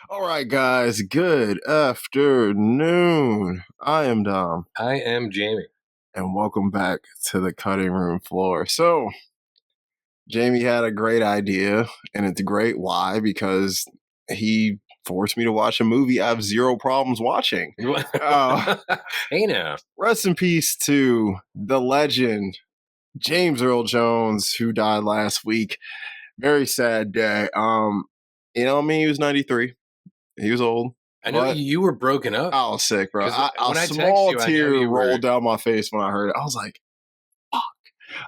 All right, guys, good afternoon. I am Dom, I am Jamie. and welcome back to the cutting room floor. So, Jamie had a great idea, and it's great. Why? Because he forced me to watch a movie I have zero problems watching. Hey now. Rest in peace to the legend, James Earl Jones, who died last week. Very sad day. He was 93. He was old. I know you were broken up. I was sick, bro. A when I small text you, I know tear you were- rolled down my face when I heard it. I was like, fuck.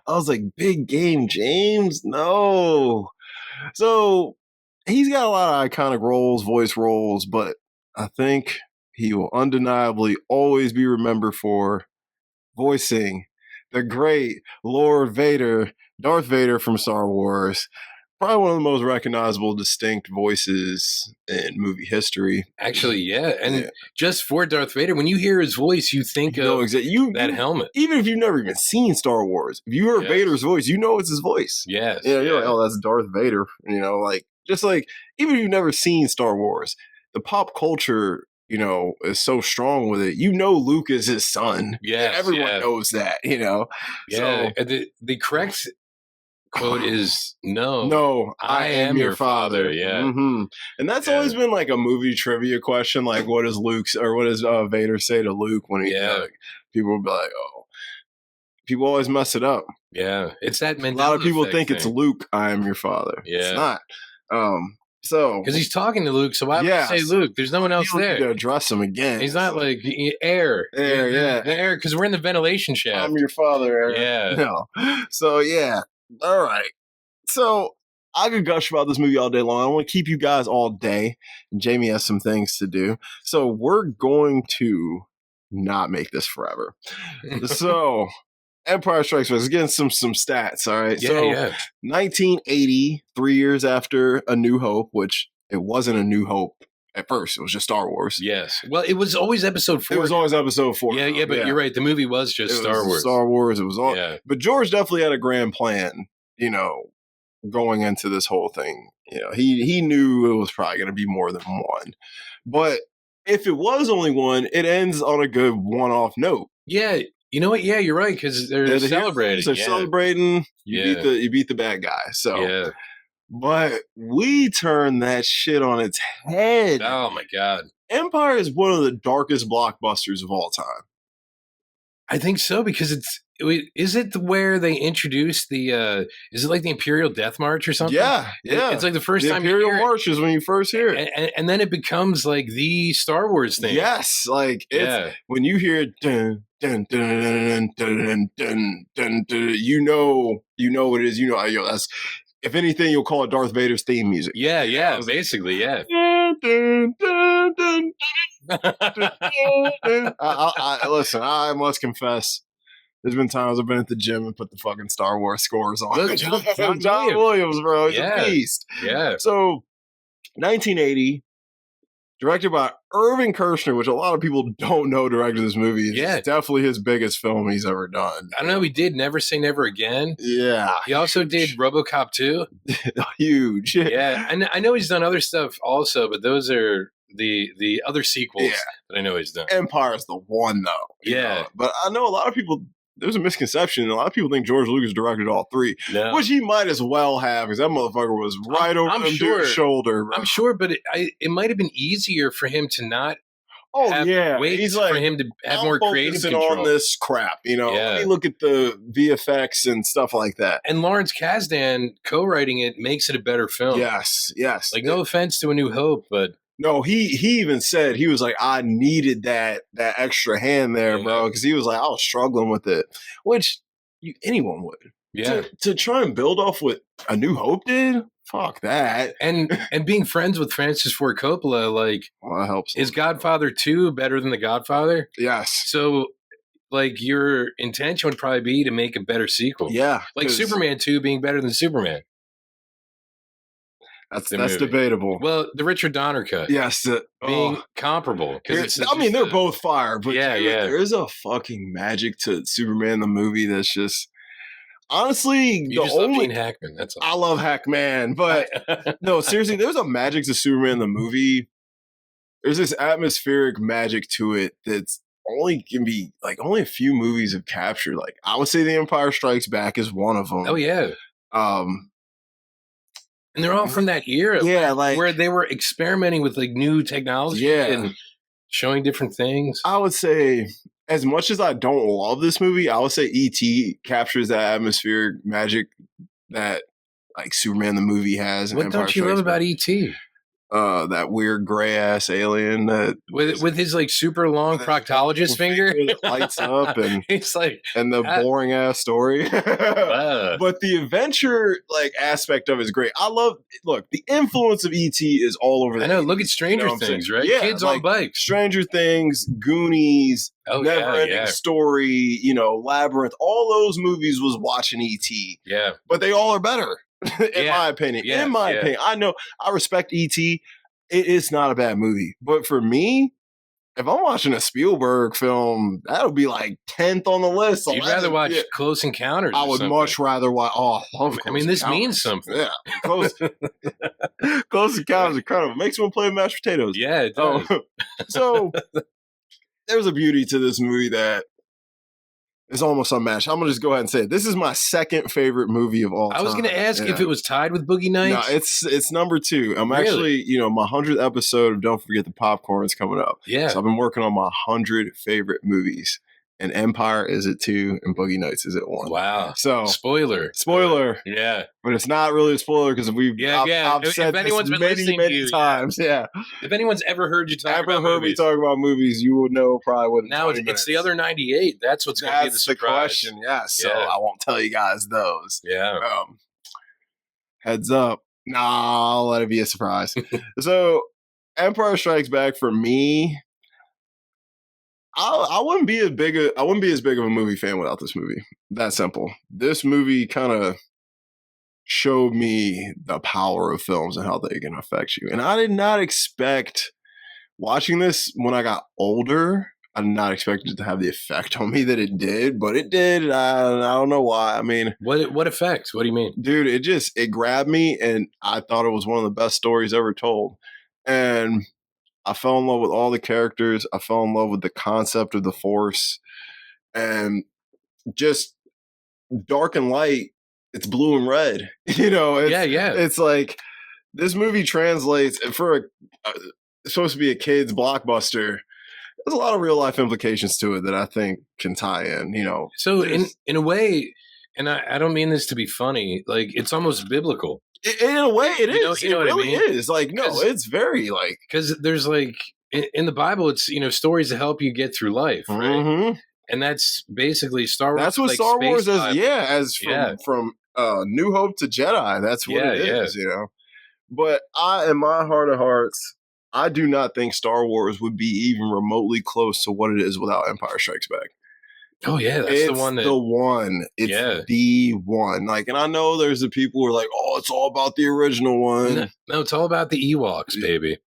I was like, big game, James. No. So he's got a lot of iconic roles, voice roles, but I think he will undeniably always be remembered for voicing the great Lord Vader, Darth Vader from Star Wars. Probably one of the most recognizable, distinct voices in movie history. Actually, yeah. And Yeah. just for Darth Vader, when you hear his voice, you think You know of exactly that helmet. Even if you've never even seen Star Wars, if you heard Yes. Vader's voice, you know it's his voice. Yes. Yeah, you're yeah. like, oh, that's Darth Vader. Just like even if you've never seen Star Wars, the pop culture, is so strong with it. You know Luke is his son. Yes, Everyone yeah. knows that, Yeah. So The correct quote is no. no, I am your father. Yeah. Mm-hmm. And that's Yeah. always been like a movie trivia question. Like, what does Vader say to Luke when he? Yeah. Like, people will be like, oh. People always mess it up. Yeah. It's that Mandela A lot of people effect think it's thing. Luke, I am your father. Yeah. It's not. So Because he's talking to Luke, so why would you say Luke? There's no one else you don't need there. to address him again. He's not like air. Yeah. The air, because we're in the ventilation shaft. I'm your father, Aaron. Yeah. No. So yeah. All right. So I could gush about this movie all day long. I want to keep you guys all day. Jamie has some things to do. So we're going to not make this forever. So Empire Strikes Back. Again, some stats, all right? Yeah, so, yeah. 1980, 3 years after A New Hope, which it wasn't A New Hope at first. It was just Star Wars. Yes. Well, it was always episode 4. It was always episode 4. Yeah, but you're right. The movie was just Star Wars. Star Wars. It was all. Yeah. But George definitely had a grand plan, going into this whole thing. He knew it was probably going to be more than one. But if it was only one, it ends on a good one-off note. Yeah. You know what? Yeah, you're right, because they're celebrating. They're celebrating. Yeah. You beat the bad guy. So, yeah. But we turn that shit on its head. Oh my God. Empire is one of the darkest blockbusters of all time. I think so, because is it where they introduced the is it like the Imperial Death March or something? Yeah. It's like the first time Imperial March is when you first hear it. And then it becomes like the Star Wars thing. Yes, like when you hear dun dun dun dun dun dun dun dun, you know what it is. That's, if anything, you'll call it Darth Vader's theme music. Yeah, basically, yeah. Dun, dun, dun, dun. Listen, I must confess, there's been times I've been at the gym and put the fucking Star Wars scores on. Look, John Williams, bro, he's a beast. Yeah. So, 1980, directed by Irving Kershner, which a lot of people don't know directed this movie. It's definitely his biggest film he's ever done. I don't know. He did Never Say Never Again. Yeah. He also did RoboCop 2. Huge. Yeah. And I know he's done other stuff also, but those are the other sequels that I know he's done. Empire's the one, though. Yeah. But I know a lot of people, there's a misconception. A lot of people think George Lucas directed all 3, which he might as well have, because that motherfucker was right over the dude's shoulder. Bro. I'm sure, but it might have been easier for him to not. Wait he's like, for him to have more creative control on this crap. Let me look at the VFX and stuff like that. And Lawrence Kasdan co-writing it makes it a better film. Yes. Like, no offense to A New Hope, but. No, he even said, he was like, I needed that extra hand there, bro, because he was like, I was struggling with it, which anyone would. Yeah. To try and build off what A New Hope did, fuck that. And being friends with Francis Ford Coppola, that helps. Is Godfather 2 better than The Godfather? Yes. So, your intention would probably be to make a better sequel. Yeah. Like Superman 2 being better than Superman. That's debatable. Well, the Richard Donner cut. Yes. Being comparable. They're both fire, but yeah. There is a fucking magic to Superman the movie that's just, honestly, love Gene Hackman. That's all. I love Hackman, but no, seriously, there's a magic to Superman the movie there's this atmospheric magic to it that's only can be like only a few movies have captured. Like I would say The Empire Strikes Back is one of them. Oh yeah. Um, And they're all from that era. yeah, like where they were experimenting with like new technology Yeah. and showing different things. I would say, as much as I don't love this movie, I would say E.T. captures that atmospheric magic that like Superman the movie has. What don't you love about E.T.? That weird gray ass alien that With his like super long with his proctologist finger that lights up and it's like the boring ass story. But the adventure like aspect of it is great. I love the influence of E.T. is all over. I know. Look at Stranger Things, right? Yeah, Kids like, on bikes. Stranger Things, Goonies, Never Ending Story, Labyrinth. All those movies was watching E.T. Yeah, but they all are better. In my opinion. In my opinion. I know I respect E.T. It is not a bad movie. But for me, if I'm watching a Spielberg film, that'll be like 10th on the list. You'd rather watch Close Encounters. I would much rather watch. I mean, this means something. Yeah. Close Encounters is incredible. Makes one play mashed potatoes. Yeah, it does. So there's a beauty to this movie that is almost unmatched. I'm going to just go ahead and say it. This is my second favorite movie of all time. I was going to ask if it was tied with Boogie Nights. No, it's number 2. I'm actually, my 100th episode of Don't Forget the Popcorn is coming up. Yeah. So I've been working on my 100 favorite movies. And Empire is at 2 and Boogie Nights is at 1. Wow. So Spoiler. Yeah. But it's not really a spoiler because I've said this many times. Yeah. If anyone's ever heard you talk me talk about movies, you will know probably what now it's the other 98. That's what's going to be the surprise. Question. Yeah. So I won't tell you guys those. Yeah. Heads up. Nah, I'll let it be a surprise. So Empire Strikes Back for me, I wouldn't be as big of a movie fan without this movie. That simple. This movie kind of showed me the power of films and how they can affect you. And I did not expect watching this when I got older. I did not expect it to have the effect on me that it did, but it did. I don't know why. I mean, what effect? What do you mean, dude? It grabbed me, and I thought it was one of the best stories ever told. And I fell in love with all the characters. I fell in love with the concept of the Force, and just dark and light. It's blue and red. It's like this movie translates for it's supposed to be a kid's blockbuster. There's a lot of real life implications to it that I think can tie in. So in a way, and I don't mean this to be funny. Like it's almost biblical. In a way, it is. You know it really what I mean? is. Like, no, it's very like because there's like in the Bible, it's stories to help you get through life, right? Mm-hmm. And that's basically Star Wars. That's what Star Wars is. From New Hope to Jedi. That's what it is. But in my heart of hearts, I do not think Star Wars would be even remotely close to what it is without Empire Strikes Back. Oh yeah, that's the one. It's the one. Like, and I know there's the people who are like, "Oh, it's all about the original one." No, it's all about the Ewoks, baby.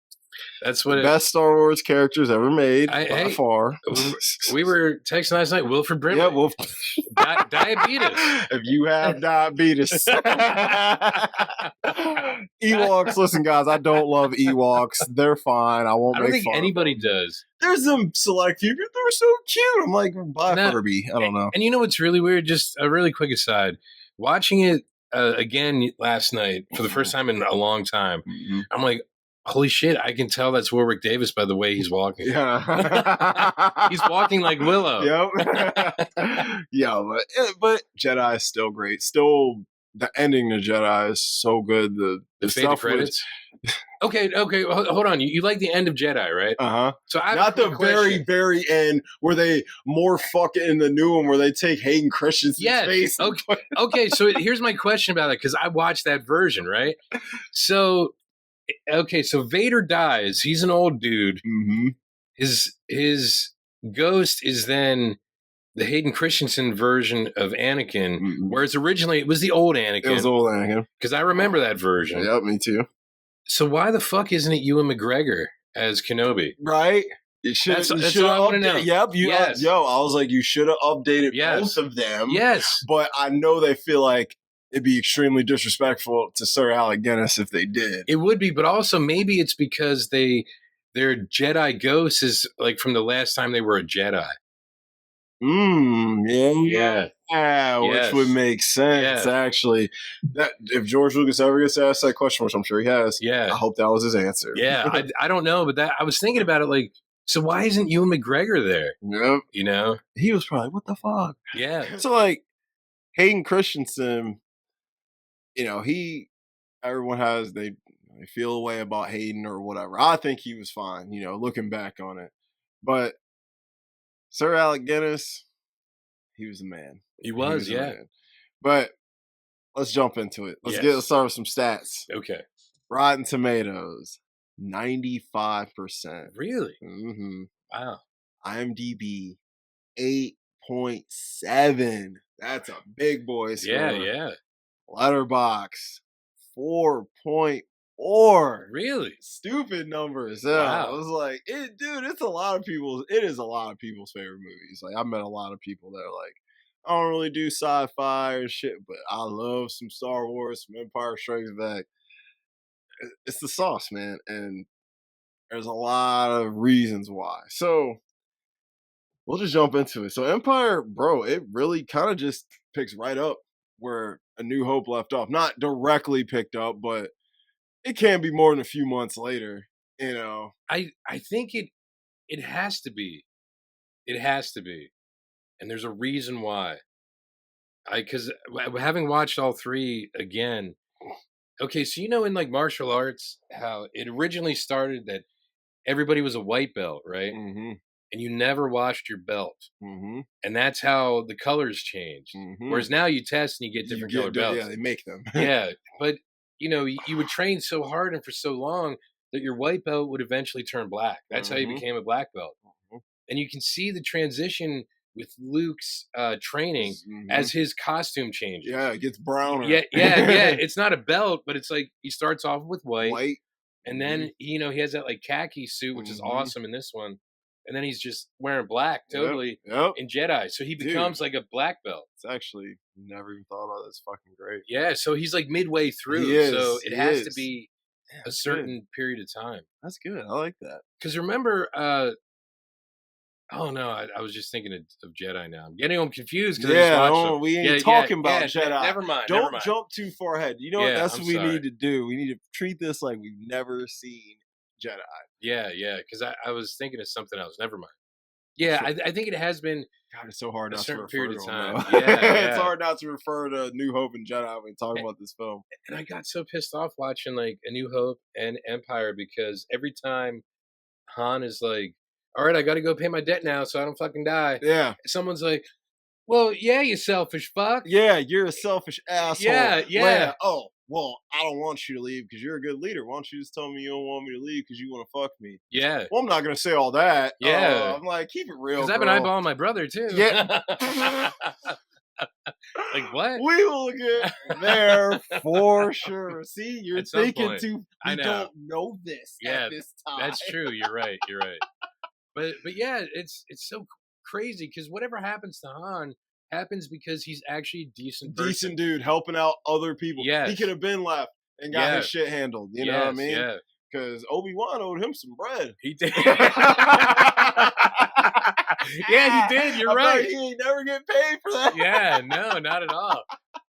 That's what best Star Wars characters ever made by far. We were texting last night. Wilford Brimley. Yeah, diabetes. If you have diabetes, Ewoks. Listen, guys, I don't love Ewoks. They're fine. I won't. I don't think anybody does. There's some select few. They're so cute. I'm like, bye, Furby. I don't know. And you know what's really weird? Just a really quick aside. Watching it again last night for the first time in a long time, I'm like, holy shit, I can tell that's Warwick Davis by the way he's walking. Yeah. He's walking like Willow. Yep. Yeah, but Jedi is still great. Still, the ending to Jedi is so good. The fade credits? Okay, hold on. You like the end of Jedi, right? Uh-huh. So I not the very, very end where they more fucking in the new one where they take Hayden Christensen's face. Okay, so here's my question about it, because I watched that version, right? So Vader dies. He's an old dude. Mm-hmm. His ghost is then the Hayden Christensen version of Anakin, whereas originally it was the old Anakin. It was old Anakin. Because I remember that version. Yep, me too. So why the fuck isn't it Ewan McGregor as Kenobi? Right? You should have updated. Yep. I was like, you should have updated both of them. Yes. But I know they feel like it'd be extremely disrespectful to Sir Alec Guinness if they did. It would be, but also maybe it's because they their Jedi ghost is like from the last time they were a Jedi. Yeah. Yeah. Which would Yes. make sense, Yeah. actually. That if George Lucas ever gets asked that question, which I'm sure he has, Yeah. I hope that was his answer. Yeah. I don't know, but that I was thinking about it like, so why isn't Ewan McGregor there? Yep. You know? He was probably, what the fuck? Yeah. So, like, Hayden Christensen, everyone they feel a way about Hayden or whatever. I think he was fine, looking back on it. But Sir Alec Guinness, he was a man. He was, a yeah. man. But let's jump into it. Let's start with some stats. Okay. Rotten Tomatoes, 95%. Really? Mm-hmm. Wow. IMDb, 8.7. That's a big boy score. Yeah. Letterboxd, 4.4. Really? Stupid numbers. Yeah. Wow. I was like, it is a lot of people's favorite movies. Like, I met a lot of people that are like, I don't really do sci-fi or shit, but I love some Star Wars, some Empire Strikes Back. It's the sauce, man, and there's a lot of reasons why. So we'll just jump into it. So Empire, bro, it really kind of just picks right up where A New Hope left off. Not directly picked up, but it can be more than a few months later, I think it has to be. It has to be. And there's a reason why. Because having watched all three again, okay, so in like martial arts, how it originally started that everybody was a white belt, right? Mm-hmm. And you never washed your belt. Mm-hmm. And that's how the colors changed. Mm-hmm. Whereas now you test and you get different color belts. Yeah, they make them. Yeah, but you would train so hard and for so long that your white belt would eventually turn black. That's how you became a black belt. Mm-hmm. And you can see the transition with Luke's training as his costume changes. Yeah, it gets browner. Yeah. It's not a belt, but it's like he starts off with white. And then he has that like khaki suit, which is awesome in this one. And then he's just wearing black totally in Jedi. So he becomes like a black belt. It's actually never even thought about that. It's fucking great. Yeah, so he's like midway through. So it has to be a certain period of time. That's good. I like that. Because remember, oh no, I was just thinking of Jedi now. I'm getting them confused because we ain't talking about Jedi. Never mind. Don't jump too far ahead. You know what? That's what we need to do. We need to treat this like we've never seen Jedi. Yeah, because I was thinking of something else. Never mind. Yeah, I think it has been. God, it's so hard not to refer period of to time. them. Yeah, it's hard not to refer to New Hope and Jedi when we talk about this film. And I got so pissed off watching like A New Hope and Empire because every time Han is like, "All right, I got to go pay my debt now, so I don't fucking die." Yeah, someone's like, "Well, yeah, you selfish fuck." Yeah, you're a selfish asshole. Yeah. Oh, well, I don't want you to leave because you're a good leader. Why don't you just tell me you don't want me to leave because you want to fuck me? Yeah. Well, I'm not going to say all that. Yeah. I'm like, keep it real, because I've been eyeballing my brother, too. Yeah. Like, what? We will get there for sure. See, you're thinking too. We don't know this at this time. That's true. You're right. But yeah, it's so crazy because whatever happens to Han happens because he's actually a decent dude helping out other people. Yes. He could have been left and got his shit handled. You know what I mean? Yeah. Because Obi-Wan owed him some bread. He did. Yeah, he did. You're right. He ain't never get paid for that. Yeah, no, not at all.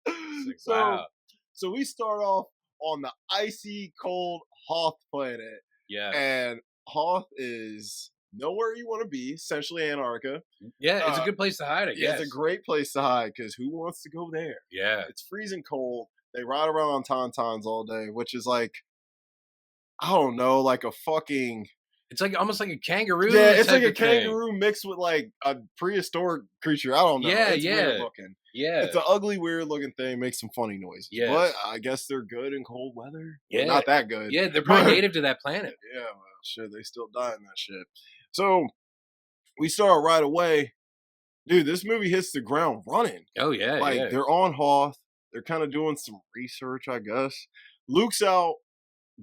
Like, wow. So we start off on the icy cold Hoth planet. Yeah. And Hoth is nowhere you want to be, essentially Antarctica. Yeah, it's a good place to hide, I guess. Yeah, it's a great place to hide because who wants to go there? Yeah. It's freezing cold. They ride around on Tauntauns all day, which is like, I don't know, like a fucking... It's like almost like a kangaroo. Yeah, it's like a kangaroo mixed with like a prehistoric creature. I don't know. Yeah, it's weird looking. Yeah. It's an ugly, weird looking thing. Makes some funny noises. Yes. But I guess they're good in cold weather. Yeah. Well, not that good. Yeah, they're probably native to that planet. Yeah, well, shit, they still die in that shit. So we start right away. Dude, this movie hits the ground running. Oh, yeah. Like, they're on Hoth. They're kind of doing some research, I guess. Luke's out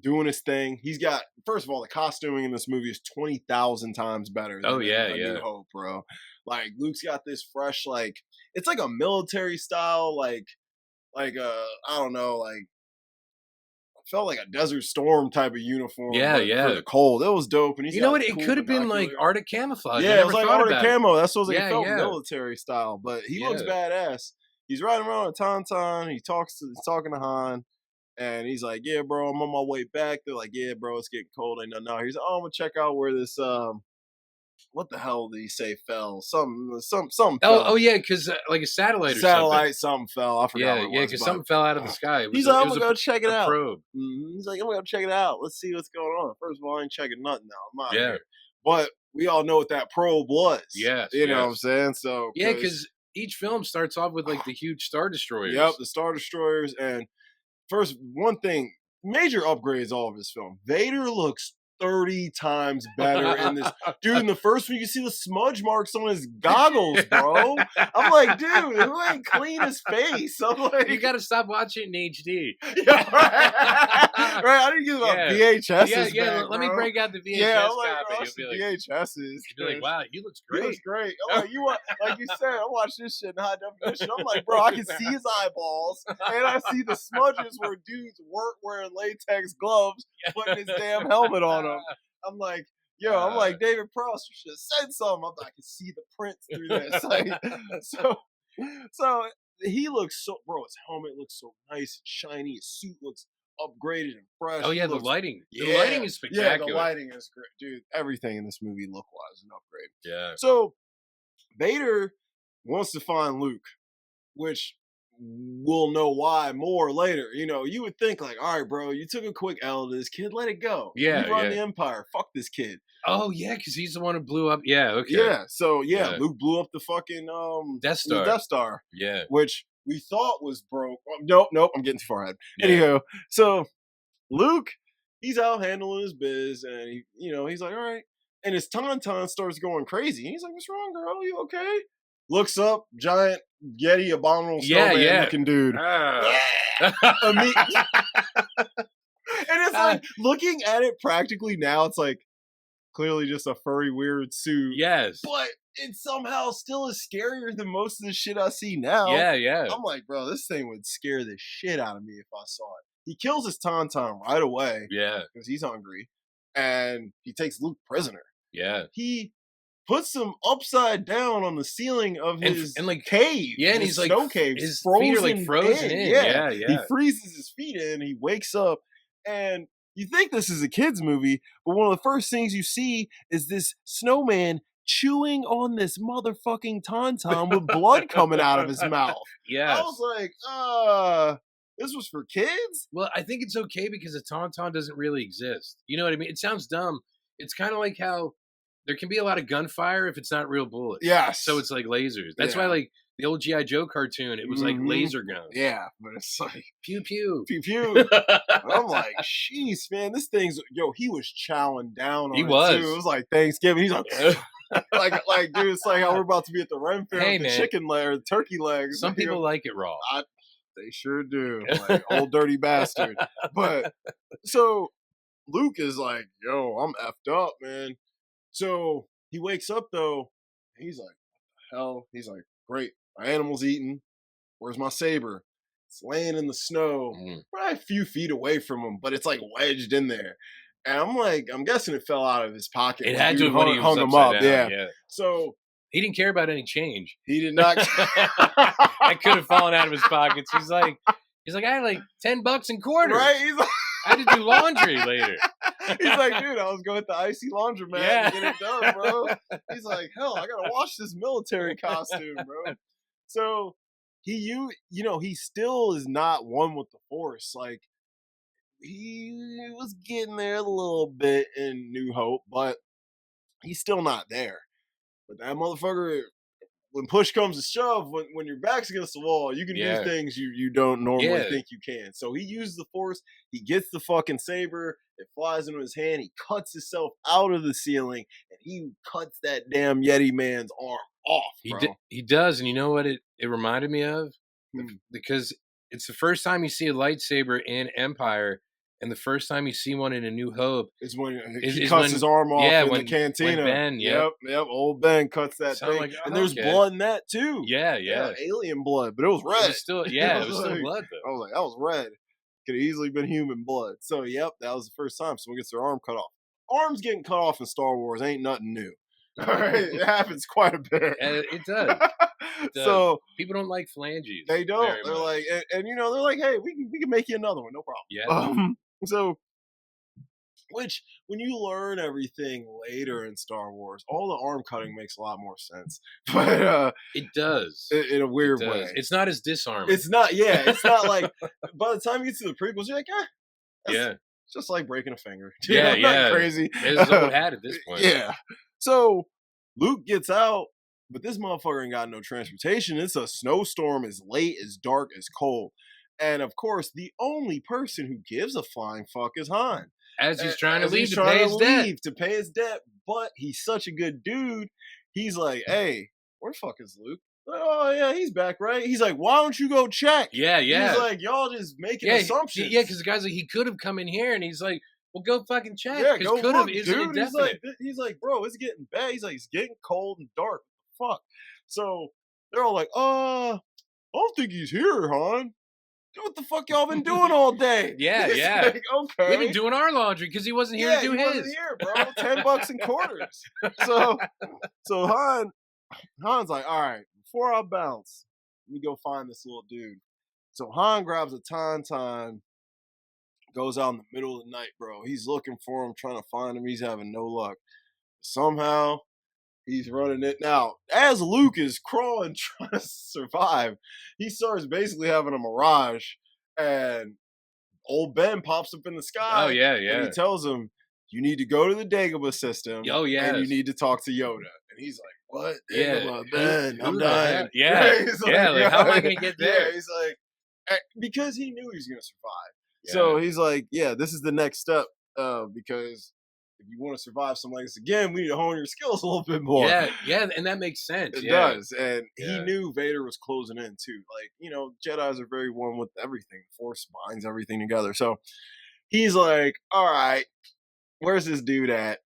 doing his thing. He's got, first of all, the costuming in this movie is 20,000 times better than New Hope, bro. Like, Luke's got this fresh, like, it's like a military style, like I don't know, like, felt like a Desert Storm type of uniform. Yeah, but yeah. for the cold, it was dope. And he's You know got what? It cool could have been like binocular. Arctic camouflage. I Yeah, it never was like thought Arctic about it. camo. That's what it was like. Yeah, It felt yeah. military style, but he looks Yeah. badass. He's riding around a Tauntaun. He's talking to Han, and he's like, "Yeah, bro, I'm on my way back." They're like, "Yeah, bro, it's getting cold." Ain't nothing out. He's like, "Oh, I'm gonna check out where this what the hell did he say fell? Something fell. Oh yeah, because like a satellite or Satellite, something fell. I something. forgot Yeah, what it yeah, was. because but something fell out of the sky. It was he's a- like, it I'm was gonna go check it a out. probe. He's like, I'm gonna go check it out. Let's see what's going on. First of all, I ain't checking nothing out. I'm out Yeah. here. But we all know what that probe was. Yes, You know what I'm yes. saying? So Yeah, because each film starts off with like the huge Star Destroyers. Yep, the Star Destroyers. And first, one thing, major upgrades all of his film. Vader looks 30 times better in this. Dude, in the first one, you can see the smudge marks on his goggles, bro. I'm like, dude, who ain't clean his face? I'm like, You got to stop watching it in HD. yeah, right. I didn't give about VHSs. Yeah. back, Let me bro. break out the VHS Yeah, I'm like, copy. watch You'll the be like, VHSs. you'll be like, wow, he looks He great. looks great. I'm like, like you said, I watched this shit in high definition. I'm like, bro, I can see his eyeballs, and I see the smudges where dudes weren't wearing latex gloves, putting his damn helmet on them. I'm like, I'm like, David Proust should have said something. I can see the prints through this. Like, so he looks so, bro. His helmet looks so nice and shiny. His suit looks upgraded and fresh. Oh yeah, the lighting. The lighting is spectacular. Yeah, the lighting is great, dude. Everything in this movie look wise is an upgrade. Yeah. So Vader wants to find Luke, which we'll know why more later. You know, you would think like, all right, bro, you took a quick L to this kid, let it go. Yeah, you run yeah. the Empire. Fuck this kid. Oh yeah, because he's the one who blew up. Yeah. Okay. Yeah. So Yeah. Luke blew up the fucking Death Star. the Death Star, Yeah. which we thought was broke. Nope, I'm getting too far ahead. Yeah. Anyhow, so Luke, he's out handling his biz, and he's like, all right. And his Tauntaun starts going crazy. He's like, what's wrong, girl? You okay? Looks up, giant Yeti abominable snowman looking dude. Ah. And it's like, looking at it practically now, it's like clearly just a furry, weird suit. Yes. But it somehow still is scarier than most of the shit I see now. Yeah. I'm like, bro, this thing would scare the shit out of me if I saw it. He kills his Tauntaun right away. Yeah. Because he's hungry. And he takes Luke prisoner. Yeah. He puts him upside down on the ceiling of his and like cave. Yeah, and his he's like snow cave. his feet are like frozen in. Yeah. He freezes his feet in. He wakes up, and you think this is a kids movie, but one of the first things you see is this snowman chewing on this motherfucking Tauntaun with blood coming out of his mouth. Yeah. I was like, this was for kids? Well, I think it's okay because a Tauntaun doesn't really exist. You know what I mean? It sounds dumb. It's kind of like how there can be a lot of gunfire if it's not real bullets. Yes. So it's like lasers. That's why, like, the old G.I. Joe cartoon, it was like laser guns. Yeah, but it's like pew pew. Pew pew. I'm like, jeez, man, this thing's he was chowing down on He it was. too. It was like Thanksgiving. He's like, like, dude, it's like how we're about to be at the Ren Fair with the chicken leg or the turkey legs. Some people like it raw. They sure do. Like, old dirty bastard. But so Luke is like, yo, I'm effed up, man. So he wakes up though. He's like, what the hell? He's like, great. My animal's eaten. Where's my saber? It's laying in the snow, right a few feet away from him, but it's like wedged in there. And I'm like, I'm guessing it fell out of his pocket. It had to have when he hung him up. Down, yeah. So he didn't care about any change. He did not. I could have fallen out of his pockets. He's like, I had like $10 in quarters. Right? He's like, I had to do laundry later. He's like, dude, I was going to the icy laundromat to get it done, bro. He's like, hell, I gotta wash this military costume, bro. So he still is not one with the Force. Like, he was getting there a little bit in New Hope, but he's still not there. But that motherfucker, when push comes to shove, when your back's against the wall, you can do things you don't normally think you can. So he uses the Force. He gets the fucking saber. It flies into his hand. He cuts himself out of the ceiling, and he cuts that damn Yeti man's arm off, bro. He does, and you know what it reminded me of? Because it's the first time you see a lightsaber in Empire, and the first time you see one in A New Hope is when he cuts his arm off in the cantina. Ben, yep, old Ben cuts that thing, like, and there's blood in that too. Yeah, alien blood, but it was red. It was still blood though. I was like, that was red. Could have easily been human blood. So, yep, that was the first time someone gets their arm cut off. Arms getting cut off in Star Wars ain't nothing new. All right, it happens quite a bit. It does. It does. So people don't like phalanges. they don't. very They're much. like, and you know, they're like, hey, we can make you another one, no problem. Yeah. So, which when you learn everything later in Star Wars, all the arm cutting makes a lot more sense. But It does. in a weird It does. way, It's not as disarming. it's not. Yeah, it's not like by the time you get to the prequels, you're like, yeah. it's just like breaking a finger. Yeah, Not yeah. crazy. It's old hat at this point. Yeah. So Luke gets out, but this motherfucker ain't got no transportation. It's a snowstorm. It's late. It's dark. It's cold. And of course, the only person who gives a flying fuck is Han. As he's trying to As leave he's to trying pay his debt. leave to pay his debt, but he's such a good dude. He's like, hey, where the fuck is Luke? Oh yeah, he's back, right? He's like, why don't you go check? Yeah, yeah. He's like, y'all just making assumptions. Yeah, because the guy's like, he could have come in here, and he's like, well, go fucking check. Yeah, Because go could have look, isn't dude. indefinite. He's like, bro, it's getting bad. He's like, it's getting cold and dark. Fuck. So they're all like, I don't think he's here, Han. What the fuck y'all been doing all day? Yeah, It's yeah. like, okay. We've been doing our laundry because he wasn't here yeah, to do he his. wasn't here, bro. $10 in quarters. So Han's like, all right, before I bounce, let me go find this little dude. So Han grabs a tauntaun, goes out in the middle of the night, bro. He's looking for him, trying to find him. He's having no luck. Somehow, he's running it. Now, as Luke is crawling, trying to survive, he starts basically having a mirage, and old Ben pops up in the sky. Oh, yeah, And yeah. he tells him, you need to go to the Dagobah system. Oh, yes. And you need to talk to Yoda. And he's like, what? Yeah. Dagobah, Ben, Who I'm the dying. hell- Yeah. He's Yeah, like, how am I gonna get there? Yeah, he's like, because he knew he was going to survive. Yeah. So he's like, yeah, this is the next step, because if you want to survive something like this again, we need to hone your skills a little bit more. Yeah, yeah, and that makes sense. It yeah. does. And he Yeah. knew Vader was closing in too. Like, you know, Jedis are very one with everything. Force binds everything together. So he's like, all right, where's this dude at?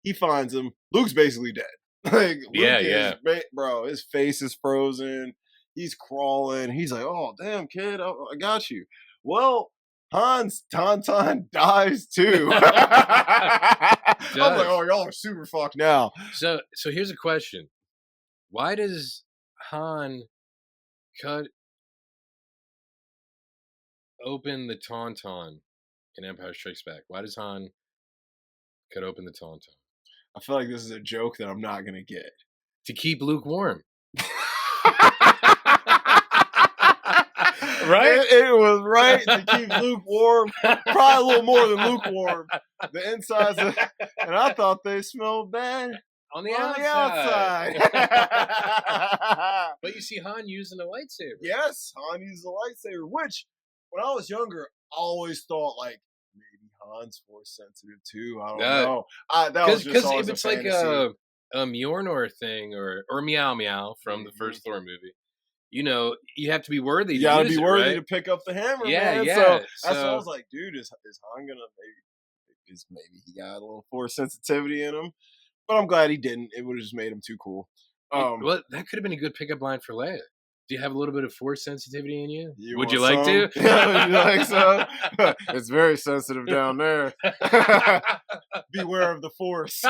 He finds him. Luke's basically dead. Like, Yeah, bro, his face is frozen. He's crawling. He's like, oh, damn, kid, I got you. Well, Han's tauntaun dies too. I'm like, oh, y'all are super fucked now. So here's a question: why does Han cut open the tauntaun in Empire Strikes Back? Why does Han cut open the tauntaun? I feel like this is a joke that I'm not gonna get. To keep Luke warm. Right? It was right to keep Luke warm. Probably a little more than lukewarm. The insides, and I thought they smelled bad On the on outside. the outside. But you see Han using a lightsaber. Yes, Han uses a lightsaber, which when I was younger, I always thought like maybe Han's force sensitive too. I don't know. That was just Because always if it's a like fantasy. a Mjolnir thing or Meow Meow from the first Thor movie, you know, you have to be worthy. You to gotta use be it, worthy right? to pick up the hammer, Yeah, man. yeah. So that's what I So- was like, dude, is Han gonna maybe he got a little force sensitivity in him? But I'm glad he didn't. It would have just made him too cool. Well, that could have been a good pickup line for Leia. Do you have a little bit of force sensitivity in you? Would want you like some? to? Yeah, would you like some? It's very sensitive down there. Beware of the force. So,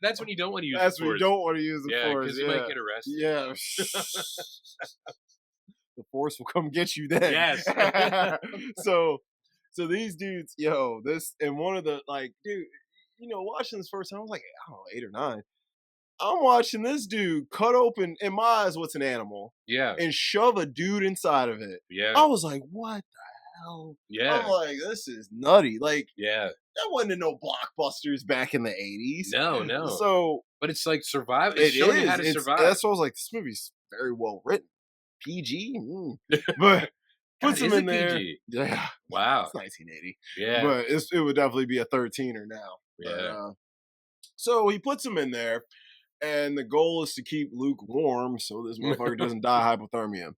That's when you don't want to use that's the when force. you don't want to use the Yeah, force. because you might get arrested. Yeah. The force will come get you then. Yes. So these dudes, this and one of the like, dude, watching this first time, I was like, I don't know, 8 or 9. I'm watching this dude cut open, in my eyes, what's an animal, Yeah. and shove a dude inside of it. Yeah. I was like, what the hell? Yeah. I'm like, this is nutty. Like, Yeah. that wasn't in no blockbusters back in the 80s. No, no. So But it's like survive. it It's showing is. you how to survive. That's what I was like, this movie's very well written. PG? But puts God, him is in it there. PG? Yeah. Wow. It's 1980. Yeah. But it would definitely be a 13er now. Yeah. But, so he puts him in there, and the goal is to keep Luke warm so this motherfucker doesn't die of hypothermia.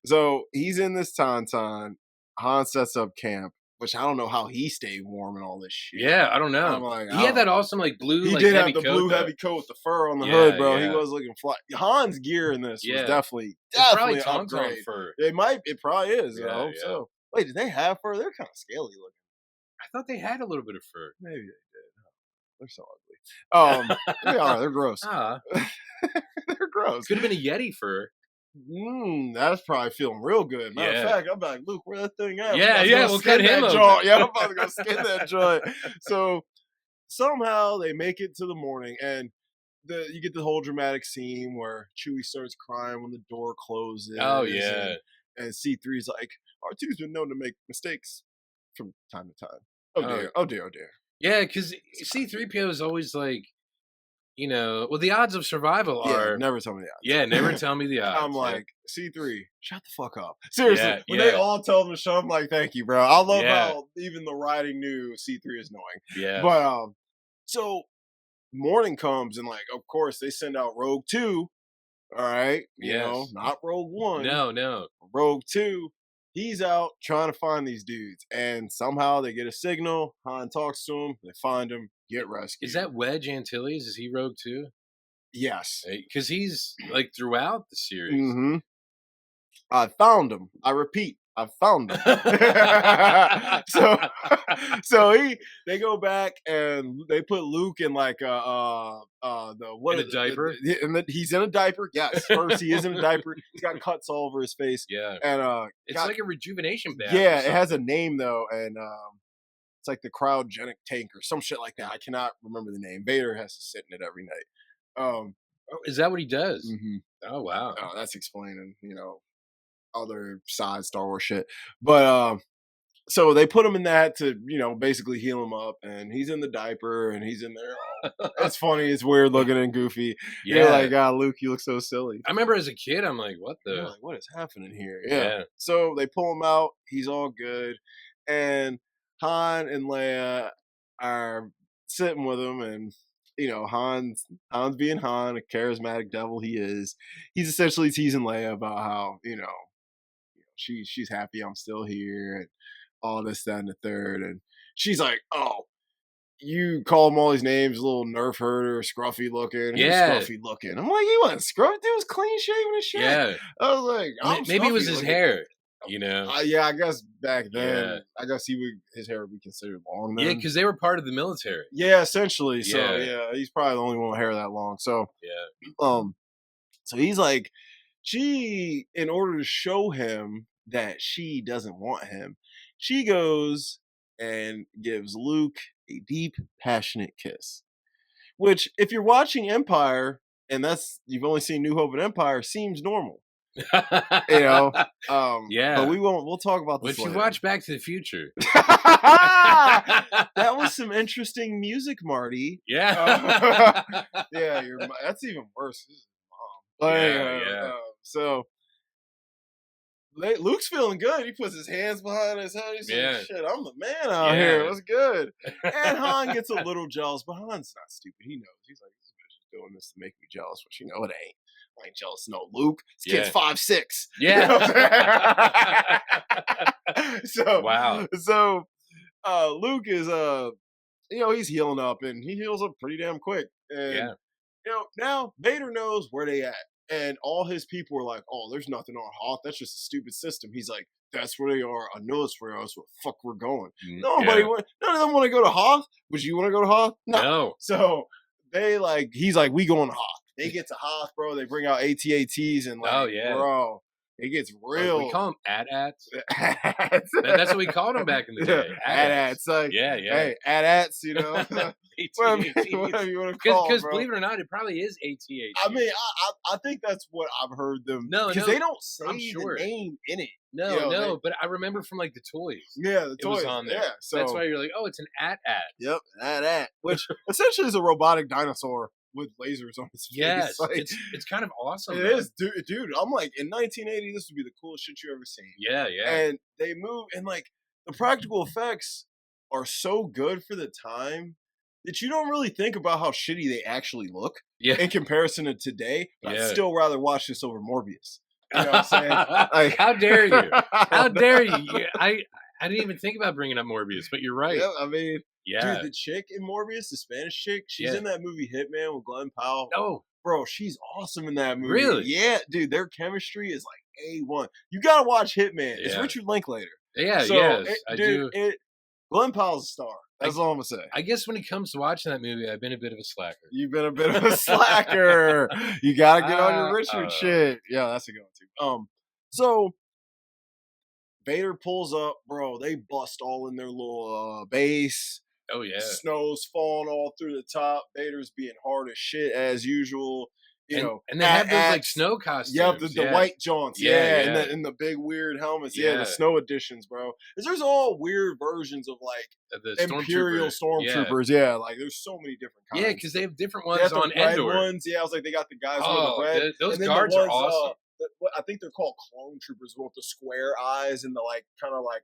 So he's in this tauntaun. Han sets up camp, which I don't know how he stayed warm and all this shit. Yeah, I don't know. I'm like, he had that awesome like blue. He like, did heavy have the coat, blue though. heavy coat with the fur on the Yeah, hood, bro. yeah. He was looking fly. Han's gear in this Yeah. was definitely It's probably an Tauntaun upgrade. fur. It probably is. I Yeah, hope yeah. so. Wait, did they have fur? They're kind of scaly looking. I thought they had a little bit of fur. Maybe they did. They're so ugly. They are. They're gross. Ah, They're gross. could have been a Yeti fur. That's probably feeling real good. Matter Yeah. of fact, I'm like, Luke, where that thing at? Yeah, yeah, we'll cut him open. joint. Yeah, I'm about to go skin that joint. So somehow they make it to the morning, and you get the whole dramatic scene where Chewie starts crying when the door closes. Oh yeah. And C3's like, R2's been known to make mistakes from time to time. Oh Oh. dear, oh dear, oh dear. Yeah, because C-3PO is always like, well, the odds of survival Yeah, are. never tell me the odds. Yeah, never tell me the odds. I'm yeah. like, C3, shut the fuck up. Seriously, Yeah, when they yeah. all tell him to shut up, I'm like, thank you, bro. I love Yeah. how even the writing knew C3 is annoying. Yeah. But so morning comes and like, of course, they send out Rogue 2. All right, Yes. not Rogue 1. No. Rogue 2. He's out trying to find these dudes, and somehow they get a signal. Han talks to him. They find him. Get rescued. Is that Wedge Antilles? Is he Rogue too? Yes. Because he's like throughout the series. Mm-hmm. I found him. I repeat, I found him. so they go back and they put Luke in like In a diaper? He's in a diaper. Yes, first he is in a diaper. He's got cuts all over his face. Yeah. And It's like a rejuvenation bath. yeah, it has a name though, and it's like the cryogenic tank or some shit like that. I cannot remember the name. Vader has to sit in it every night. Oh, is that what he does? Mhm. Oh wow. That's explaining, other side Star Wars shit. But so they put him in that to, basically heal him up, and he's in the diaper and he's in there. It's funny, it's weird looking and goofy. Yeah. You're like, God, Luke, you look so silly. I remember as a kid, I'm like, what You're the? like, what is happening here? Yeah. So they pull him out, he's all good, and Han and Leia are sitting with him, and Han's being Han, a charismatic devil he is. He's essentially teasing Leia about how, she's happy I'm still here and all this, that, and the third. And she's like, oh, you call him all these names, little nerf herder, scruffy looking. Yeah. Scruffy looking. I'm like, he wasn't scruffy. Dude was clean shaven and shit. Yeah. I was like, Maybe it was his looking. hair. Yeah, I guess back then, Yeah. I guess his hair would be considered long then. Yeah, because they were part of the military. Yeah, essentially. So Yeah. he's probably the only one with hair that long. So Yeah. so he's like, she, in order to show him that she doesn't want him, she goes and gives Luke a deep, passionate kiss. Which, if you're watching Empire, and you've only seen New Hope and Empire, seems normal. Yeah. But we'll talk about this But you later. watch Back to the Future. That was some interesting music, Marty. Yeah. Yeah, that's even worse. This is mom. Yeah. So Luke's feeling good. He puts his hands behind his head. He's like, shit, I'm the man out here. What's good? And Han gets a little jealous, but Han's not stupid. He knows. He's like, this bitch is doing this to make me jealous, but it ain't. I ain't jealous. No, Luke. This kid's 5'6". Yeah. So Wow. So Luke is he's healing up, and he heals up pretty damn quick. And now Vader knows where they at. And all his people were like, oh, there's nothing on Hoth. That's just a stupid system. He's like, that's where they are. I know it's where else. Where the fuck we're going. None of them want to go to Hoth. Would you want to go to Hoth? No. So he's like, we going to Hoth. They get to Hoth, bro. They bring out AT-ATs and bro, it gets real. We call them AT-ATs. That's what we called them back in the day. AT-ATs. Like, yeah. Hey, AT-ATs, whatever you want to call. Because believe it or not, it probably is AT-AT. I mean, I think that's what I've heard them. No, because they don't say the name in it. No, but I remember from like the toys. Yeah, the toys was on there. Yeah, so that's why you're like, oh, it's an AT-AT. Yep, AT-AT, which essentially is a robotic dinosaur with lasers on his face. Yes, Like, it's kind of awesome. It is, dude. I'm like, in 1980, this would be the coolest shit you ever seen. Yeah. And they move, and like the practical effects are so good for the time that you don't really think about how shitty they actually look in comparison to today. But I'd still rather watch this over Morbius. You know what I'm saying? Like, how dare you? How dare you? I didn't even think about bringing up Morbius, but you're right. Yeah, I mean, yeah. Dude, the chick in Morbius, the Spanish chick, she's in that movie Hitman with Glenn Powell. Oh. Bro, she's awesome in that movie. Really? Yeah, dude, their chemistry is like A1. You gotta watch Hitman. It's Richard Linklater. Yeah, So, yes, I dude, do. Glenn Powell's a star. That's all I'm gonna say. I guess when it comes to watching that movie, I've been a bit of a slacker. You've been a bit of a slacker. You gotta get on your Richard Uh, shit. Yeah, that's a good one too. So Vader pulls up, bro. They bust all in their little base. oh yeah, Snow's falling all through the top. Vader's being hard as shit as usual. and they have those like snow costumes. Yep, the white jaunts. Yeah, And, yeah. and the big weird helmets. Yeah, Yeah. the snow editions, bro. There's all weird versions of like The Imperial Stormtroopers. Yeah, like there's so many different kinds. Yeah, because they have different They have ones the on red Endor. ones. Yeah, I was like, they got the guys with the red. Those and then guards the are ones, awesome. I think they're called clone troopers with the square eyes and the like, kind of like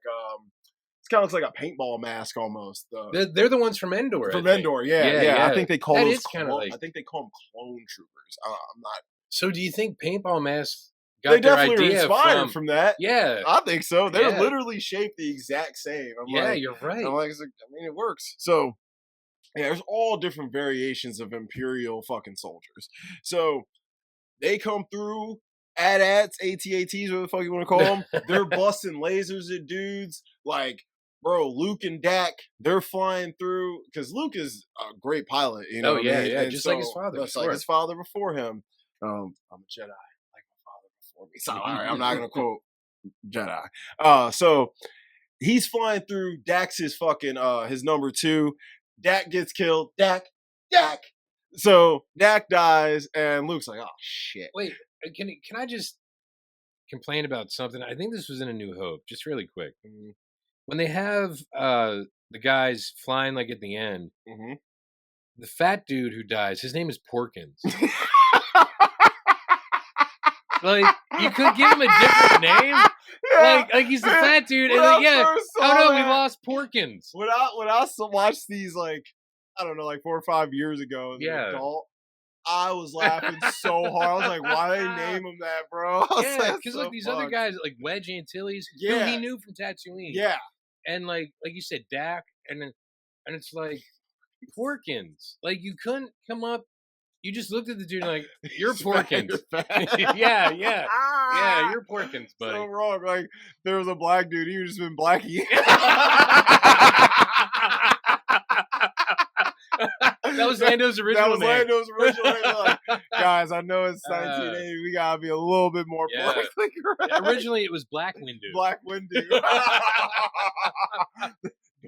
it's kind of looks like a paintball mask almost. They're the ones from Endor. From Endor, yeah. I think they call those kind of like. I think they call them clone troopers. I'm not. So do you think paintball masks got They their definitely idea inspired from that? Yeah, I think so. They're Yeah. literally shaped the exact same. you're right. I'm like, I mean, it works. So yeah, there's all different variations of Imperial fucking soldiers. So they come through. AT-ATs, whatever the fuck you want to call them. They're busting lasers at dudes. Like, bro, Luke and Dak, they're flying through because Luke is a great pilot. You know, Oh, yeah, what I mean? yeah, And just like his father Just before. like his father before him. I'm a Jedi, like my father before me. So all right, I'm not gonna quote Jedi. So he's flying through. Dak's his fucking his number 2. Dak gets killed. Dak. So Dak dies, and Luke's like, oh shit. Wait, can I just complain about something? I think this was in A New Hope, just really quick. When they have the guys flying like at the end, the fat dude who dies, his name is Porkins. Like, you could give him a different name. Yeah. Like he's the fat dude, and When like, I yeah. first Oh saw no, we that- lost Porkins. When I watched these, like, I don't know, like 4 or 5 years ago as an Yeah. adult, I was laughing so hard. I was like, why they name him that, bro? I was Yeah, like, because so like these other fucked. guys, like Wedge Antilles, who Yeah. he knew from Tatooine. Yeah. And like you said, Dak, and it's like Porkins. Like you couldn't come up. You just looked at the dude and like, you're He's fat, Porkins. you're fat. Yeah, you're Porkins, buddy. So wrong. Like, there was a black dude, he would just been Blackie. That was Lando's original That was name. Lando's original name. Like, guys, I know it's 1980. We gotta be a little bit more Yeah. politically correct. Originally, it was Black Windu. Black Windu.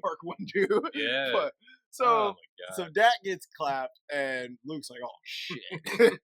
Dark Windu. Yeah. But, so, Oh my god. so Dak gets clapped, and Luke's like, "Oh shit!"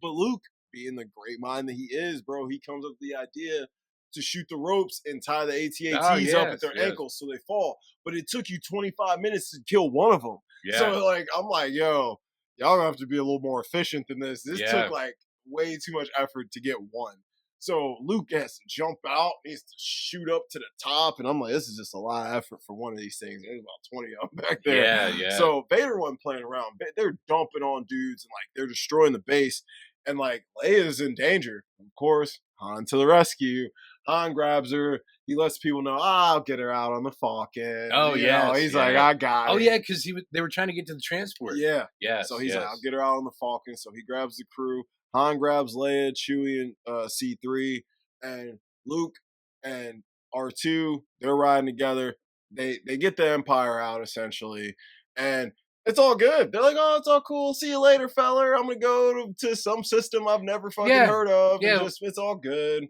But Luke, being the great mind that he is, bro, he comes up with the idea to shoot the ropes and tie the AT-ATs up at yes, their yes. ankles so they fall. But it took you 25 minutes to kill one of them. Yeah. So like, I'm like, yo, y'all gonna have to be a little more efficient than this. This Yeah. took like way too much effort to get one. So Luke has to jump out, needs to shoot up to the top, and I'm like, this is just a lot of effort for one of these things. There's about 20 of them back there. Yeah, yeah. So Vader wasn't playing around. They're dumping on dudes and like they're destroying the base. And like Leia's in danger. Of course, Han to the rescue. Han grabs her. He lets people know, I'll get her out on the Falcon. Oh, You yes, know, he's yeah. like, I got it. Oh yeah, because they were trying to get to the transport. Yeah. Yes. So he's yes. like, I'll get her out on the Falcon. So he grabs the crew. Han grabs Leia, Chewie, and C3. And Luke and R2, they're riding together. They get the Empire out, essentially. And it's all good. They're like, oh, it's all cool. See you later, feller. I'm going to go to some system I've never fucking Yeah. heard of. Yeah. And it's all good.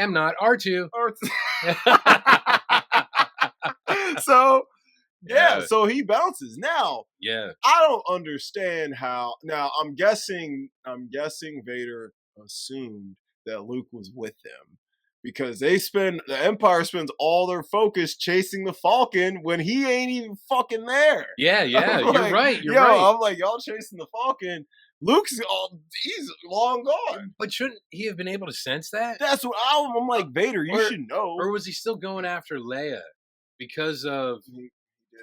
I'm not R2. So, yeah, Yeah. so he bounces. Now, Yeah. I don't understand how. Now, I'm guessing Vader assumed that Luke was with them because the Empire spends all their focus chasing the Falcon when he ain't even fucking there. Yeah. Yeah. I'm You're like, right. You're yo, right. I'm like, y'all chasing the Falcon. He's long gone. But shouldn't he have been able to sense that? That's what I'm like, Vader, you Or- should know. Or was he still going after Leia because of? He did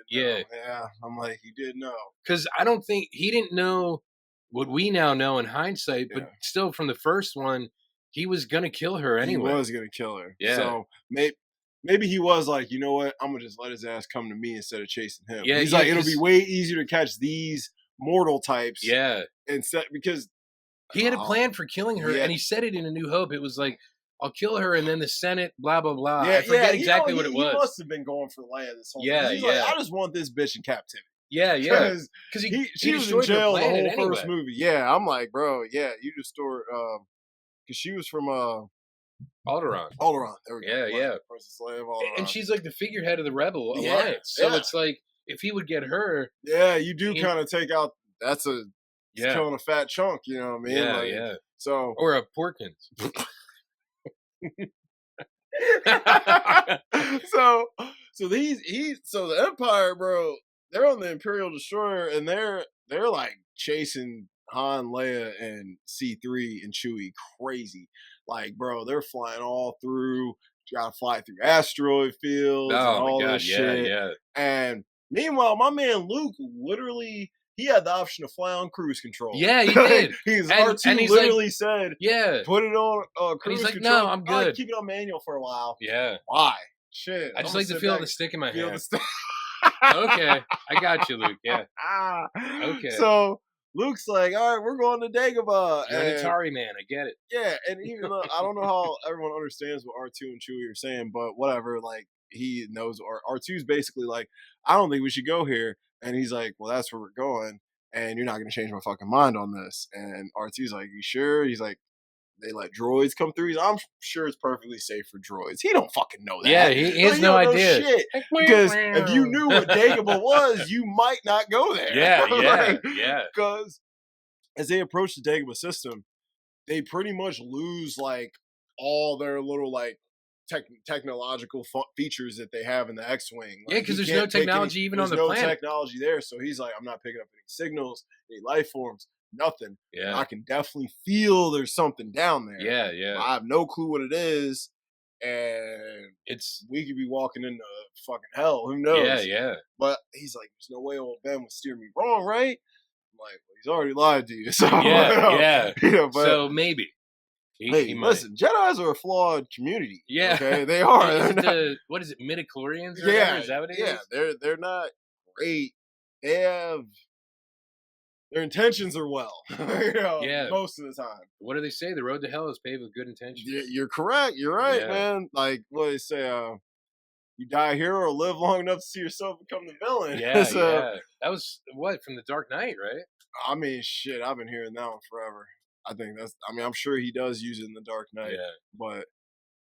Yeah. know. Yeah. I'm like, he did know. Because I don't think he didn't know what we now know in hindsight, but Yeah. still from the first one, he was gonna kill her anyway. He was gonna kill her. Yeah. So maybe he was like, you know what? I'm gonna just let his ass come to me instead of chasing him. Yeah, He's yeah, like, it'll be 'cause- way easier to catch these mortal types. Yeah. Instead, because He had a plan for killing her, Yeah. and he said it in A New Hope. It was like, I'll kill her, and then the Senate, blah blah blah. Yeah, I forget yeah. exactly what it was. He must have been going for Leia this whole Yeah, time. He's yeah. like, I just want this bitch in captivity. Yeah, Because she was in destroyed her jail the planet whole first anyway. movie. Yeah, I'm like, bro, yeah, you just stored because she was from Alderaan. Alderaan. There we go. Yeah, yeah. Princess Leia of Alderaan. And she's like the figurehead of the Rebel Yeah, Alliance. So yeah. it's like if he would get her, yeah, you do kind of take out. That's a yeah, killing a fat chunk. You know what I mean? yeah, Like, yeah. So Or a Porkins. so the Empire, bro, they're on the Imperial Destroyer and they're like chasing Han, Leia, and C3 and Chewie crazy. Like, bro, they're flying all through. You gotta fly through asteroid fields and all this shit. Yeah. And meanwhile, my man Luke literally he had the option to fly on cruise control. Yeah, he did. R2 literally said, yeah, put it on cruise like, control. no, I'm good. Like, keep it on manual for a while. Yeah. Why? Shit. I just like to feel the stick in my hand. Okay, I got you, Luke. Yeah. Okay. So Luke's like, all right, we're going to Dagobah. You're an Atari man. I get it. Yeah, and even though I don't know how everyone understands what R2 and Chewie are saying, but whatever, like, he knows, or R2's basically like, I don't think we should go here. And he's like, well, that's where we're going, and you're not going to change my fucking mind on this. And R2's like, you sure? He's like, they let droids come through. I'm sure it's perfectly safe for droids. He don't fucking know that. Yeah, he has no idea. Shit. Because if you knew what Dagobah was, you might not go there. Yeah, yeah. Because as they approach the Dagobah system, they pretty much lose like all their little like technological features that they have in the X-wing. Like, yeah, because there's no technology even on the planet. There's no technology there, so he's like, I'm not picking up any signals, any life forms, nothing. Yeah, I can definitely feel there's something down there. Yeah, yeah. I have no clue what it is, and we could be walking into fucking hell. Who knows? Yeah, yeah. But he's like, there's no way old Ben would steer me wrong, right? I'm like, well, he's already lied to you. So yeah. But, so maybe. He listen, Jedis are a flawed community. Yeah, okay, they are. What is it, midichlorians? Yeah, is that what it is? Yeah, they're not great. They have their intentions are well. Most of the time. What do they say? The road to hell is paved with good intentions. Yeah, you're correct. You're right, man. Like what do they say? You die a hero or live long enough to see yourself become the villain. Yeah, yeah. That was from The Dark Knight, right? I mean, shit, I've been hearing that one forever. I'm sure he does use it in The Dark Knight, but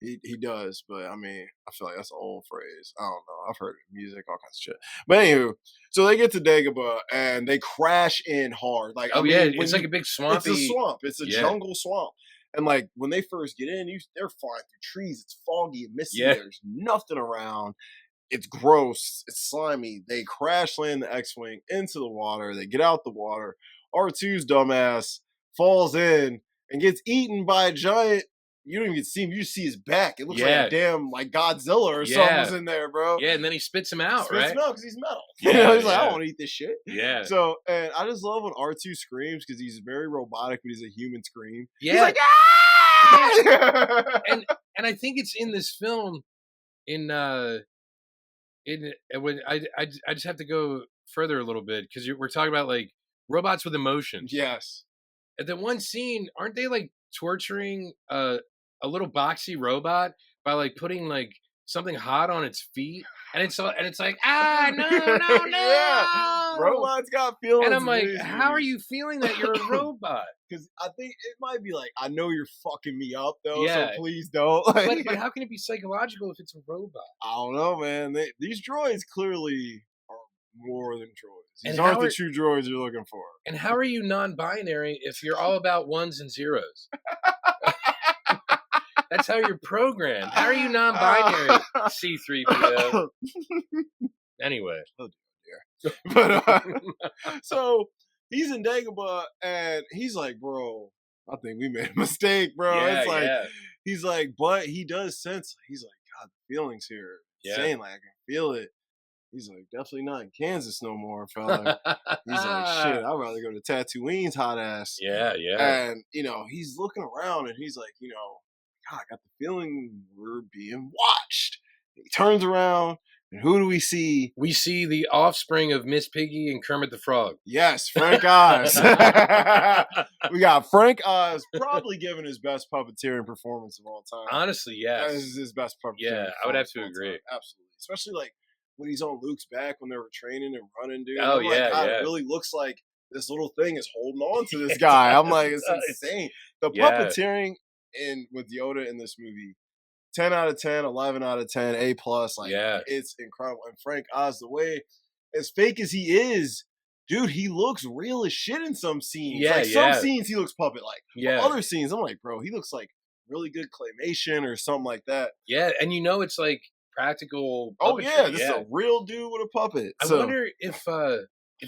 he does. But I mean, I feel like that's an old phrase. I don't know. I've heard it in music, all kinds of shit. But anywho, so they get to Dagobah and they crash in hard. Like, it's like a big swampy. It's a swamp. It's a jungle swamp. And like when they first get in, they're flying through trees. It's foggy and misty. Yeah. There's nothing around. It's gross. It's slimy. They crash land the X-wing into the water. They get out the water. R2's dumbass falls in and gets eaten by a giant. You don't even see him. You see his back. It looks like a damn like Godzilla or something was in there, bro. Yeah, and then he spits him out, Spits him out because he's metal. Yeah, he's like, I don't want to eat this shit. Yeah. So, and I just love when R2 screams because he's very robotic, but he's a human scream. Yeah. He's like, ah! and I think it's in this film. When I just have to go further a little bit because we're talking about like robots with emotions. Yes. At the one scene, aren't they like torturing a little boxy robot by like putting like something hot on its feet, and it's like no. Yeah. Robots got feelings, and I'm like, how are you feeling that you're a robot? Because I think it might be like, I know you're fucking me up though, yeah. so please don't. But how can it be psychological if it's a robot? I don't know, man. These droids clearly are more than droids. These aren't the true droids you're looking for. And how are you non-binary if you're all about ones and zeros? That's how you're programmed. How are you non-binary, C-3PO? Anyway. Oh, dear. But, so he's in Dagobah, and he's like, bro, I think we made a mistake, bro. Yeah, it's like, he's like, but he does sense, he's like, God, the feelings here. Saying like, I can feel it. He's like, definitely not in Kansas no more, fella. He's like, shit, I'd rather go to Tatooine's hot ass. Yeah, yeah. And, he's looking around and he's like, God, I got the feeling we're being watched. He turns around And who do we see? We see the offspring of Miss Piggy and Kermit the Frog. Yes, Frank Oz. We got Frank Oz probably giving his best puppeteering performance of all time. Honestly, That yes. is his best puppeteering. Yeah, I would have performance to of all agree. time. Absolutely. Especially like when he's on Luke's back when they were training and running, dude. Oh, I'm like, yeah, God, yeah. it really looks like this little thing is holding on to this guy. I'm like, it's insane. The Yeah. puppeteering with Yoda in this movie, 10 out of 10, 11 out of 10, A+. Like, Yeah. it's incredible. And Frank Oz, the way, as fake as he is, dude, he looks real as shit in some scenes. Yeah, like, some scenes he looks puppet-like. Yeah. Other scenes, I'm like, bro, he looks like really good claymation or something like that. Yeah, and you know it's like practical puppetry. Oh, yeah, this is a real dude with a puppet. I wonder if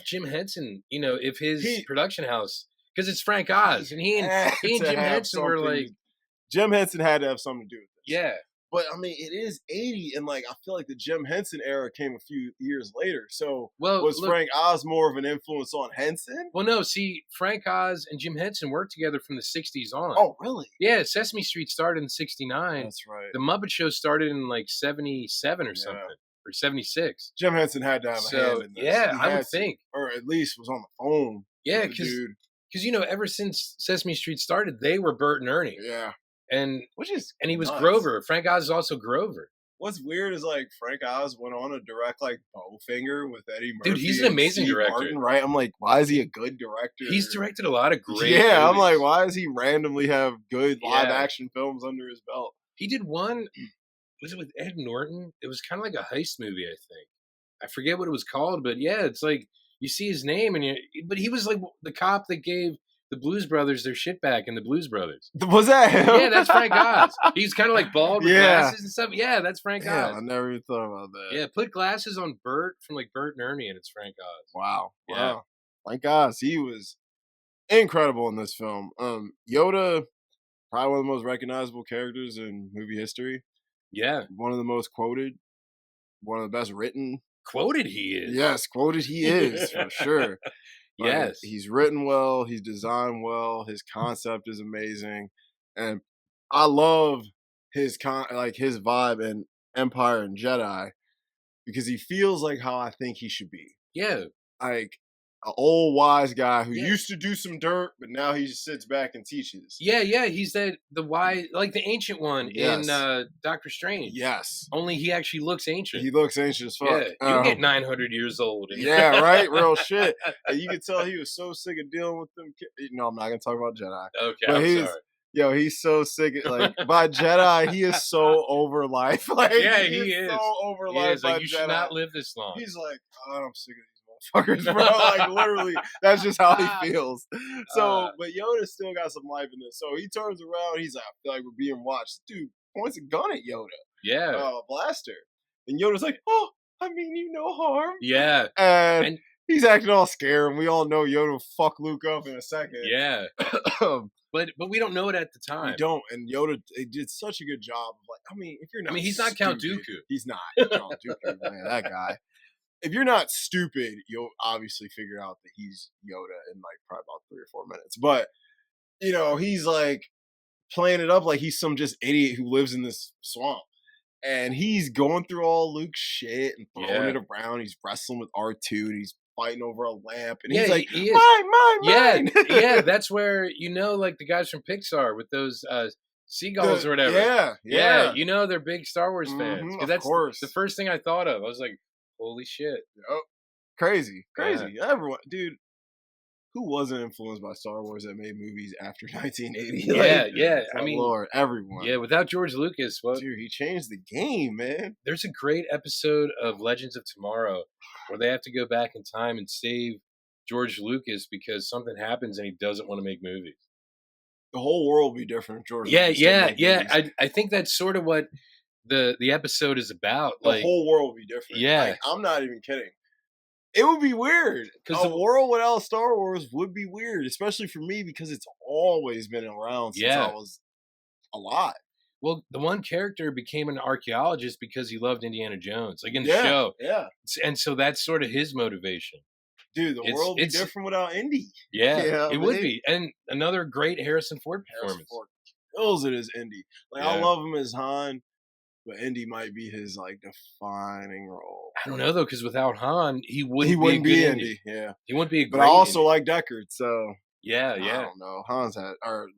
Jim Henson, you know, if his production house, because it's Frank Oz, and he and Jim Henson were like, Jim Henson had to have something to do with this. yeah. But I mean, it is 80, and like I feel like the Jim Henson era came a few years later. So was Frank Oz more of an influence on Henson? Well, no. See, Frank Oz and Jim Henson worked together from the '60s on. Oh, really? Yeah, Sesame Street started in '69. That's right. The Muppet Show started in like '77 or something, or '76. Jim Henson had to have a hand in this. Yeah, I would think, or at least was on the phone. Yeah, because you know, ever since Sesame Street started, they were Bert and Ernie. Yeah. And he was nuts. Grover. Frank Oz is also Grover. What's weird is like Frank Oz went on to direct like Bowfinger with Eddie Murphy. Dude, he's an amazing director. Martin, right? I'm like, why is he a good director? He's directed a lot of great movies. I'm like, why does he randomly have good live action films under his belt? He did one, was it with Ed Norton? It was kind of like a heist movie, I think. I forget what it was called, but yeah, it's like you see his name but he was like the cop that gave the Blues Brothers their shit back in the Blues Brothers. Was that him? Yeah, that's Frank Oz. He's kind of like bald with glasses and stuff. Yeah, that's Frank Oz. I never even thought about that. Yeah, put glasses on Bert from like Bert and Ernie, and it's Frank Oz. Wow. Yeah. Wow. Frank Oz, he was incredible in this film. Yoda, probably one of the most recognizable characters in movie history. Yeah. One of the most quoted. One of the best written. Quoted he is. Yes, quoted he is, for sure. Yes. He's written well. He's designed well. His concept is amazing. And I love his his vibe in Empire and Jedi because he feels like how I think he should be. Yeah. Like an old wise guy who used to do some dirt, but now he just sits back and teaches. Yeah, yeah. He's the wise, like the ancient one in Doctor Strange. Yes. Only he actually looks ancient. He looks ancient as fuck. Yeah, you get 900 years old. Yeah, right? Real shit. And you can tell he was so sick of dealing with them. No, I'm not going to talk about Jedi. Okay, but I'm sorry. Yo, he's so sick. Like, by Jedi, he is so over life. Like, yeah, he is. So over life is. Like, you should not live this long. He's like, oh, I'm sick of these motherfuckers, bro. Like, literally, that's just how he feels. So, but Yoda still got some life in this. So he turns around. He's like, I feel like we're being watched. Dude points a gun at Yoda. Yeah. A blaster. And Yoda's like, oh, I mean you no harm. Yeah. And he's acting all scared, and we all know Yoda will fuck Luke up in a second. Yeah. But we don't know it at the time. We don't. And Yoda did such a good job of like, I mean, if you're not he's not Count Dooku. He's not Count Dooku, man, that guy. If you're not stupid, you'll obviously figure out that he's Yoda in like probably about 3 or 4 minutes. But, you know, he's like playing it up like he's some just idiot who lives in this swamp. And he's going through all Luke's shit and throwing it around. He's wrestling with R2 and he's fighting over a lamp. And he's like, mine. Yeah, that's where, you know, like the guys from Pixar with those seagulls or whatever. Yeah. You know, they're big Star Wars fans. That's the first thing I thought of. I was like, holy shit. Oh, crazy. Yeah. Everyone, dude, who wasn't influenced by Star Wars that made movies after 1980? Yeah. I mean, Lord, everyone. Yeah, without George Lucas, dude, he changed the game, man. There's a great episode of Legends of Tomorrow where they have to go back in time and save George Lucas because something happens and he doesn't want to make movies. The whole world would be different if George Lucas didn't make movies. I think that's sort of what the episode is about. The whole world would be different. Yeah. Like, I'm not even kidding. It would be weird. Because the world without Star Wars would be weird, especially for me because it's always been around since I was alive. Well, the one character became an archaeologist because he loved Indiana Jones, like in the show. Yeah. And so that's sort of his motivation. Dude, the world would be different without Indy. Yeah, it would be. And another great Harrison Ford performance. Harrison Ford kills it as Indy. Like, I love him as Han. but Indy might be his like defining role. I don't know though, because without Han, he wouldn't, He wouldn't be a be good Indy, yeah. He wouldn't be a But great I also Indy. like Deckard, so Yeah, I yeah, don't know. Hans had or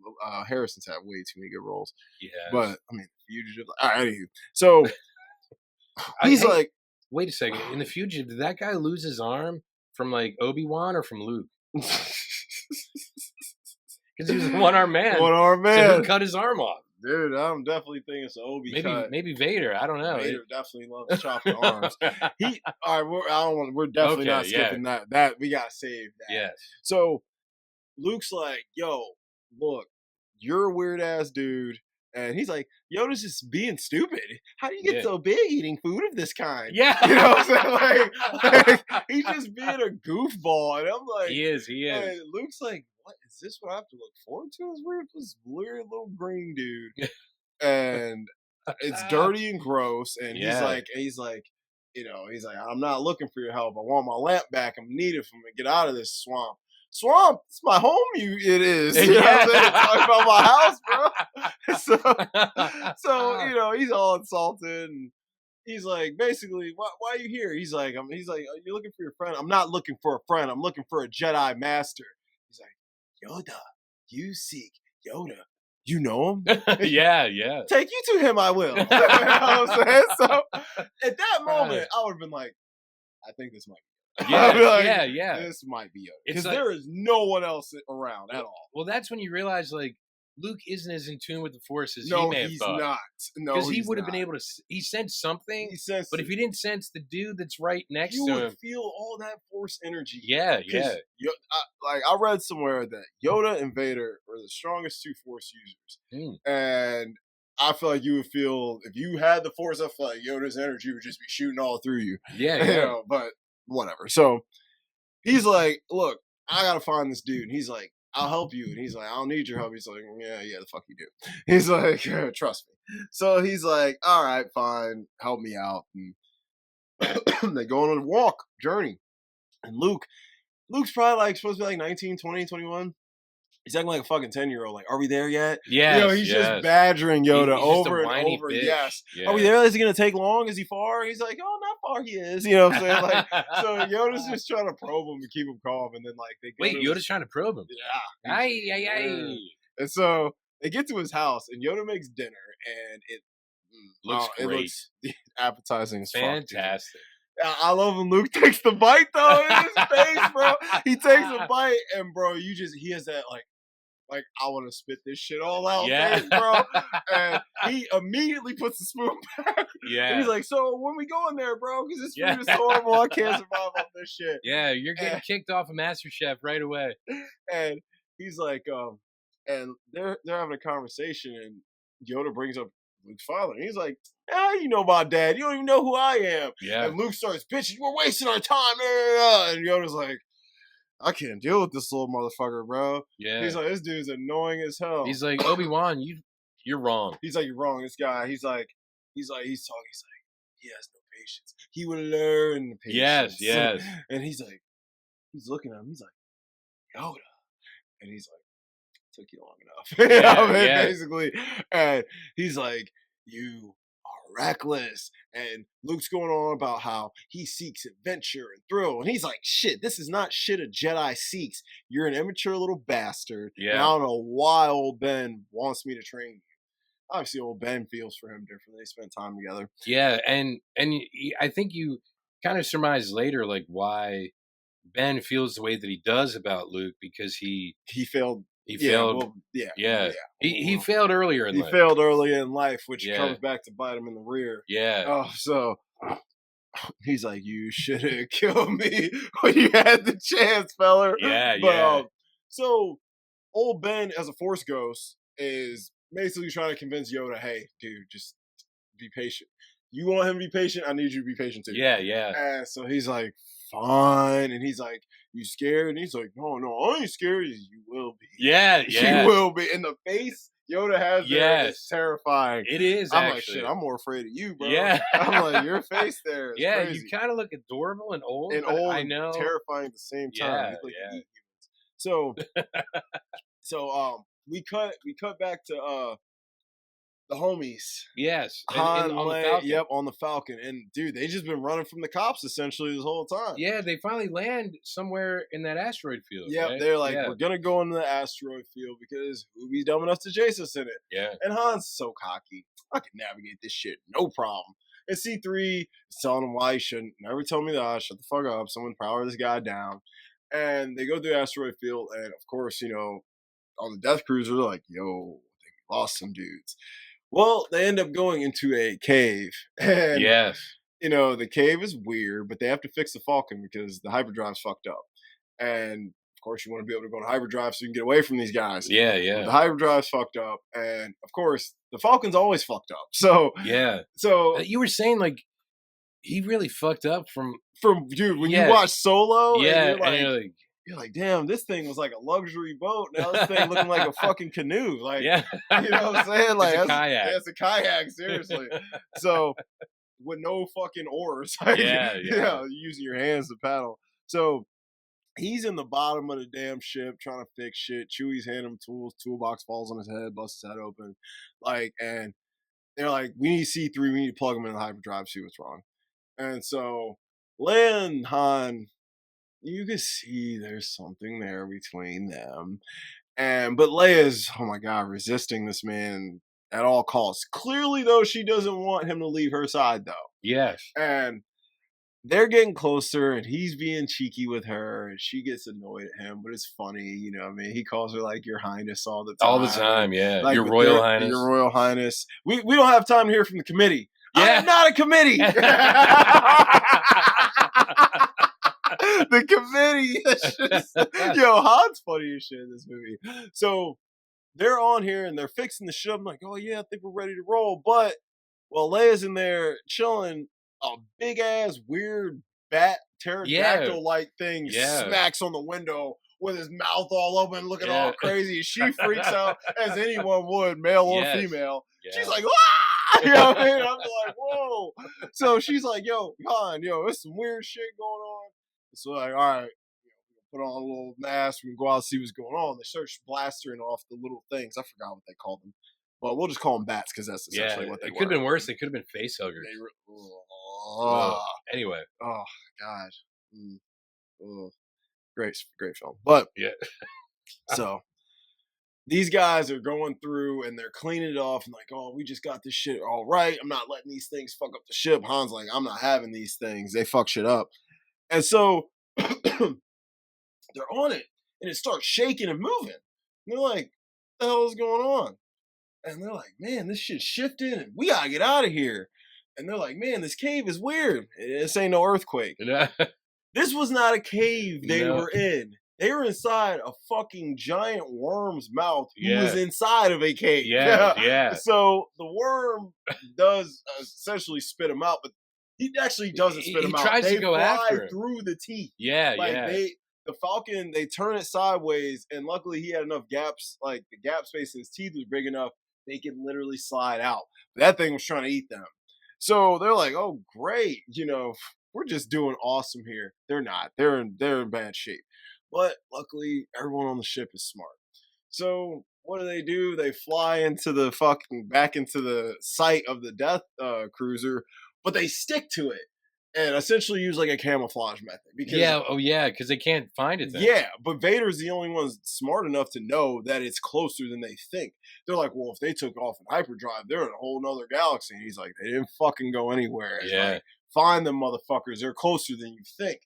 Harrison's had way too many good roles. yeah. But I mean, Fugitive. All right, anywho. So he's Hey, like, wait a second. In the Fugitive, did that guy lose his arm from like Obi-Wan or from Luke? Because he was a one-armed man. One-armed So man. who cut his arm off? Dude, I'm definitely thinking it's Obi. Maybe Vader. I don't know. Vader definitely loves chopping arms. All right. We're definitely not skipping that. That we gotta save that. Yes. So Luke's like, "Yo, look, you're a weird ass dude," and he's like, "Yoda's just being stupid. How do you get so big eating food of this kind?" Yeah. You know what I'm saying? Like he's just being a goofball, and I'm like, he is. And Luke's like, "What is this? What I have to look forward to? This weird little green dude." And it's dirty and gross, and he's like, I'm not looking for your help. I want my lamp back. I'm needed for me to get out of this swamp. Swamp, it's my home. It is. You know what I'm saying? Talking about my house, bro. So he's all insulted, and he's like, basically, why are you here? He's like, you're looking for your friend. I'm not looking for a friend. I'm looking for a Jedi master. He's like, Yoda, you seek Yoda. You know him? Yeah. Take you to him, I will. You know what I'm saying? So at that moment, I would have been like, I think this might be Yoda. Yeah. This might be Yoda. Because there is no one else around at all. Well, that's when you realize, like, Luke isn't as in tune with the Force as he may have thought. No, he's not. No, because he would have been able to. He sensed something. But if he didn't sense the dude that's right next to him, you would feel all that Force energy. Yeah. I read somewhere that Yoda and Vader are the strongest two Force users, and I feel like you would feel if you had the Force. I feel like Yoda's energy would just be shooting all through you. Yeah. But whatever. So he's like, "Look, I gotta find this dude." And he's like, "I'll help you." And he's like, "I don't need your help." He's like, yeah, the fuck you do. He's like, "Trust me." So he's like, "All right, fine, help me out." And they go on a journey. And Luke's probably like supposed to be like 19, 20, 21. He's acting like a fucking 10-year-old. Like, are we there yet? Yeah. He's just badgering Yoda over and over. Bitch. Yes. Yeah. Are we there? Is it going to take long? Is he far? He's like, oh, not far. He is. You know what I'm saying? Like, so Yoda's just trying to probe him to keep him calm. And then like they go Yoda's trying to probe him. Yeah. Aye. And so they get to his house, and Yoda makes dinner, and it looks great. It looks appetizing as fantastic. I love when Luke takes the bite though in his face, bro. He takes a bite, and bro, he has that like I want to spit this shit all out, face, bro. And he immediately puts the spoon back. Yeah. And he's like, "So when we go in there, bro? Because this food is horrible. I can't survive off this shit." Yeah, you're getting kicked off of MasterChef right away. And he's like, and they're having a conversation, and Yoda brings up Luke's father, and he's like, you know my dad. You don't even know who I am. Yeah. And Luke starts bitching, "We're wasting our time." And Yoda's like, I can't deal with this little motherfucker, bro. Yeah. He's like, this dude's annoying as hell. He's like, Obi-Wan, you're wrong. He's like, you're wrong. This guy, he's talking. He's like, he has no patience. He will learn patience. Yes. And he's looking at him. He's like, Yoda. And he's like, took you long enough. Basically. And he's like, you are reckless. And Luke's going on about how he seeks adventure and thrill. And he's like, shit, this is not shit a Jedi seeks. You're an immature little bastard. Yeah. And I don't know why old Ben wants me to train you. Obviously, old Ben feels for him differently. They spent time together. Yeah, and I think you kind of surmise later, like, why Ben feels the way that he does about Luke, because he failed. He failed earlier in life. He failed early in life, which comes back to bite him in the rear. Yeah. Oh, so he's like, you should have killed me when you had the chance, feller. Yeah, so old Ben, as a Force ghost, is basically trying to convince Yoda, hey, dude, just be patient. You want him to be patient? I need you to be patient too. Yeah. And so he's like, fine. And he's like, you scared? And he's like, no, I ain't scared. You will be. Yeah. You will be. And the face Yoda has there is terrifying. It is, I'm actually. like, shit, I'm more afraid of you, bro. Yeah. I'm like, your face there is crazy. You kind of look adorable and old. I know. And terrifying at the same time. So we cut back to the homies. Yes, Han, on the Leia, Falcon. yep, on the Falcon. And dude, they just been running from the cops essentially this whole time. Yeah, they finally land somewhere in that asteroid field. Yep, right? they're like, we're gonna go into the asteroid field because who'd be dumb enough to chase us in it? Yeah. And Han's so cocky. I can navigate this shit, no problem. And C3 is telling him why he shouldn't. Never tell me that. Shut the fuck up. Someone power this guy down. And they go through the asteroid field, and of course, on the Death Cruiser, they're like, yo, they lost some dudes. Well, they end up going into a cave. And, yes. The cave is weird, but they have to fix the Falcon because the hyperdrive's fucked up. And, of course, you want to be able to go on hyperdrive so you can get away from these guys. Yeah, yeah. But the hyperdrive's fucked up. And, of course, the Falcon's always fucked up. So, yeah. So, you were saying, like, he really fucked up from dude, when you watch Solo, yeah, and you're like, damn, this thing was like a luxury boat. Now this thing looking like a fucking canoe. Like, yeah. You know what I'm saying? Like, it's a kayak. Yeah, it's a kayak, seriously. So, with no fucking oars. Like, yeah. Using your hands to paddle. So, he's in the bottom of the damn ship trying to fix shit. Chewie's handing him tools. Toolbox falls on his head, busts his head open. Like, and they're like, we need C3. We need to plug him in the hyperdrive, see what's wrong. And so, Leia and Han, you can see there's something there between them. But Leia's, oh my God, resisting this man at all costs. Clearly, though, she doesn't want him to leave her side, though. Yes. And they're getting closer, and he's being cheeky with her, and she gets annoyed at him, but it's funny, he calls her, like, Your Highness all the time. All the time, yeah. Like, Your Royal Highness. Your Royal Highness. We don't have time to hear from the committee. Yeah. I'm not a committee. The committee. Han's funny as shit in this movie. So they're on here and they're fixing the ship. I'm like, oh yeah, I think we're ready to roll. But while Leia's in there chilling, a big ass weird bat pterodactyl like thing smacks on the window with his mouth all open, looking all crazy. She freaks out as anyone would, male or female. Yeah. She's like, ah! You know what I mean? I'm like, whoa. So she's like, yo, Han, there's some weird shit going on. So like, all right, put on a little mask. We can go out and see what's going on. They start blastering off the little things. I forgot what they called them. But we'll just call them bats because that's essentially what they were. It could have been worse. They could have been face huggers. Anyway. Oh, God. Great film. But, so, these guys are going through and they're cleaning it off and like, oh, we just got this shit all right. I'm not letting these things fuck up the ship. Han's like, I'm not having these things. They fuck shit up. And so, they're on it and it starts shaking and moving. And they're like, what the hell is going on? And they're like, man, this shit's shifting and we gotta get out of here. And they're like, man, this cave is weird. This ain't no earthquake. This was not a cave they were in. They were inside a fucking giant worm's mouth who was inside of a cave. Yeah. So the worm does essentially spit him out, but he actually doesn't spit him out. Tries to go after him. Through the teeth. Yeah. The Falcon, they turn it sideways, and luckily he had enough gaps, like the gap space in his teeth was big enough, they could literally slide out. But that thing was trying to eat them. So they're like, oh, great, we're just doing awesome here. They're not. They're in bad shape. But luckily, everyone on the ship is smart. So what do? They fly into the back into the site of the Death Cruiser, but they stick to it and essentially use like a camouflage method. Because they can't find it then. Yeah, but Vader's the only one smart enough to know that it's closer than they think. They're like, well, if they took off in hyperdrive, they're in a whole nother galaxy. And he's like, they didn't fucking go anywhere. Like, find them motherfuckers. They're closer than you think.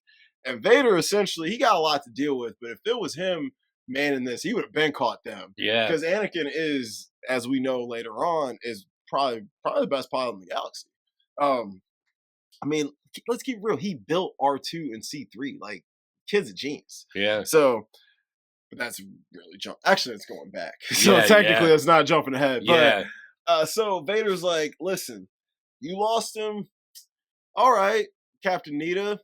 And Vader, essentially, he got a lot to deal with. But if it was him manning this, he would have been caught them. Yeah. Because Anakin is, as we know later on, is probably the best pilot in the galaxy. I mean, let's keep real. He built R2 and C3. Like, kid's a genius. Yeah. So, but that's really actually, it's going back. So technically, it's not jumping ahead. But, so Vader's like, listen, you lost him. All right, Captain Nita,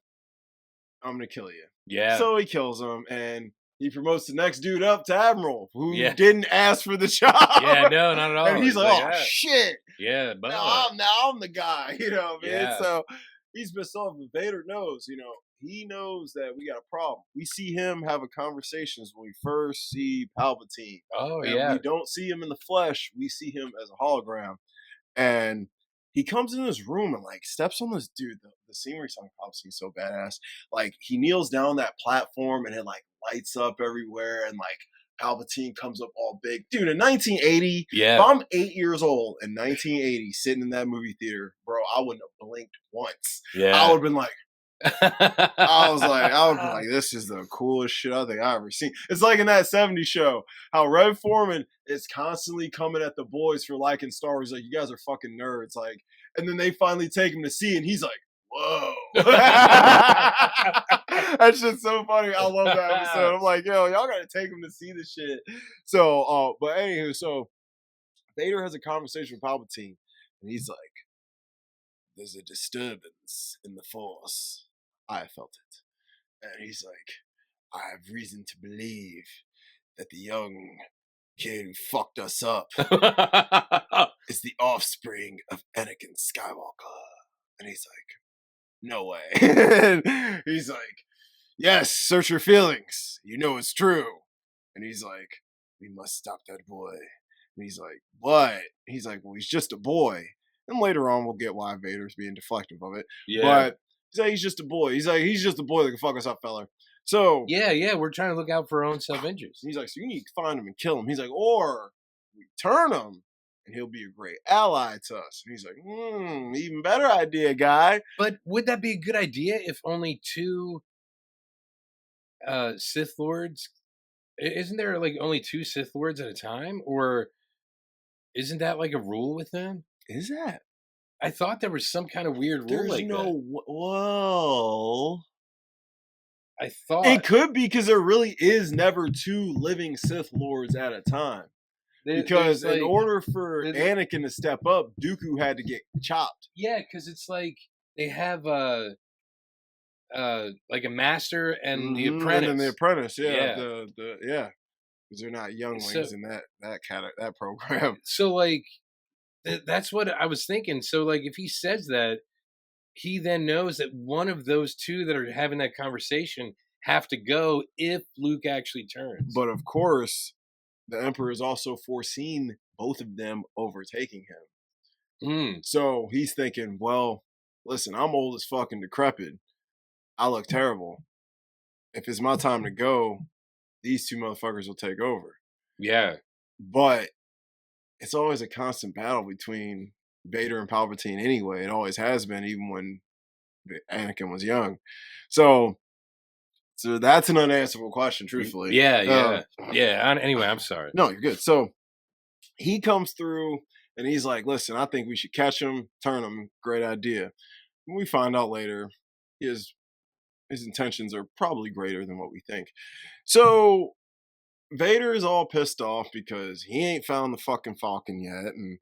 I'm going to kill you. Yeah. So he kills him, and he promotes the next dude up to Admiral, who didn't ask for the job. Yeah, no, not at all. And he's like, oh, shit. Yeah, but now I'm the guy, you know what I mean? So he's pissed off, but Vader knows, he knows that we got a problem. We see him have a conversations when we first see Palpatine, Oh and yeah. we don't see him in the flesh. We see him as a hologram, and he comes in this room and like steps on this dude. The scenery on Palpatine is so badass. Like he kneels down that platform and it like lights up everywhere, and like Palpatine comes up all big. Dude, in 1980, if Yeah. I'm 8 years old in 1980 sitting in that movie theater, bro, I wouldn't have blinked once. I Yeah. would have been like, I would be like, this is the coolest shit I think I've ever seen. It's like in that 70s show, how Red Foreman is constantly coming at the boys for liking Star Wars. Like, you guys are fucking nerds. Like, and then they finally take him to see, and he's like, whoa. That shit's so funny. I love that episode. I'm like, yo, y'all gotta take him to see this shit. So, but anywho, so Vader has a conversation with Palpatine, and he's like, there's a disturbance in the Force. I felt it. And he's like, I have reason to believe that the young kid who fucked us up is the offspring of Anakin Skywalker. And he's like, no way. He's like, yes, search your feelings. You know it's true. And he's like, we must stop that boy. And he's like, what? He's like, well, he's just a boy. And later on, we'll get why Vader's being deflective of it. Yeah. But he's like, he's just a boy. He's like, he's just a boy that can fuck us up, fella. So yeah, we're trying to look out for our own self-interest. he's like, so you need to find him and kill him. He's like, or we turn him and he'll be a great ally to us. And he's like, even better idea, guy. But would that be a good idea if only two Sith Lords? Isn't there like only two Sith Lords at a time? Or isn't that like a rule with them? Is that? I thought there was some kind of weird rule like that. Well, I thought it could be because there really is never two living Sith Lords at a time. Because in order for Anakin to step up, Dooku had to get chopped. Yeah, because it's like they have like a master and the apprentice. And then the apprentice, yeah. Yeah. Because they're not younglings in that program. So like that's what I was thinking. So like if he says that, he then knows that one of those two that are having that conversation have to go if Luke actually turns. But of course, the Emperor has also foreseen both of them overtaking him. So he's thinking, well, listen, I'm old as fucking decrepit. I look terrible. If it's my time to go, these two motherfuckers will take over. Yeah. But it's always a constant battle between Vader and Palpatine anyway. It always has been, even when Anakin was young. So that's an unanswerable question, truthfully. Yeah. Anyway, I'm sorry. No, you're good. So he comes through and he's like, listen, I think we should catch him, turn him. Great idea. And we find out later his intentions are probably greater than what we think. So Vader is all pissed off because he ain't found the fucking Falcon yet. And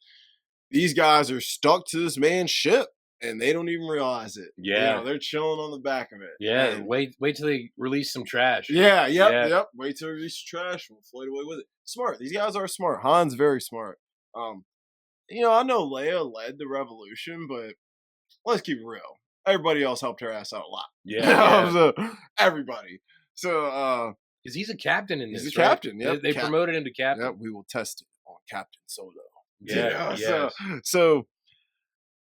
these guys are stuck to this man's ship. And they don't even realize it. Yeah. They're chilling on the back of it. Yeah. And wait till they release some trash. Yeah. Yep. Wait till they release trash. We'll float away with it. Smart. These guys are smart. Han's very smart. I know Leia led the revolution, but let's keep it real. Everybody else helped her ass out a lot. Yeah. So, everybody. So, because he's a captain in this. He's a captain. Yep. They promoted him to captain. Yep. We will test it on Captain Solo. Yeah. So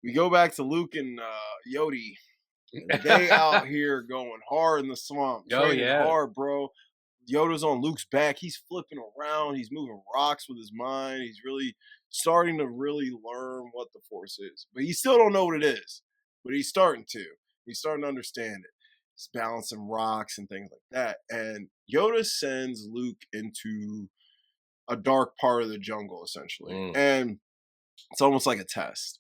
we go back to Luke and Yodi. They out here going hard in the swamp. Training hard, bro. Yoda's on Luke's back. He's flipping around. He's moving rocks with his mind. He's really starting to learn what the Force is. But he still don't know what it is. But he's starting to. He's starting to understand it. He's balancing rocks and things like that. And Yoda sends Luke into a dark part of the jungle, essentially. And it's almost like a test.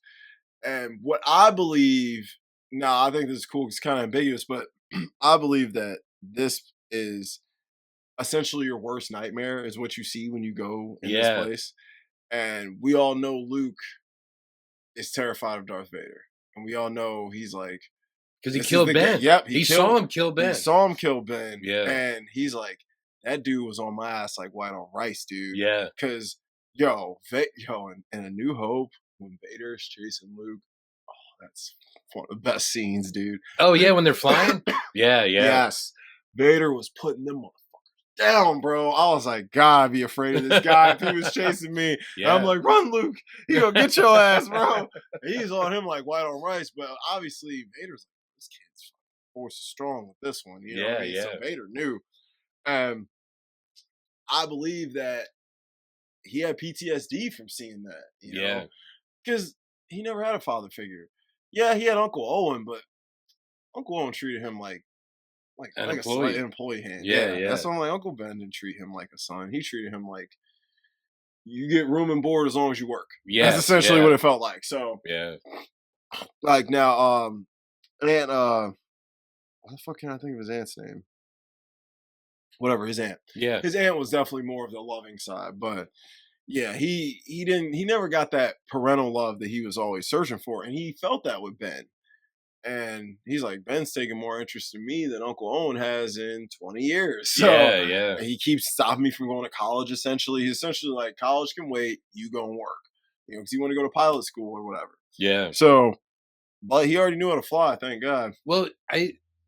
And what I believe, now I think this is cool, it's kind of ambiguous, but I believe that this is essentially your worst nightmare is what you see when you go in this place. And we all know Luke is terrified of Darth Vader. And we all know he's like... Because he killed Ben. Yep. He saw him kill Ben. He saw him kill Ben. Yeah. And he's like, that dude was on my ass like white on rice, dude. Yeah. Because, in A New Hope, when Vader is chasing Luke, That's one of the best scenes, dude. Oh yeah, when they're flying. Yeah. Yes, Vader was putting them motherfuckers down, bro. I was like, God, I'd be afraid of this guy if he was chasing me. Yeah. I'm like, run, Luke. He gonna get your ass, bro. And he's on him like white on rice, but obviously Vader's like, this kid's force is strong with this one. You know what I mean? So Vader knew. I believe that he had PTSD from seeing that, you know, because he never had a father figure. Yeah, he had Uncle Owen, but Uncle Owen treated him like An a slight employee hand. Yeah. That's why I'm like, Uncle Ben didn't treat him like a son. He treated him like you get room and board as long as you work. Yeah, that's essentially what it felt like. So like now, Aunt, what the fuck can I think of his aunt's name? Whatever, his aunt. Yeah. His aunt was definitely more of the loving side, but yeah, he never got that parental love that he was always searching for, and he felt that with Ben. And he's like, Ben's taking more interest in me than Uncle Owen has in 20 years. So yeah. He keeps stopping me from going to college, essentially. He's essentially like, college can wait, you go and work. You know, because you want to go to pilot school or whatever. Yeah. So, but he already knew how to fly, thank God. Well,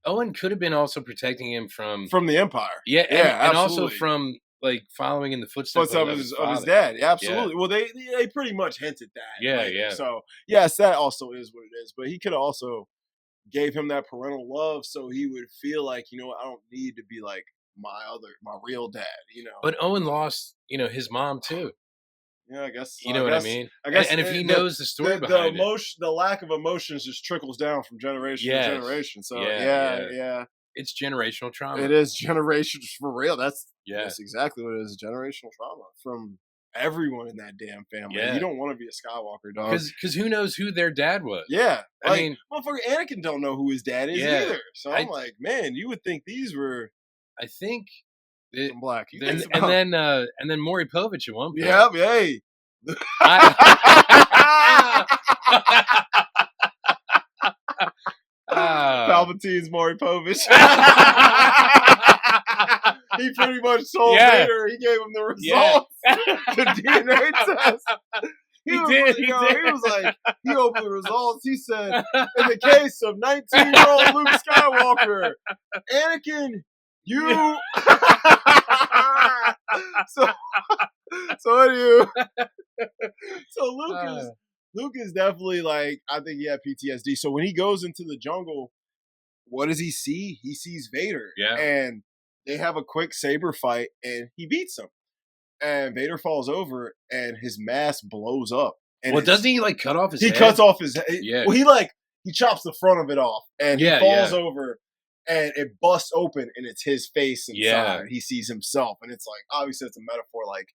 Owen could have been also protecting him from the Empire. Yeah, and also from like following in the footsteps of his dad. Yeah, absolutely. Yeah. Well, they pretty much hinted that. Yeah. So yes, that also is what it is. But he could have also gave him that parental love, so he would feel like, you know what, I don't need to be like my real dad. You know. But Owen lost, you know, his mom too. Yeah, I guess. You know what I mean? I guess, and if he knows the story behind the lack of emotions just trickles down from generation to generation. So yeah. It's generational trauma. It is generations for real. That's exactly what it is. Generational trauma from everyone in that damn family. Yeah. You don't want to be a Skywalker, dog. Because who knows who their dad was? Yeah. I mean, motherfucker, Anakin don't know who his dad is either. So I'm like, man, you would think these were. I think. Some black. And then Maury Povich at one point. Yep. Hey. Palpatine's Maury Povich. He pretty much told Vader. He gave him the results. The DNA test. He was like, he opened the results. He said, in the case of 19-year-old Luke Skywalker, Anakin, you. So Luke is definitely like, I think he had PTSD. So when he goes into the jungle, what does he see? He sees Vader. Yeah. And they have a quick saber fight and he beats him. And Vader falls over and his mask blows up. And doesn't he like cut off his head? He cuts off his head. Yeah. Well, he chops the front of it off and he falls over and it busts open and it's his face inside. Yeah. He sees himself. And it's like, obviously it's a metaphor. Like,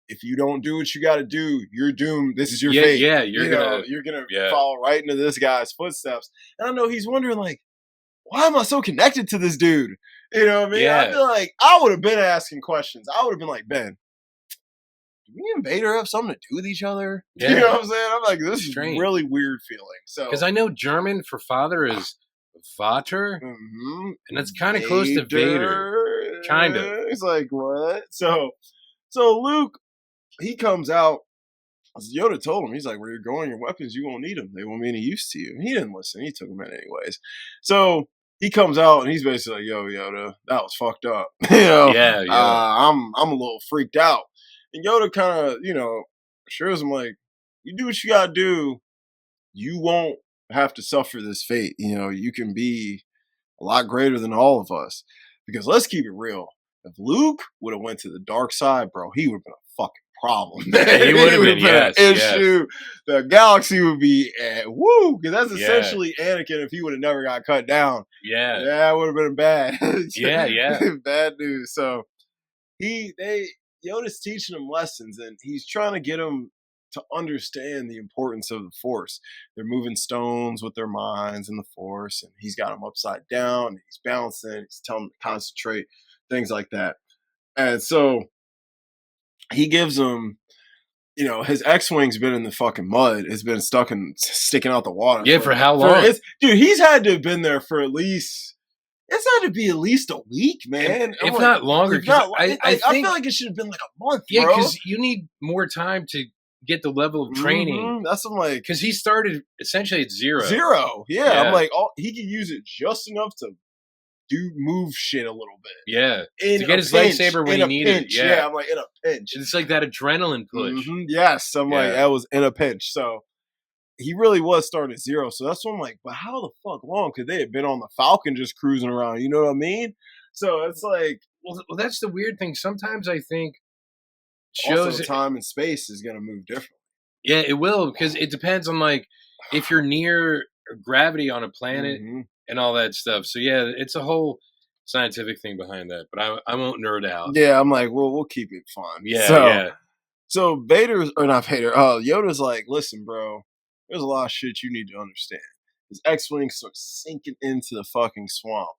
if you don't do what you got to do, you're doomed. This is your fate. Yeah, you're gonna fall right into this guy's footsteps. And I know he's wondering, like, why am I so connected to this dude? You know what I mean? Yeah. I feel like I would have been asking questions. I would have been like, Ben, do me and Vader have something to do with each other? Yeah. You know what I'm saying? I'm like, this is a really weird feeling. So because I know German for father is Vater, and that's kind of close to Vader. Kind of. It's like, what? So Luke, he comes out. Yoda told him, he's like, where you're going, your weapons, you won't need them. They won't be any use to you. And he didn't listen. He took them in anyways. So he comes out and he's basically like, yo, Yoda, that was fucked up. You know? Yeah. I'm a little freaked out. And Yoda kind of, assures him like, you do what you got to do. You won't have to suffer this fate. You can be a lot greater than all of us. Because let's keep it real. If Luke would have went to the dark side, bro, he would have been a fucking problem. Yeah, he would have been an issue. Yes. The galaxy would be at woo, because that's essentially Anakin if he would have never got cut down. Yeah, it would have been bad. Yeah. Bad news. So Yoda's teaching him lessons, and he's trying to get him to understand the importance of the Force. They're moving stones with their minds in the Force, and he's got them upside down. He's balancing. He's telling them to concentrate, things like that. And so he gives him, his X-Wing's been in the fucking mud. It's been sticking out the water. Yeah, for how long? Dude, he's had to have been there for at least... It's had to be at least a week, man. If not longer. I feel like it should have been like a month, yeah, because you need more time to get the level of training. That's I'm like, because he started essentially at zero. Zero. Yeah. Yeah. I'm like, he could use it just enough to move shit a little bit. Yeah. In to get his lightsaber when he needed it. Yeah. I'm like, in a pinch. It's like that adrenaline push. Yes. I'm like, that was in a pinch. So he really was starting at zero. So that's when I'm like, but how the fuck long could they have been on the Falcon just cruising around? You know what I mean? So it's like, well, that's the weird thing. Sometimes I think shows time and space is going to move differently. Yeah, it will, because it depends on like if you're near gravity on a planet and all that stuff. So yeah, it's a whole scientific thing behind that. But I won't nerd out. Yeah, I'm like, well, we'll keep it fun. Yeah, So Yoda's like, listen, bro, there's a lot of shit you need to understand. His X-Wing starts sinking into the fucking swamp.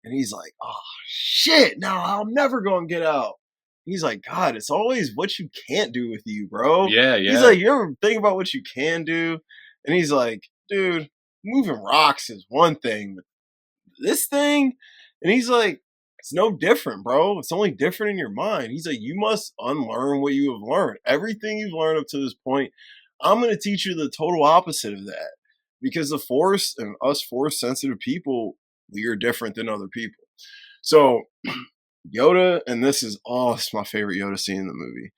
And he's like, oh, shit, no, I'm never going to get out. He's like, God, it's always what you can't do with you, bro. Yeah. He's like, you ever think about what you can do? And he's like, dude, moving rocks is one thing, but this thing? And he's like, it's no different, bro. It's only different in your mind. He's like, you must unlearn what you have learned. Everything you've learned up to this point, I'm going to teach you the total opposite of that. Because the Force and us Force-sensitive people, we are different than other people. So Yoda, and it's my favorite Yoda scene in the movie.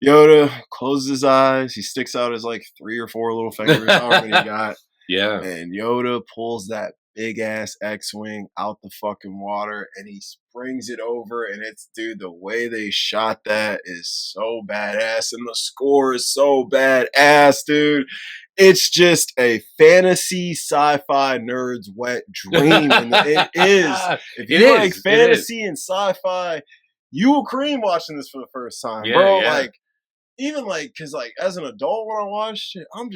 Yoda closes his eyes. He sticks out his like 3 or 4 little fingers, however many he got. Yeah. And Yoda pulls that big ass X-Wing out the fucking water and he springs it over. And dude, the way they shot that is so badass. And the score is so badass, dude. It's just a fantasy sci-fi nerd's wet dream. And it is. If you like fantasy and sci-fi, you will cream watching this for the first time, bro. Yeah. Like, even like, because like as an adult when I watch it, I'm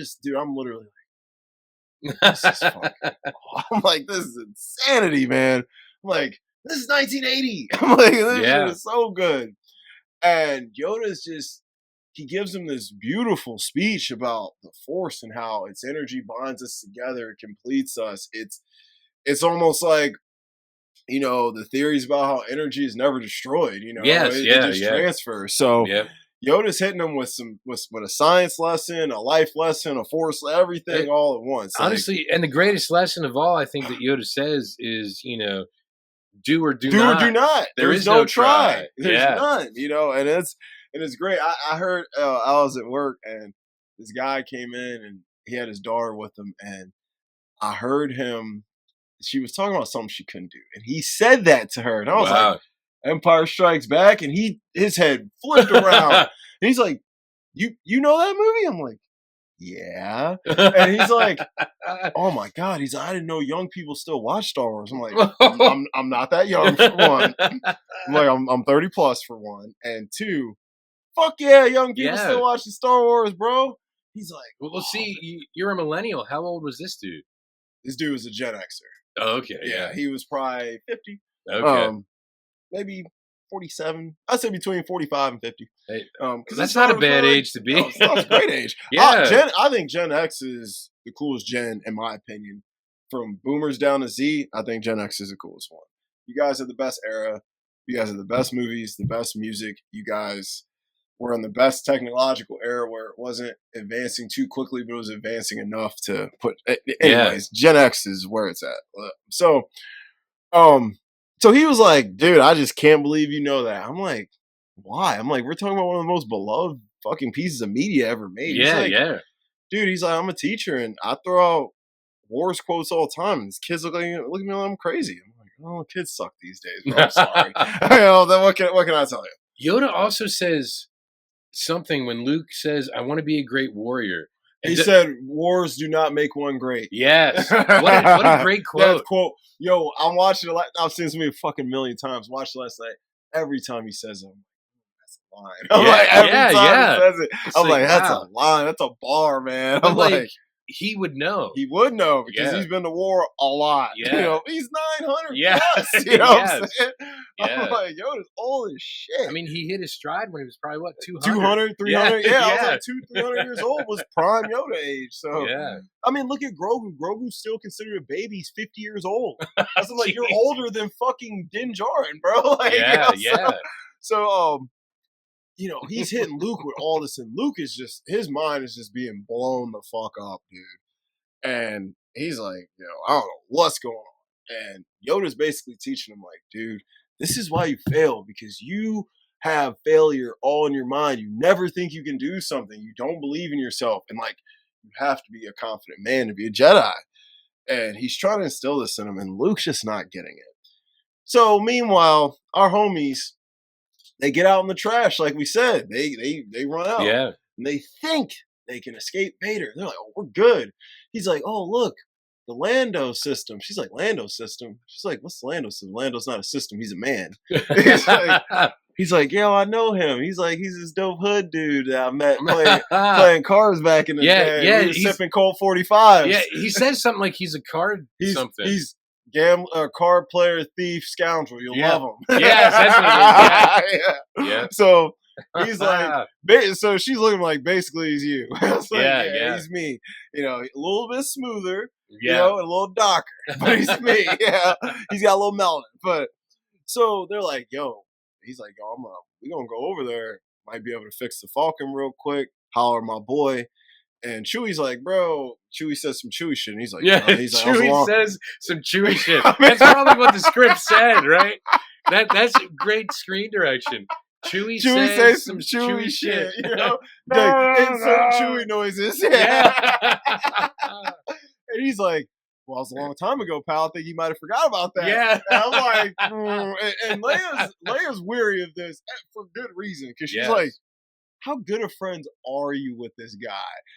literally like, this is fucking I'm like, this is insanity, man. I'm like, this is 1980. I'm like, this shit is so good. And Yoda's he gives him this beautiful speech about the Force and how its energy binds us together, it completes us. It's almost like, you know, the theories about how energy is never destroyed, you know, it just transfers. So Yoda's hitting them with a science lesson, a life lesson, a Force, everything all at once. Honestly, and the greatest lesson of all, I think that Yoda says is, you know, do or do not. Do or do not. There is no try. There's none, you know, and it's great. I heard I was at work and this guy came in and he had his daughter with him and I heard him. She was talking about something she couldn't do, and he said that to her, and I was like, "Empire Strikes Back," and his head flipped around, and he's like, "You know that movie?" I'm like, "Yeah," and he's like, "Oh my god!" He's like, "I didn't know young people still watch Star Wars." I'm like, "I'm not that young for one. I'm like, I'm 30 plus for one, and 2, fuck yeah, young people still watching Star Wars, bro." He's like, "Well, see, you're a millennial. How old was this dude?" This dude was a Gen Xer. Oh, okay, yeah, he was probably 50. Okay, maybe 47. I'd say between 45 and 50. Hey, that's not a bad age to be. No, it's a great age. I think Gen X is the coolest gen, in my opinion. From Boomers down to Z, I think Gen X is the coolest one. You guys are the best era. You guys are the best movies, the best music. You guys were in the best technological era where it wasn't advancing too quickly, but it was advancing enough to put. Anyways, Gen X is where it's at. So he was like, "Dude, I just can't believe you know that." I'm like, "Why?" I'm like, "We're talking about one of the most beloved fucking pieces of media ever made." Yeah. Dude, he's like, "I'm a teacher and I throw out Wars quotes all the time. And these kids look at me like I'm crazy." I'm like, "Oh, kids suck these days, bro. I'm sorry." Then what can I tell you? Yoda also says something when Luke says, "I want to be a great warrior." He said, "Wars do not make one great." Yes. What a great quote. That quote. Yo, I'm watching it. I've seen this movie a fucking million times. Watched it last night. Every time he says it, that's a line. I'm like, every time he says it, I'm like, that's a line. That's a bar, man. I'm like, he would know. He would know because he's been to war a lot. Yeah. You know, he's 900 plus. You know what I'm saying? Yeah. I'm like, yo, it's old as shit. I mean, he hit his stride when he was probably, what, 200? 200, 300? Yeah, I was like 300 years old was prime Yoda age. So, I mean, look at Grogu. Grogu's still considered a baby. He's 50 years old. That's like, you're older than fucking Din Djarin, bro. Like, yeah. So, you know, he's hitting Luke with all this, and Luke is just, his mind is just being blown the fuck up, dude. And he's like, I don't know what's going on. And Yoda's basically teaching him, like, dude, this is why you fail, because you have failure all in your mind. You never think you can do something. You don't believe in yourself. And like, you have to be a confident man to be a Jedi. And he's trying to instill this in him, and Luke's just not getting it. So meanwhile, our homies, they get out in the trash, like we said. They run out. Yeah. And they think they can escape Vader. They're like, oh, we're good. He's like, oh, look, the Lando system. She's like, Lando system? She's like, what's the Lando system? Lando's not a system. He's a man. He's like, yo, I know him. He's like, he's this dope hood dude that I met playing cards back in the day. Yeah, we were sipping Colt 45s. Yeah, he says something like he's a card something. He's card player, thief, scoundrel. You'll love him. Yes, that's what it is. Yeah. So he's like, so she's looking like basically he's you. Like, yeah, he's me. You know, a little bit smoother, you know, and a little darker, but he's me. Yeah, he's got a little melanin. But so they're like, yo, he's like, yo, we're gonna go over there. Might be able to fix the Falcon real quick. Holler my boy. And Chewie's like, bro, Chewie says some Chewie shit. And he's like, Chewie says some Chewie shit. That's probably what the script said, right? That's great screen direction. Chewie says some Chewie shit. You know? Insert Chewie noises. Yeah. And he's like, well, it was a long time ago, pal. I think you might have forgot about that. Yeah. And I'm like, and Leia's weary of this for good reason. Because she's like, how good of friends are you with this guy?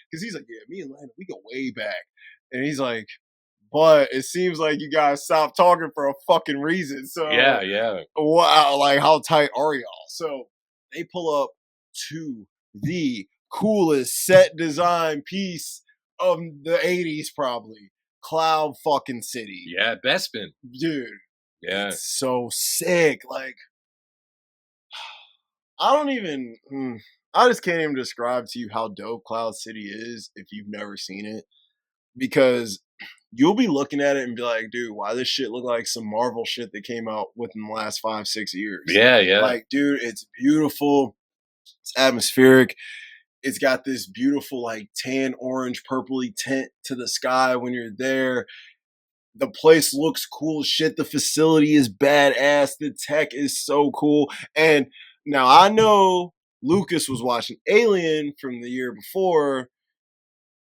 Because he's like, yeah, me and Lando, we go way back. And he's like, but it seems like you guys stopped talking for a fucking reason. So yeah. Wow, like how tight are y'all? So they pull up to the coolest set design piece of the 80s, probably. Cloud fucking City. Yeah, Bespin. Dude. Yeah. It's so sick. Like, I just can't even describe to you how dope Cloud City is if you've never seen it. Because you'll be looking at it and be like, dude, why this shit look like some Marvel shit that came out within the last 5-6 years? Yeah. Like, dude, it's beautiful. It's atmospheric. It's got this beautiful, like, tan, orange, purpley tint to the sky when you're there. The place looks cool as shit. The facility is badass. The tech is so cool. And now I know Lucas was watching Alien from the year before,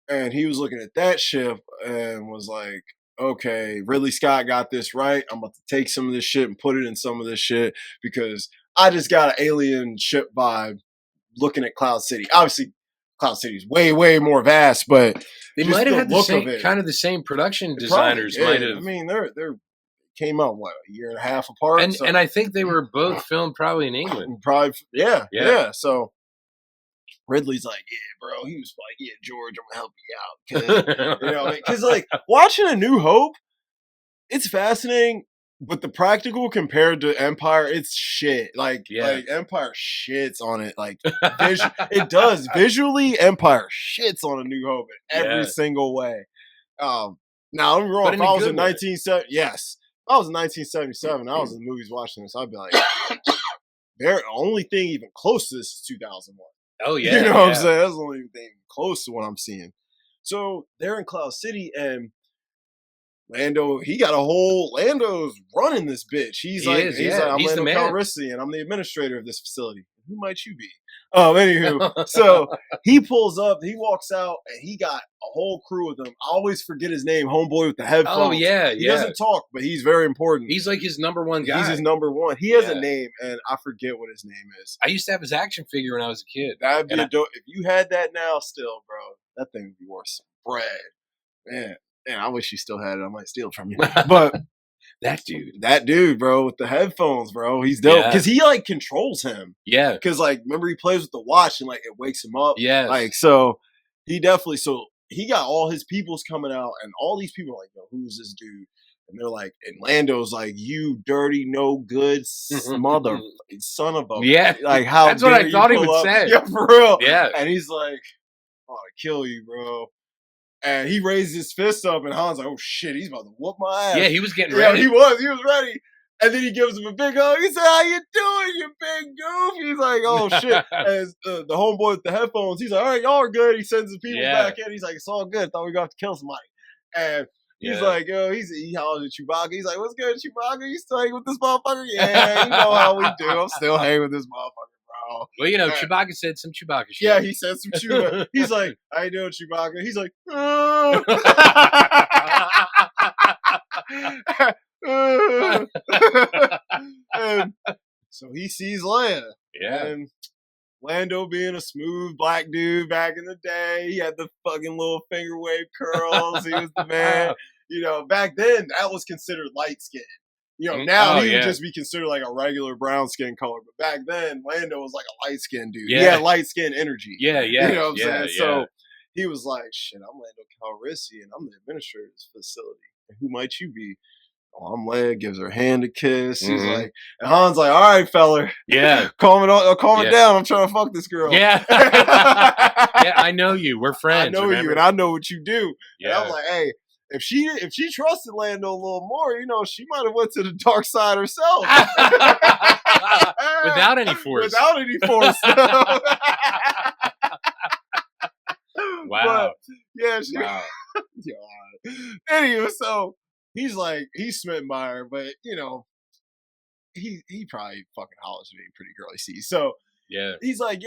and he was looking at that ship and was like, okay, Ridley Scott got this right. I'm about to take some of this shit and put it in some of this shit because I just got an alien ship vibe looking at Cloud City. Obviously, Cloud City is way, way more vast, but they might have had the same production designers. Might have. I mean, they're came out a year and a half apart, and I think they were both filmed probably in England. Probably, yeah. So Ridley's like, yeah, bro. He was like, yeah, George, I'm gonna help you out, you know, because like watching A New Hope, it's fascinating. But the practical compared to Empire, it's shit. Like Empire shits on it. Like it does visually. Empire shits on A New Hope in every single way. Now don't get me wrong. If I was in 1970, yes, if I was in 1977, I was in the movies watching this, I'd be like, the only thing even close to this is 2001. Oh yeah, you know what I'm saying? That's the only thing close to what I'm seeing. So they're in Cloud City and Lando's running this bitch. He's like, I'm Lando Calrissian. I'm the administrator of this facility. Who might you be? Anywho, so he pulls up, he walks out, and he got a whole crew with him. I always forget his name, homeboy with the headphones. Oh, yeah, he doesn't talk, but he's very important. He's like his number one guy. He's his number one. He has a name, and I forget what his name is. I used to have his action figure when I was a kid. That'd be dope. If you had that now still, bro, that thing would be worth some bread. Man, I wish you still had it. I might steal it from you. But that dude, bro, with the headphones, bro, he's dope. Because he, like, controls him. Yeah. Because, like, remember he plays with the watch and, like, it wakes him up. Yeah. Like, so he definitely, he got all his peoples coming out, and all these people are like, yo, who's this dude? And they're like, and Lando's like, you dirty, no good mother, son of a. Yeah. Like, how that's what I thought he would say. Yeah, for real. Yeah. And he's like, I want to kill you, bro. And he raised his fist up, and Han's like, oh, shit, he's about to whoop my ass. Yeah, he was getting ready. Yeah, he was ready. And then he gives him a big hug. He said, "How you doing, you big goof?" He's like, "Oh shit!" And the homeboy with the headphones, he's like, "All right, y'all are good." He sends the people back in. He's like, "It's all good. Thought we got to kill somebody." And he's like, "Yo," he hollers at Chewbacca. He's like, "What's good, Chewbacca? You still hanging with this motherfucker?" "Yeah, you know how we do. I'm still hanging with this motherfucker, bro." Well, Chewbacca said some Chewbacca shit. Yeah, he said some Chewbacca. He's like, "How you doing, Chewbacca?" He's like, and so he sees Leia. Yeah. And Lando being a smooth black dude back in the day, he had the fucking little finger wave curls. He was the man. Back then that was considered light skin. Now he would just be considered like a regular brown skin color. But back then, Lando was like a light skinned dude. Yeah. He had light skin energy. Yeah. You know what I'm saying? So he was like, "Shit, I'm Lando Calrissian and I'm the administrator of this facility. And who might you be?" "Oh, I'm Leia." Gives her hand a kiss. He's like, and Han's like, "All right, feller. Yeah. calm it down. I'm trying to fuck this girl." Yeah. Yeah, I know you. We're friends. I know you, and I know what you do. Yeah. And I'm like, hey, if she trusted Lando a little more, she might have went to the dark side herself. Without any force. Without any force. Wow. But, yeah. Wow. Anyway, so he's smitten by her, but he probably fucking hollers at me pretty girly sees. So yeah, he's like,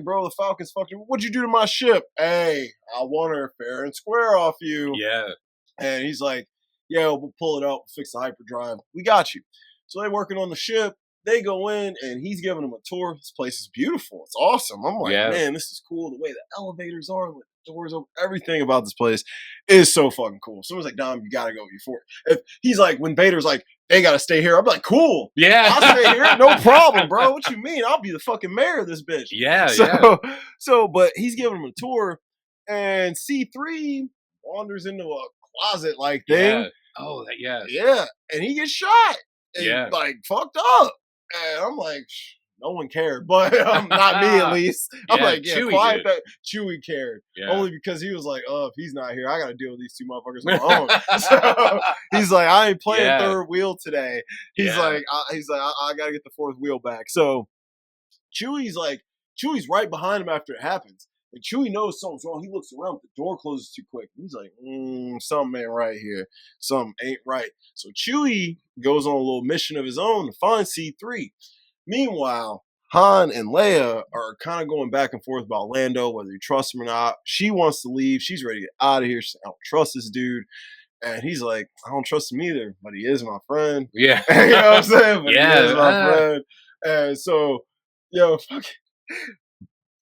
"Bro, the Falcon's fucking. What'd you do to my ship?" "Hey, I want her fair and square off you." Yeah. And he's like, "Yeah, we'll pull it out, fix the hyperdrive. We got you." So they're working on the ship. They go in, and he's giving them a tour. This place is beautiful. It's awesome. I'm like, man, this is cool. The way the elevators are, with the doors open, everything about this place is so fucking cool. Someone's like, "Dom, you gotta go before." If he's like, when Vader's like, "They gotta stay here," I'm like, "Cool. Yeah. I'll stay here. No problem, bro. What you mean? I'll be the fucking mayor of this bitch." Yeah, But he's giving them a tour, and C3 wanders into a closet-like thing. Yeah. Oh, yeah. Yeah, and he gets shot. And, fucked up. And I'm like, no one cared, but not me at least. I'm like, Chewie quiet did. that. Chewie cared. Yeah. Only because he was like, "Oh, if he's not here, I got to deal with these two motherfuckers on my own." So he's like, "I ain't playing third wheel today." He's like, I got to get the fourth wheel back. So Chewie's right behind him after it happens. And Chewie knows something's wrong. He looks around, the door closes too quick. He's like, something ain't right here. Something ain't right. So Chewie goes on a little mission of his own to find C3. Meanwhile, Han and Leia are kind of going back and forth about Lando, whether he trusts him or not. She wants to leave. She's ready to get out of here. She's like, "I don't trust this dude." And he's like, "I don't trust him either, but he is my friend." Yeah. You know what I'm saying? But yeah. He is my friend. And so,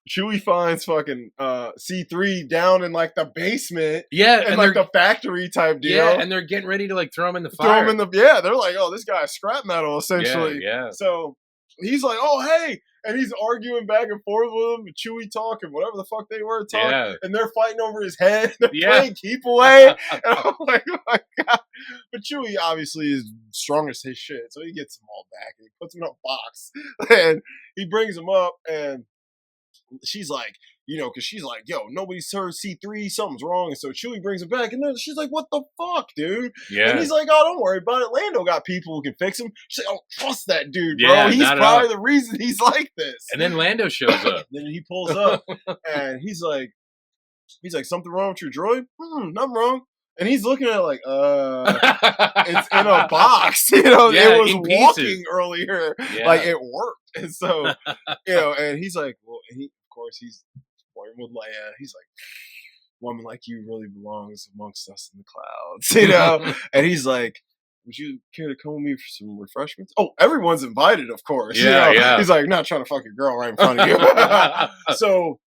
Chewie finds fucking C3 down in the basement. Yeah. And the factory type deal. Yeah, and they're getting ready to throw him in the fire. They're like, "Oh, this guy's scrap metal, essentially." Yeah. So he's like, "Oh, hey." And he's arguing back and forth with him, Chewie talking, whatever the fuck they were talking. Yeah. And they're fighting over his head. They're playing keep away. And I'm like, "Oh my God." But Chewie obviously is strong as his shit. So he gets them all back and he puts them in a box. And he brings them up and she's like, because she's like, "Yo, nobody's heard C3, something's wrong." And so Chewie brings him back, and then she's like, "What the fuck, dude?" Yeah. And he's like, "Oh, don't worry about it. Lando got people who can fix him." She's like, "I don't trust that dude, bro. Yeah, he's probably the reason he's like this." And then Lando shows up. Then he pulls up, and he's like, "Something wrong with your droid?" "Nothing wrong." And he's looking at it like, it's in a box. It was walking earlier. Yeah. It worked. And so, and he's like, well, of course, he's working with Leia. He's like, "Woman like you really belongs amongst us in the clouds," And he's like, "Would you care to come with me for some refreshments?" "Oh, everyone's invited, of course." Yeah. He's like, "Not trying to fuck your girl right in front of you." So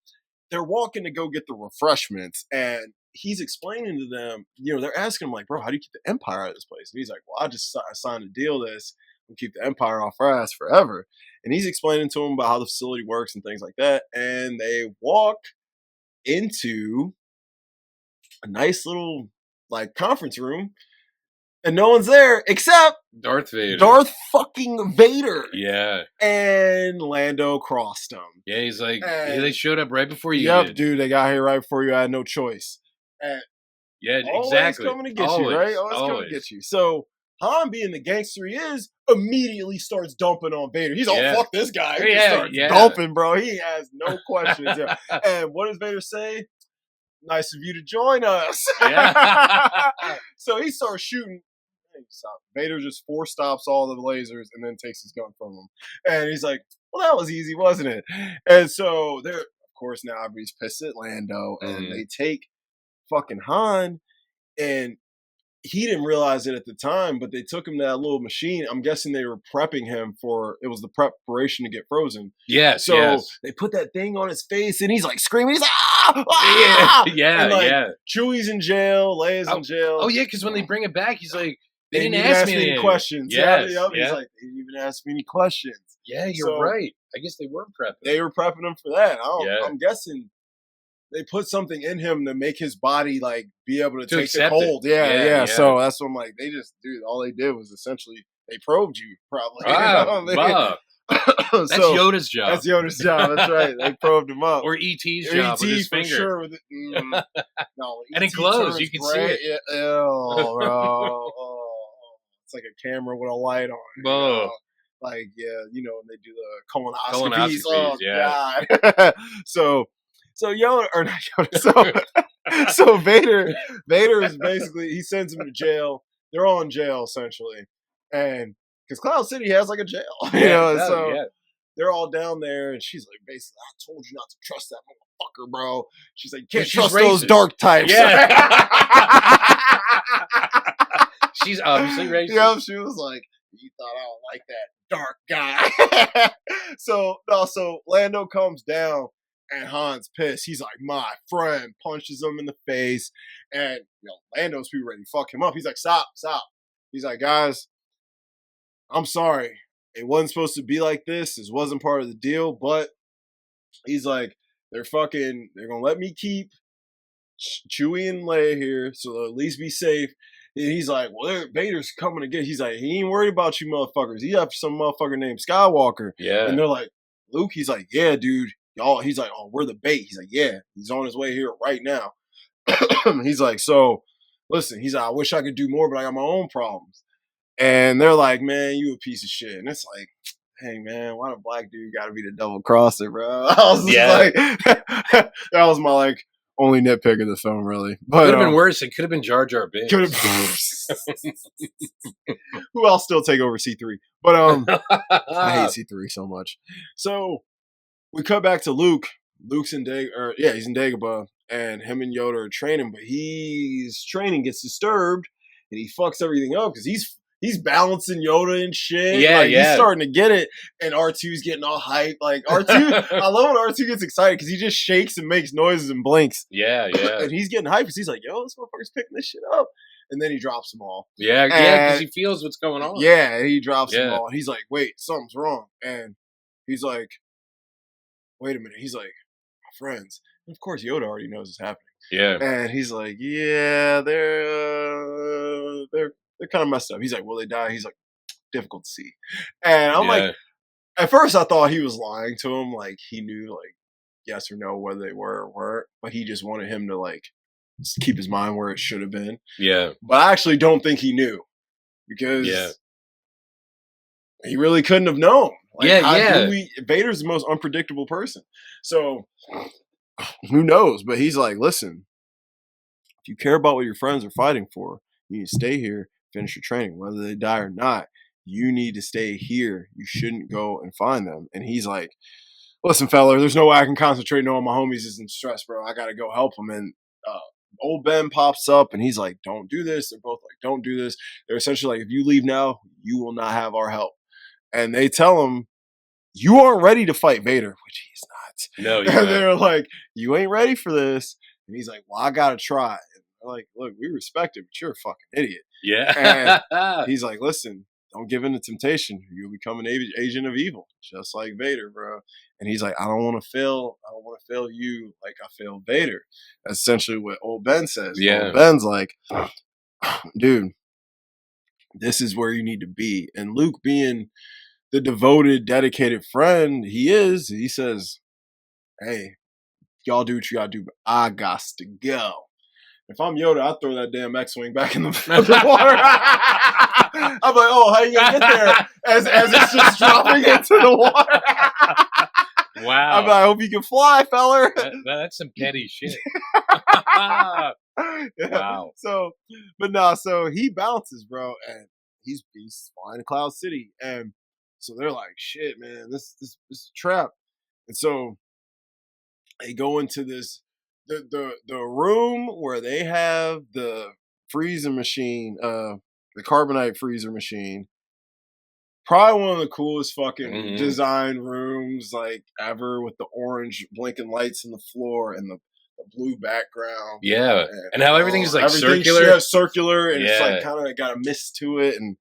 they're walking to go get the refreshments, and he's explaining to them, they're asking him like, "Bro, how do you keep the Empire out of this place?" And he's like, "Well, I just signed a deal we'll keep the Empire off our ass forever." And he's explaining to him about how the facility works and things like that. And they walk into a nice little conference room, and no one's there except Darth Vader. Darth fucking Vader. Yeah. And Lando crossed him. Yeah, he's like, they showed up right before you did. Yep, dude, they got here right before you. I had no choice. Yeah, always exactly. Coming to get you, right? Always coming to get you. So Han, being the gangster he is, immediately starts dumping on Vader. He's all, fuck this guy. He just starts dumping, bro. He has no questions. And what does Vader say? Nice of you to join us. So he starts shooting. Vader just force stops all the lasers and then takes his gun from him. And he's like, well, that was easy, wasn't it? And so they're, of course, now everybody's pissed at Lando, and they take fucking Han, and he didn't realize it at the time, but they took him to that little machine. I'm guessing they were prepping him for, it was the preparation to get frozen. So they put that thing on his face, and he's like screaming. He's like, ah! Chewie's in jail. Leia's in jail. Oh, yeah, because when they bring it back, he's like, they didn't ask me any questions. He's like, they didn't even ask me any questions. Yeah, you're right. I guess they were prepping. They were prepping him for that. I'm guessing they put something in him to make his body like be able to take the cold. Yeah. So that's what I'm like. They just, dude, all they did was essentially they probed you, probably. That's Yoda's job. That's Yoda's job. That's right. They probed him up. Or E.T.'s job with his finger. Sure. No, and it glows. You can see it. Yeah. Bro. It's like a camera with a light on. Whoa. Like, when they do the colonoscopies. God. So Yoda, or not Yoda, so Vader is basically, he sends him to jail. They're all in jail, essentially. And because Cloud City has like a jail, they're all down there, and she's like, basically, I told you not to trust that motherfucker, bro. She's like, can't trust those dark types. Yeah. She's obviously racist. Yeah, she was like, you thought I don't like that dark guy. So Lando comes down, and Han's pissed. He's like, my friend, punches him in the face, and Lando's people ready to fuck him up. He's like, stop. He's like, guys, I'm sorry. It wasn't supposed to be like this. This wasn't part of the deal, but he's like, they're gonna let me keep Chewie and Leia here, so they'll at least be safe. And he's like, well, Vader's coming to get. He's like, he ain't worried about you motherfuckers. He have some motherfucker named Skywalker. Yeah. And they're like, Luke, he's like, yeah, dude. Y'all, he's like, oh, we're the bait. He's like, yeah, he's on his way here right now. He's like, so, listen, he's like, I wish I could do more, but I got my own problems. And they're like, man, you a piece of shit. And it's like, hey, man, why the black dude got to be the double crosser, bro? I was like, that was my, like, only nitpick of the film, really. But could have been worse. It could have been Jar Jar Binks. Could have who I'll still take over C3. But I hate C3 so much. So we cut back to Luke. Luke's in he's in Dagobah, and him and Yoda are training, but his training gets disturbed, and he fucks everything up because he's balancing Yoda and shit. He's starting to get it, and R2's getting all hyped. Like R2, I love when R2 gets excited because he just shakes and makes noises and blinks. Yeah. And he's getting hyped because he's like, yo, this motherfucker's picking this shit up. And then he drops them all. Yeah, because he feels what's going on. Yeah, he drops them all. He's like, wait, something's wrong. And he's like, wait a minute. He's like, my friends. And of course, Yoda already knows it's happening. Yeah. And he's like, yeah, they're kind of messed up. He's like, will they die? He's like, difficult to see. And I'm like, at first I thought he was lying to him. Like, he knew, like, yes or no whether they were or weren't. But he just wanted him to, like, keep his mind where it should have been. Yeah. But I actually don't think he knew. Because he really couldn't have known. Like, Vader's the most unpredictable person. So, who knows? But he's like, listen, if you care about what your friends are fighting for, you need to stay here, finish your training. Whether they die or not, you need to stay here. You shouldn't go and find them. And he's like, listen, fella, there's no way I can concentrate knowing my homies is in stress, bro. I got to go help them. And old Ben pops up, and he's like, don't do this. They're both like, don't do this. They're essentially like, if you leave now, you will not have our help. And they tell him, you aren't ready to fight Vader, which he's not. No, and they're like, you ain't ready for this. And he's like, well, I got to try. And they're like, look, we respect it, but you're a fucking idiot. Yeah. And he's like, listen, don't give in to temptation. You'll become an agent of evil, just like Vader, bro. And he's like, I don't want to fail you like I failed Vader. That's essentially what old Ben says. Yeah. Old Ben's like, dude, this is where you need to be. And Luke, being the devoted, dedicated friend he says, hey, y'all do what you gotta do, but I got to go. If I'm Yoda, I'd throw that damn X-Wing back in the water. I'm like, oh, how you gonna get there? As it's just dropping into the water. Wow. I'm like, I hope you can fly, feller. That's some petty shit. Yeah. Wow. So, but no, so he bounces, bro, and he's flying to Cloud City, and so they're like, shit, man, this is a trap, and so they go into the room where they have the freezer machine, the carbonite freezer machine. Probably one of the coolest fucking design rooms like ever, with the orange blinking lights in the floor and the blue background. Yeah, and how everything's like circular. Yeah, circular, and it's like kind of got a mist to it, and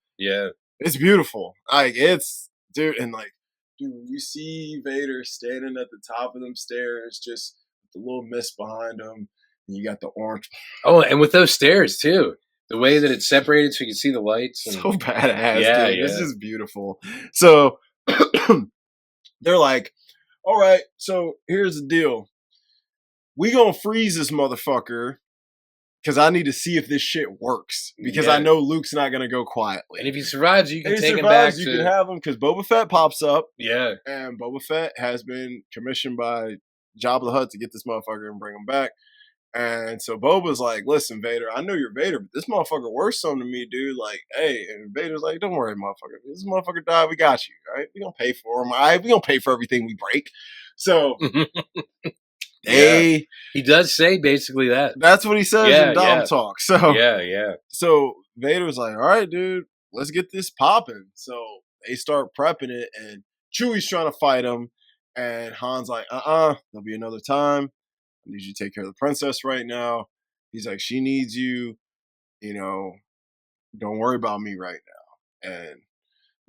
it's beautiful. Like it's dude, and like dude, when you see Vader standing at the top of them stairs, just with the little mist behind him, and you got the orange. Oh, and with those stairs too. The way that it's separated so you can see the lights. And... so badass, dude. This is beautiful. So they're like, all right, so here's the deal. We gonna freeze this motherfucker because I need to see if this shit works. Because I know Luke's not gonna go quietly. And if he survives, you can take him back. You can have him because Boba Fett pops up. Yeah. And Boba Fett has been commissioned by Jabba the Hutt to get this motherfucker and bring him back. And so Boba's like, listen, Vader, I know you're Vader, but this motherfucker worth something to me, dude. Like, hey, and Vader's like, don't worry, motherfucker. This motherfucker died, we got you, right? We gonna pay for him. All right, we gonna pay for everything we break. So he does say basically that. That's what he says in Dom Talk. So So Vader's like, all right, dude, let's get this popping. So they start prepping it, and Chewie's trying to fight him, and Han's like, there'll be another time. I need you to take care of the princess right now. He's like, she needs you, you know, don't worry about me right now. And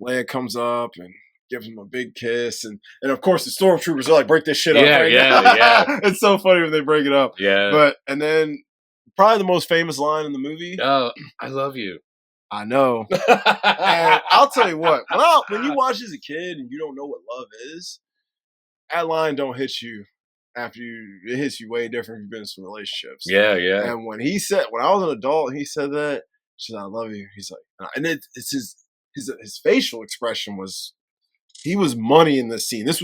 Leia comes up and gives him a big kiss. And of course the stormtroopers are like, break this shit up right now. It's so funny when they break it up. Yeah. And then probably the most famous line in the movie. Oh, I love you. I know. And I'll tell you what, when you watch as a kid and you don't know what love is, that line don't hit you. It hits you way different if you've been in some relationships. Yeah. And when I was an adult, he said that, she said, I love you. He's like, and it's his facial expression was, he was money in this scene. This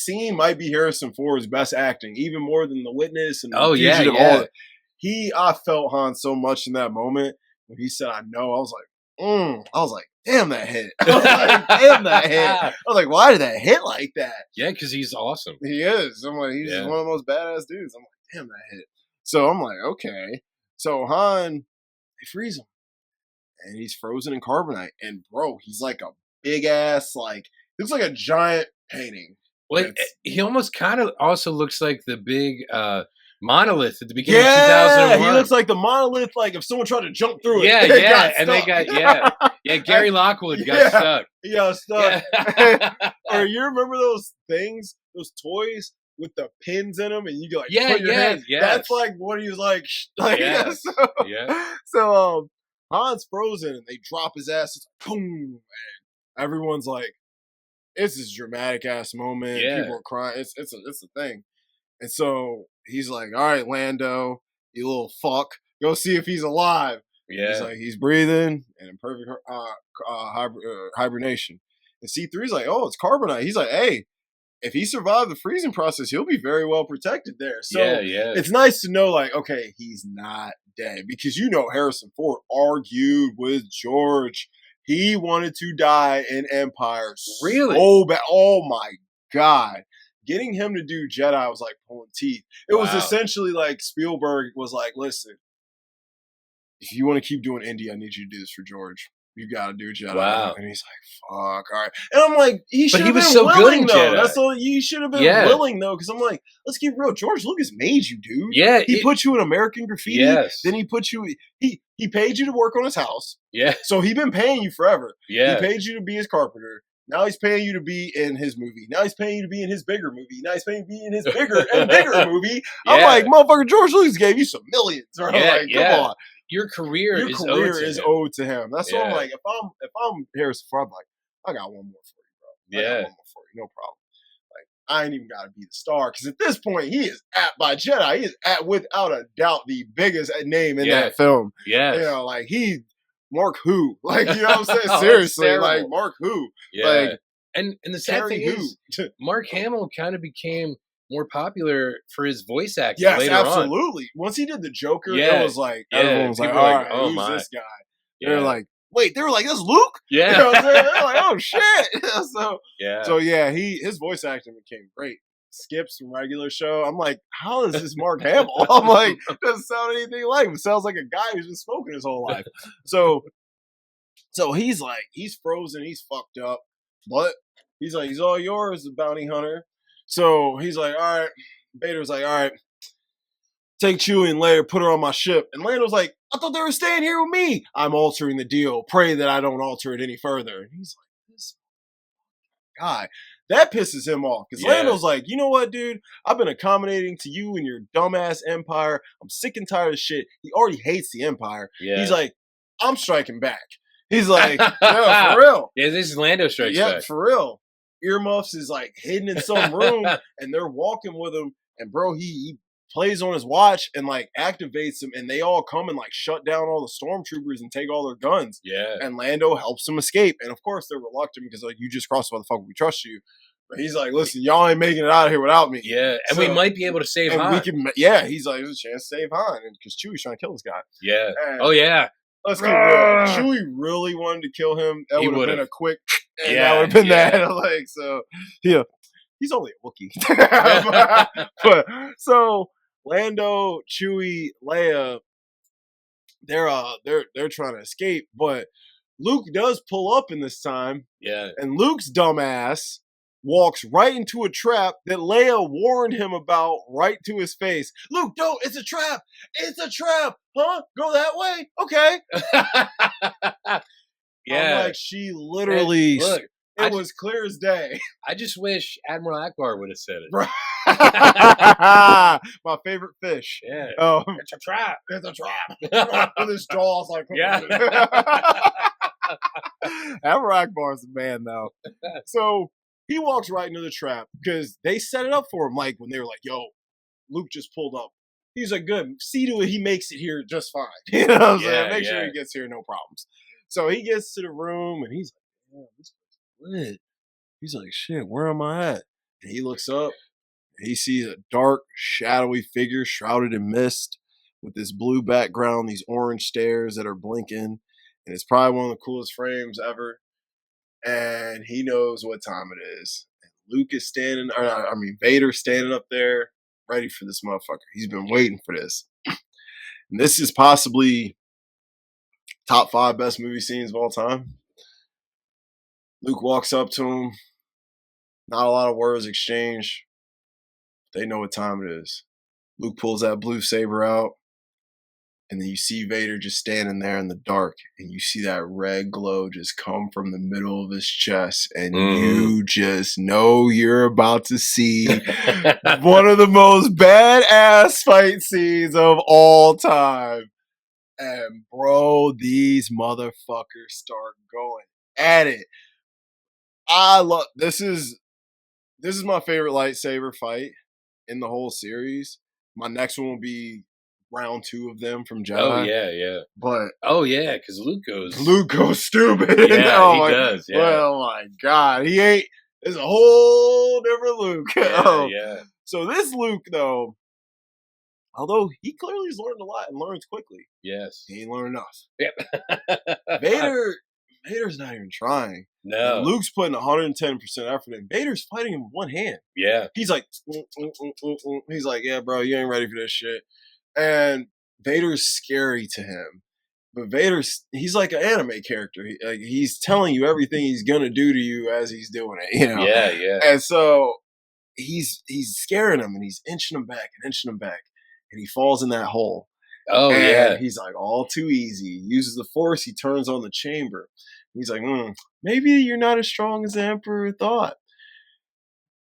scene might be Harrison Ford's best acting, even more than The Witness and Fugitive. All that. I felt Han so much in that moment when he said, I know. I was like, damn, that hit. I was like, why did that hit like that? Yeah, because he's awesome. He is. I'm like, he's one of the most badass dudes. I'm like, damn, that hit. So I'm like, okay. So Han, they freeze him. And he's frozen in carbonite. And bro, he's like a big ass, like, looks like a giant painting. Well, he almost kind of also looks like the big monolith at the beginning of 2001. He looks like the monolith, like if someone tried to jump through it. Gary Lockwood got stuck. He got stuck. Or you remember those things, those toys with the pins in them, and you go like, put your hand. That's like what he was like. So Han's frozen, and they drop his ass. It's like, boom, and everyone's like, it's this dramatic ass moment. Yeah. People are crying. It's a thing. And so he's like, all right, Lando, you little fuck, go see if he's alive. Yeah. He's like, he's breathing and in perfect hibernation. And C3's like, oh, it's carbonite. He's like, hey, if he survived the freezing process, he'll be very well protected there. So it's nice to know, like, okay, he's not dead. Because Harrison Ford argued with George. He wanted to die in Empire. Really? So bad. Oh my God. Getting him to do Jedi was like pulling teeth. It was essentially like Spielberg was like, listen, if you want to keep doing Indy, I need you to do this for George. You got to do Jedi. Wow. And he's like, fuck, all right. And I'm like, he should have been so willing, good in though. Jedi. That's all. You should have been willing, though, because I'm like, let's keep real. George Lucas made you, dude. Yeah. He put you in American Graffiti. Yes. Then he put you, he paid you to work on his house. Yeah. So he been paying you forever. Yeah. He paid you to be his carpenter. Now he's paying you to be in his movie. Now he's paying you to be in his bigger movie. Now he's paying you to be in his bigger and bigger movie. I'm like, motherfucker, George Lucas gave you some millions. Bro. Like, come on. Your career is owed to him. That's why I'm like, if I'm Harrison Ford, I'm like, I got one more for you, bro. I got one more for you, no problem. Like, I ain't even got to be the star because at this point, he is by Jedi. He is without a doubt the biggest name in that film. Yeah, like Mark who? Like, you know what I'm saying? Oh, Seriously, that's like terrible. Mark who? Yeah. Like, And the sad Terry thing who? is, Mark Hamill kind of became more popular for his voice acting Yes, later on. absolutely. Once he did the Joker, Yeah, it was like yeah, everyone was like, people were "All like, right, "Oh who's my." this guy?" Yeah. They're like, "Wait," they were like, "That's Luke." Yeah. You know what I'm saying? They're like, "Oh shit!" Yeah. So yeah, his voice acting became great. Skips from regular show. I'm like, how is this Mark Hamill? I'm like, doesn't sound anything like him. It sounds like a guy who's been smoking his whole life. So he's like, he's frozen, he's fucked up, but he's like, he's all yours, the bounty hunter. So he's like, all right. Vader's like, all right, take Chewie and Leia, put her on my ship. And Lando's like, I thought they were staying here with me. I'm altering the deal. Pray that I don't alter it any further. And he's like, this guy. That pisses him off. Because Lando's like, you know what, dude? I've been accommodating to you and your dumbass empire. I'm sick and tired of shit. He already hates the empire. Yeah. He's like, I'm striking back. He's like, yeah, for real. Yeah, this is Lando Strikes Back. Yeah, for real. Earmuffs is like hidden in some room and they're walking with him. And bro, he plays on his watch and like activates them, and they all come and like shut down all the stormtroopers and take all their guns. Yeah. And Lando helps them escape. And of course they're reluctant because like, you just crossed the motherfucker, we trust you. But he's like, listen, y'all ain't making it out of here without me. Yeah, and we might be able to save Han. He's like, there's a chance to save Han, and because Chewie's trying to kill this guy. Yeah. And oh yeah. Let's get real. If Chewie really wanted to kill him, that would have been a quick. And that would have been that. Like, so yeah, he's only a Wookiee. but so Lando, Chewie, Leia, they're trying to escape, but Luke does pull up in this time. Yeah. And Luke's dumbass walks right into a trap that Leia warned him about right to his face. Luke, don't, it's a trap. It's a trap. Huh? Go that way? Okay. Yeah. I'm like, she literally, look, it was clear as day. I just wish Admiral Akbar would have said it. My favorite fish. Yeah. It's a trap. It's a trap. With his jaws like, yeah. Admiral Akbar is the man, though. So he walks right into the trap because they set it up for him. Like when they were like, yo, Luke just pulled up. He's like, good. See to it, he makes it here just fine. You know what I'm saying? Make sure he gets here, no problems. So he gets to the room and he's like, yeah, this is lit. He's like, shit, where am I at? And he looks up and he sees a dark, shadowy figure shrouded in mist with this blue background, these orange stairs that are blinking. And it's probably one of the coolest frames ever. And he knows what time it is. And Luke is Vader's standing up there, ready for this motherfucker. He's been waiting for this. And this is possibly top 5 best movie scenes of all time. Luke walks up to him. Not a lot of words exchanged. They know what time it is. Luke pulls that blue saber out. And then you see Vader just standing there in the dark, and you see that red glow just come from the middle of his chest, and you just know you're about to see one of the most badass fight scenes of all time. And bro, these motherfuckers start going at it. This is my favorite lightsaber fight in the whole series. My next one will be round 2 of them from Jedi. Oh yeah. But because Luke goes stupid. Yeah, he does. Yeah. Well, my God, he ain't. It's a whole different Luke. Yeah. So this Luke, though, although he clearly has learned a lot and learns quickly. Yes. He ain't learned enough. Yep. Vader's not even trying. No. And Luke's putting 110% effort in. Vader's fighting him with one hand. Yeah. He's like, he's like, yeah, bro, you ain't ready for this shit. And Vader's scary to him. But he's like an anime character. He's telling you everything he's going to do to you as he's doing it, you know? Yeah. And so he's scaring him, and he's inching him back. And he falls in that hole. Oh, and yeah. He's like, all too easy. He uses the Force. He turns on the chamber. He's like, maybe you're not as strong as the Emperor thought.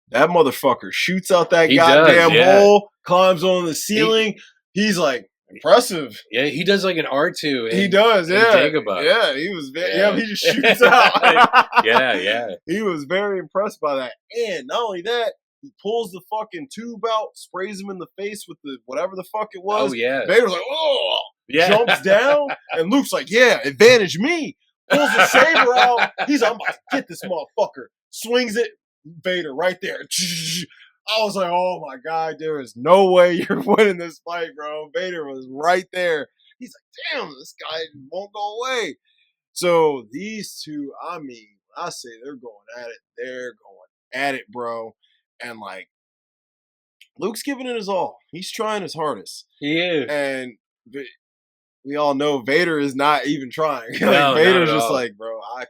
That motherfucker shoots out that goddamn hole, climbs on the ceiling. He's like, impressive. Yeah, he does like an R2. He does, yeah. Dagobah. Yeah, he was he just shoots out. Yeah. He was very impressed by that. And not only that, he pulls the fucking tube out, sprays him in the face with the whatever the fuck it was. Oh, yeah. Vader's like, oh! jumps down, and Luke's like, yeah, advantage me. Pulls the saber out. He's like, I'm about to get this motherfucker. Swings it. Vader right there. I was like, oh my God, there is no way you're winning this fight, bro. Vader was right there. He's like, damn, this guy won't go away. So these two, I mean, I say they're going at it. They're going at it, bro. And like, Luke's giving it his all. He's trying his hardest. He is. And we all know Vader is not even trying. Like, No, Vader's not at just all. like, bro, I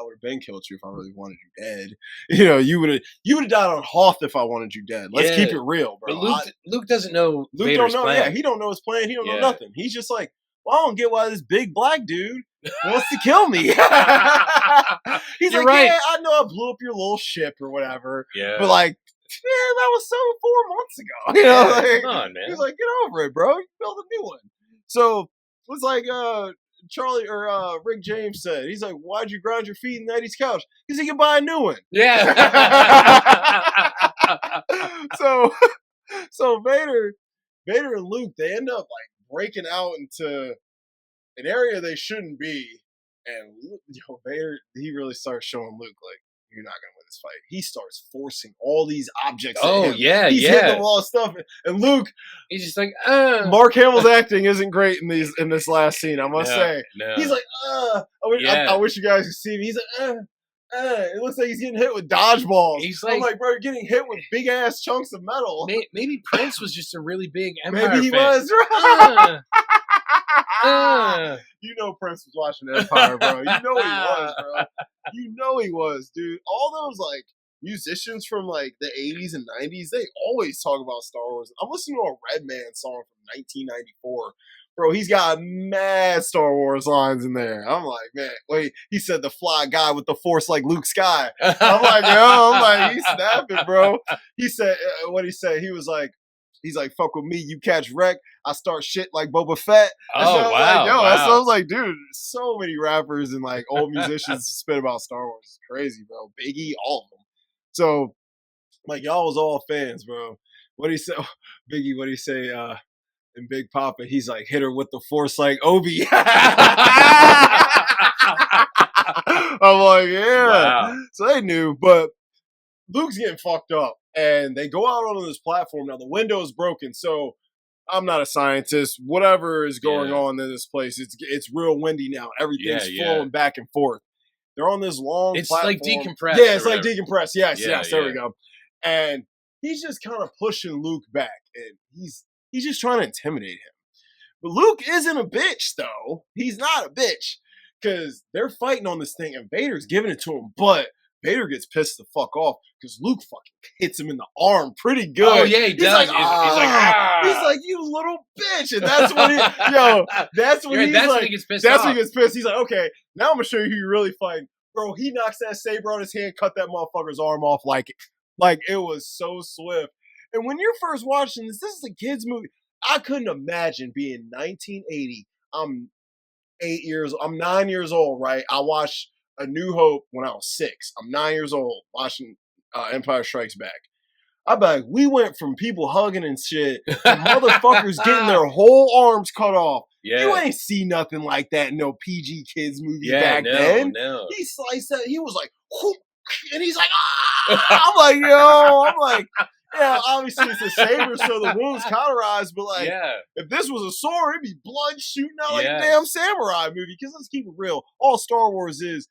would have been killed you if I really wanted you dead. You know, you would have died on Hoth if I wanted you dead. Let's keep Yeah. it real, bro. But Luke doesn't know Luke Vader's don't know. plan. Yeah, he don't know his plan. He don't know Yeah. nothing. He's just like, well, I don't get why this big black dude wants to kill me. He's You're like, right. yeah, I know I blew up your little ship or whatever, Yeah. but like, yeah, that was so 4 months ago. You know, like, Come on, man. he's like, get over it, bro. You build a new one. So it's like Charlie or Rick James said. He's like, why'd you grind your feet in Eddie's couch? Because he can buy a new one. Yeah. So Vader and Luke, they end up like breaking out into an area they shouldn't be. And Vader, he really starts showing Luke like, you're not gonna win this fight. He starts forcing all these objects. Oh, at him. yeah, he's yeah. hitting them all stuff. And Luke, He's just like, Mark Hamill's acting isn't great in this last scene. I must say, No. he's like, I wish you guys could see me. He's like, it looks like he's getting hit with dodgeballs. He's I'm like- like, bro, you're getting hit with big ass chunks of metal. Maybe Prince was just a really big Empire Maybe he fan. was, right? Uh, You know Prince was watching Empire, bro. You know he was, bro. You know he was, dude. All those like musicians from like the 80s and 90s, they always talk about Star Wars. I'm listening to a Redman song from 1994. Bro, he's got mad Star Wars lines in there. I'm like, man, wait, he said the fly guy with the force like Luke Sky. I'm like, he's snapping, bro. He said, what he said? He's like, fuck with me, you catch wreck. I start shit like Boba Fett. And Oh, so I was wow, like, wow. That's what I was like, dude, so many rappers and like old musicians spit about Star Wars. It's crazy, bro. Biggie, all of them. So, like, y'all was all fans, bro. What he say? Biggie, what he say? In Big Papa, he's like, hit her with the force like Obi. I'm like, yeah. Wow. So they knew, but Luke's getting fucked up. And they go out on this platform. Now, the window is broken, so I'm not a scientist. Whatever is going on in this place, it's real windy now. Everything's flowing back and forth. They're on this long It's platform. like decompressed. Yeah, it's like decompressed. Yes, Yeah, there yeah. we go. And he's just kind of pushing Luke back. And he's just trying to intimidate him. But Luke isn't a bitch, though. He's not a bitch. Because they're fighting on this thing, and Vader's giving it to him. But Vader gets pissed the fuck off because Luke fucking hits him in the arm pretty good. Oh, yeah, he does. Like, He's like, ah. He's like, you little bitch. And that's when that's when he's that's like, when he gets pissed that's off. when he gets pissed. He's like, okay, now I'm going to show you who you're really fighting. Bro, he knocks that saber on his hand, cut that motherfucker's arm off like it was so swift. And when you're first watching this is a kid's movie. I couldn't imagine being 1980. I'm 9 years old, right? I watched A New Hope when I was 6. I'm 9 years old watching Empire Strikes Back. I'm like, we went from people hugging and shit to motherfuckers getting their whole arms cut off. Yeah. You ain't see nothing like that in no PG kids movie Yeah, back no, then. no. He sliced that. He was like, whoop, and he's like, ah! I'm like, yeah, obviously it's a saber, so the wound's cauterized, but like, if this was a sword, it'd be blood shooting out like a damn samurai movie. Because let's keep it real. All Star Wars is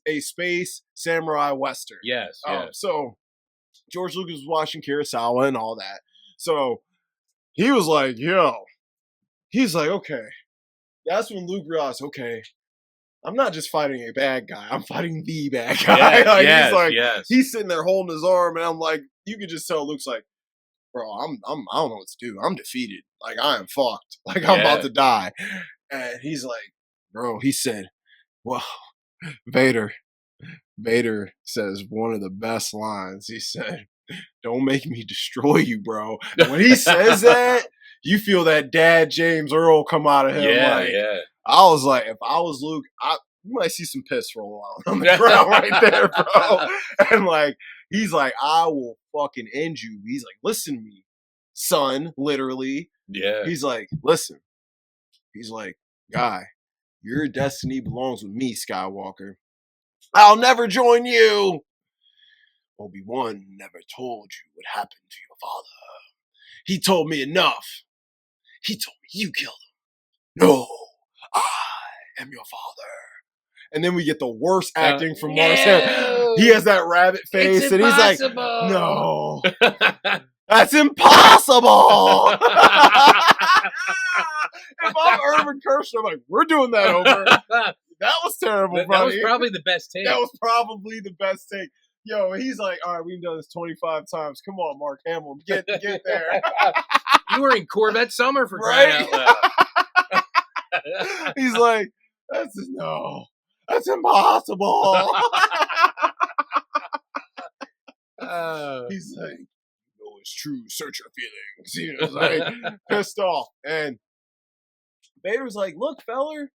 a space samurai western. Yes. So George Lucas was watching Kurosawa and all that. So he was like, he's like, okay. That's when Luke realized, okay, I'm not just fighting a bad guy. I'm fighting the bad guy. He's sitting there holding his arm, and I'm like, you could just tell Luke's like, bro, I don't know what to do. I'm defeated. Like, I am fucked. Like, I'm about to die. And he's like, bro, he said, well, Vader says one of the best lines. He said, don't make me destroy you, bro. When he says that, you feel that dad James Earl come out of him. I was like, if I was Luke, you might see some piss roll out on the ground right there, bro. And like, he's like, I will fucking end you. He's like, listen to me, son, literally. Yeah. He's like, listen, He's like, guy, your destiny belongs with me, Skywalker. I'll never join you. Obi-Wan never told you what happened to your father. He told me enough. He told me you killed him. No, I am your father. And then we get the worst acting from Mark Hamill. He has that rabbit face, and he's like, no, that's impossible. If I'm Irvin Kershner, I'm like, we're doing that over. That was terrible. That was probably the best take. That was probably the best take. Yo, he's like, all right, we've done this 25 times. Come on, Mark Hamill, get there. You were in Corvette Summer for crying out loud. He's like, that's impossible. He's like, no, it's true. Search your feelings. You know, like pissed off. And Vader's like, look, feller,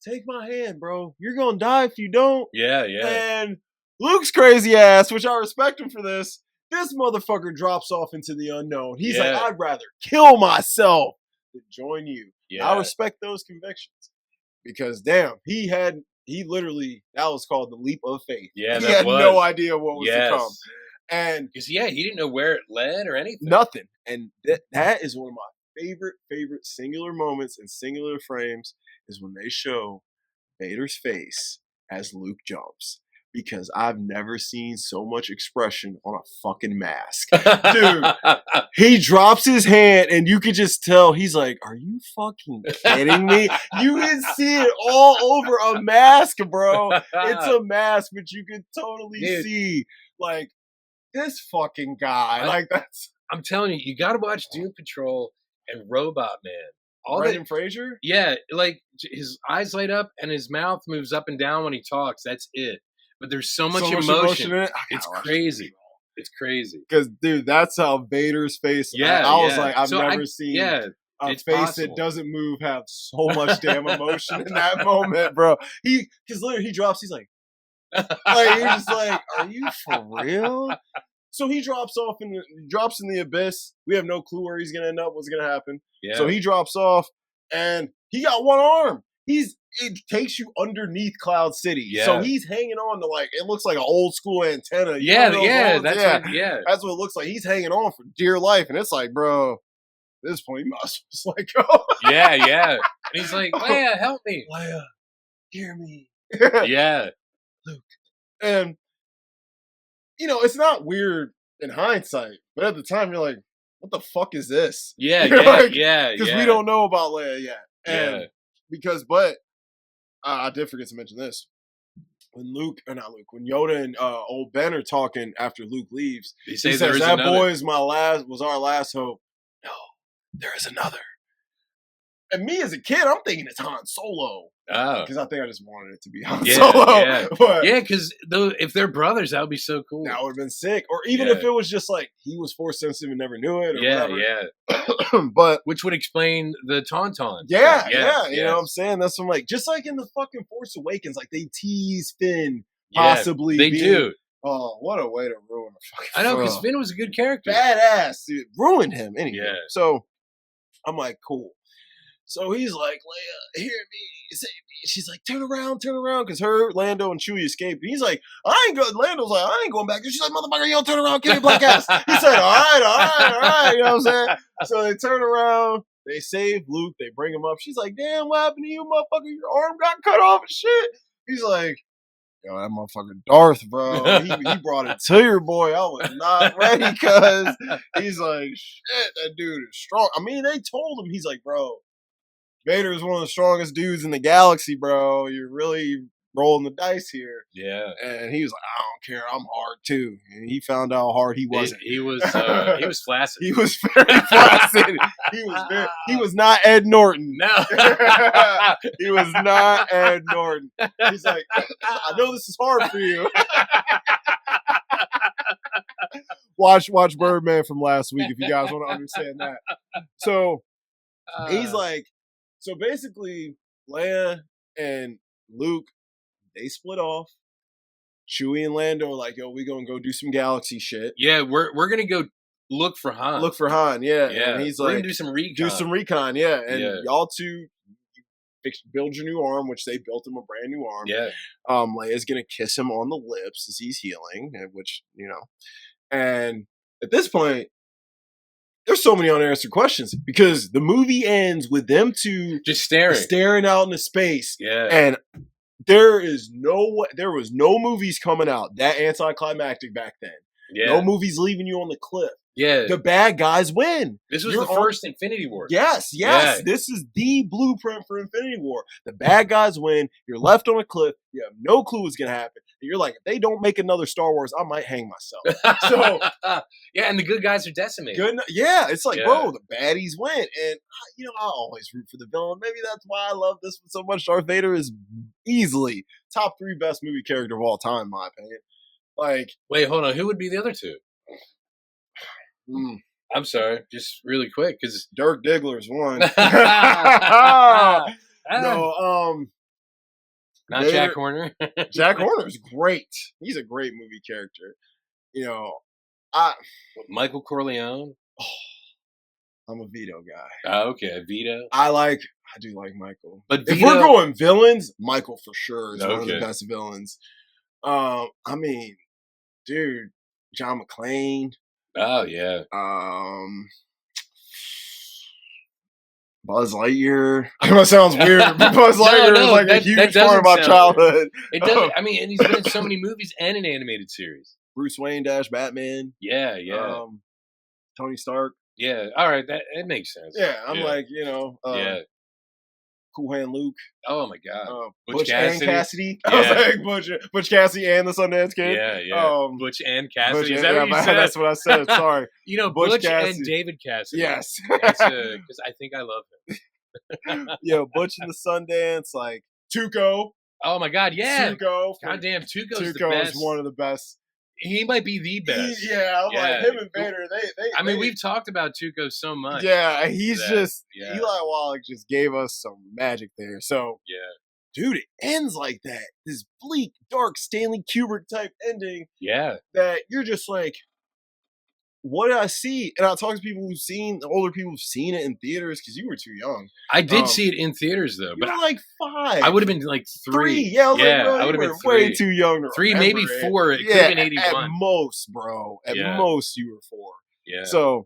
take my hand, bro. You're gonna die if you don't. Yeah. And Luke's crazy ass, which I respect him for this. This motherfucker drops off into the unknown. He's like, I'd rather kill myself than join you. Yeah. I respect those convictions because damn, he literally, that was called the leap of faith. Yeah, he had no idea what was to come. And because he didn't know where it led or anything. Nothing. And that is one of my favorite singular moments and singular frames is when they show Vader's face as Luke jumps. Because I've never seen so much expression on a fucking mask. Dude, he drops his hand and you could just tell he's like, are you fucking kidding me? You can see it all over a mask, bro. It's a mask, but you can totally see like this fucking guy. Like that's I'm telling you, you gotta watch Doom Patrol and Robot Man. Brendan Fraser? Yeah, like his eyes light up and his mouth moves up and down when he talks. That's it. But there's so much emotion in it. It's crazy. It's crazy. Because, dude, that's how Vader's face. I was like, I've never seen a face that doesn't move have so much damn emotion in that moment, bro. Because literally he drops, he's like you're just like, are you for real? So he drops in the abyss. We have no clue where he's gonna end up, what's gonna happen. Yeah. So he drops off, and he got one arm. It takes you underneath Cloud City. Yeah. So he's hanging on to it looks like an old school antenna. That's what it looks like. He's hanging on for dear life. And it's like, bro, at this point, you must just let go. Yeah. And he's like, Leia, help me. Leia, hear me. Yeah. Luke. And, it's not weird in hindsight, but at the time, you're like, what the fuck is this? Yeah. Because we don't know about Leia yet. And but I did forget to mention this. When when Yoda and old Ben are talking after Luke leaves, he says, that boy was our last hope. No, there is another. And me as a kid, I'm thinking it's Han Solo. Oh. Because I think I just wanted it to be Han Solo. Yeah, because if they're brothers, that would be so cool. That would have been sick. Or even if it was just like he was force sensitive and never knew it. Or whatever. But which would explain the Tauntaun. Yeah. You know what I'm saying? That's what I'm like. Just like in the fucking Force Awakens, like they tease Finn possibly. They do. Oh, what a way to ruin a fucking. I know, because Finn was a good character. Badass. Dude, ruined him anyway. Yeah. So I'm like, cool. So he's like, Leia, hear me, save me. She's like, turn around, because her, Lando, and Chewie escaped. And he's like, Lando's like, I ain't going back. And she's like, motherfucker, you don't turn around, kill your black ass. He said, all right. You know what I'm saying? So they turn around, they save Luke, they bring him up. She's like, damn, what happened to you, motherfucker? Your arm got cut off and shit. He's like, yo, that motherfucker Darth, bro. He brought it to your boy. I was not ready, because he's like, shit, that dude is strong. I mean, they told him, he's like, bro, Vader is one of the strongest dudes in the galaxy, bro. You're really rolling the dice here. Yeah. And he was like, I don't care. I'm hard too. And he found out how hard he wasn't. He was flaccid. He was very flaccid. He was not Ed Norton. No. He was not Ed Norton. He's like, I know this is hard for you. Watch Birdman from last week if you guys want to understand that. So he's like, so basically, Leia and Luke, they split off. Chewie and Lando are like, yo, we gonna go do some galaxy shit. Yeah, we're gonna go look for Han. Look for Han, yeah. Yeah. And he's We're like, gonna do some recon. do some recon, yeah. And Yeah. y'all two build your new arm, which they built him a brand new arm. Yeah. Leia's gonna kiss him on the lips as he's healing, which, and at this point, there's so many unanswered questions because the movie ends with them two just staring out into space. Yeah. And there was no movies coming out that anticlimactic back then. Yeah. No movies leaving you on the cliff. Yeah. The bad guys win. This was the first Infinity War. Yes. Yeah. This is the blueprint for Infinity War. The bad guys win. You're left on a cliff. You have no clue what's going to happen. And you're like, if they don't make another Star Wars, I might hang myself. So yeah, and the good guys are decimated. Yeah, it's like, bro, the baddies win. And, I always root for the villain. Maybe that's why I love this one so much. Darth Vader is easily top 3 best movie character of all time, in my opinion. Like, wait, hold on. Who would be the other two? I'm sorry, just really quick, because Dirk Diggler's one. No, not Vader, Jack Horner. Jack Horner's great. He's a great movie character. Michael Corleone. Oh, I'm a Vito guy. Oh, okay, Vito. I do like Michael. But if we're going villains, Michael for sure is one of the best villains. I mean, dude, John McClane. Oh yeah. Buzz Lightyear. I know it sounds weird, but Buzz Lightyear is like a huge part of my childhood. It does. I mean, and he's been in so many movies and an animated series. Bruce Wayne - Batman. Yeah. Tony Stark. Yeah. All right, that makes sense. Yeah, I'm like, Cool Hand Luke. Oh my God. Butch Cassidy. and Cassidy. Yeah. I was like Butch Cassidy and the Sundance Kid. Yeah. Butch and Cassidy. Is that what you said? That's what I said. Sorry. Butch and David Cassidy. Yes. That's because I think I love him. Butch and the Sundance, like Tuco. Oh my God, yeah. Tuco. Goddamn, Tuco the best. Is one of the best. He might be the best. I'm like him and Vader. We've talked about Tuco so much. Yeah, he's just Eli Wallach just gave us some magic there. So dude, it ends like that. This bleak, dark Stanley Kubrick type ending. Yeah, that you're just like, what did I see? And I talk to people older people who've seen it in theaters because you were too young. I did see it in theaters though, but you were like 5. I would have been like 3. Yeah, I would have been 3. Way too young to 3, maybe 4. It could have been 81. At most, bro. At most, you were 4. Yeah. So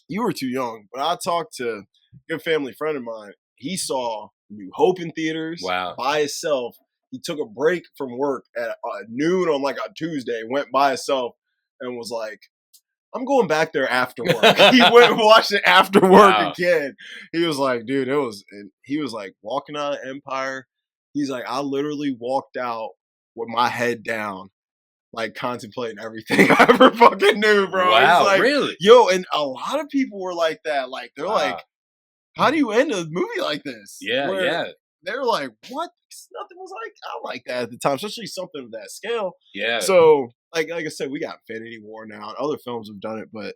you were too young. But I talked to a good family friend of mine. He saw New Hope in theaters by himself. He took a break from work at noon on like a Tuesday, went by himself, and was like, I'm going back there after work. He went and watched it after work again. He was like, dude, he was like walking out of Empire. He's like, I literally walked out with my head down, like contemplating everything I ever fucking knew, bro. Wow, like, really? Yo, and a lot of people were like that. Like, they're like, how do you end a movie like this? Yeah. They're like, what? Nothing was like that at the time, especially something of that scale. Yeah. So, like I said, we got Infinity War now, and other films have done it. But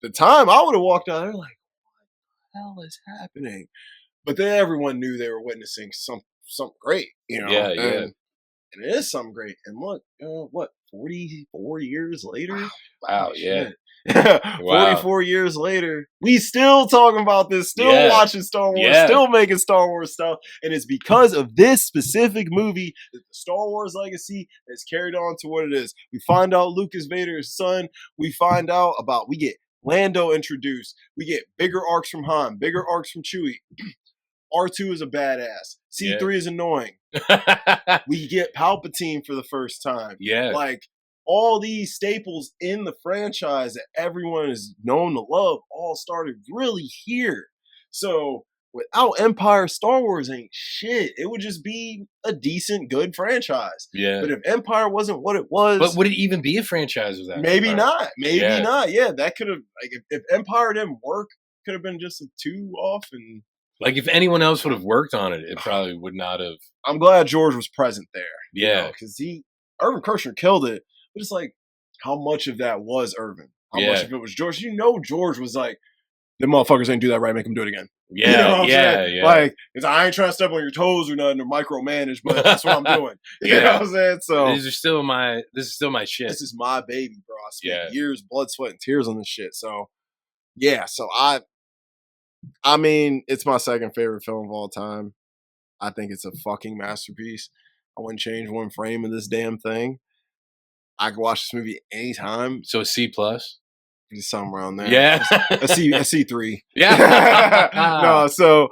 the time I would have walked out there like, what the hell is happening? But then everyone knew they were witnessing something great, Yeah. And it is something great. And look, 44 years later? Wow, yeah. 44 years later, we still talking about this, still watching Star Wars, still making Star Wars stuff. And it's because of this specific movie that the Star Wars legacy has carried on to what it is. We find out Luke is Vader's son. We get Lando introduced. We get bigger arcs from Han, bigger arcs from Chewie. R2 is a badass. C3 is annoying. We get Palpatine for the first time. Yeah. Like, all these staples in the franchise that everyone is known to love all started really here. So without Empire, Star Wars ain't shit. It would just be a decent, good franchise. Yeah. But if Empire wasn't what it was... But would it even be a franchise without Maybe Empire? not. Maybe not. Yeah, that could have... Like, if Empire didn't work, could have been just a 2 off and... Like, if anyone else would have worked on it, it probably would not have... I'm glad George was present there. Yeah. Because Irvin Kershner killed it. But it's like, how much of that was Irvin? How much of it was George? George was like, The motherfuckers ain't do that right. Make them do it again. Yeah, You know what I'm yeah, saying? yeah. Like, I ain't trying to step on your toes or nothing or micromanage, but that's what I'm doing. You know what I'm saying? So this is still my shit. this is my baby, bro. I spent Yeah. years, blood, sweat, and tears on this shit. So yeah, so I mean, it's my second favorite film of all time. I think it's a fucking masterpiece. I wouldn't change one frame of this damn thing. I could watch this movie anytime. So a C+. Just somewhere around there. Yeah. A C3. Yeah. No, so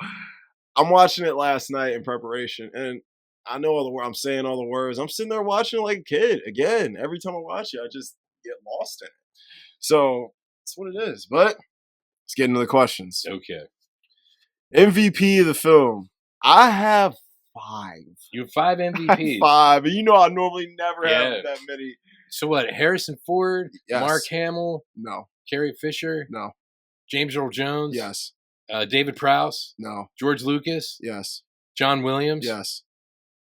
I'm watching it last night in preparation, and I know all the words. I'm saying all the words. I'm sitting there watching it like a kid. Again, every time I watch it, I just get lost in it. So that's what it is. But let's get into the questions. Okay. MVP of the film. I have 5. You have 5 MVPs. 5. And you know I normally never have Yeah. that many. So what? Harrison Ford, Yes. Mark Hamill, No. Carrie Fisher, No. James Earl Jones, Yes. David Prowse, No. George Lucas, Yes. John Williams, Yes.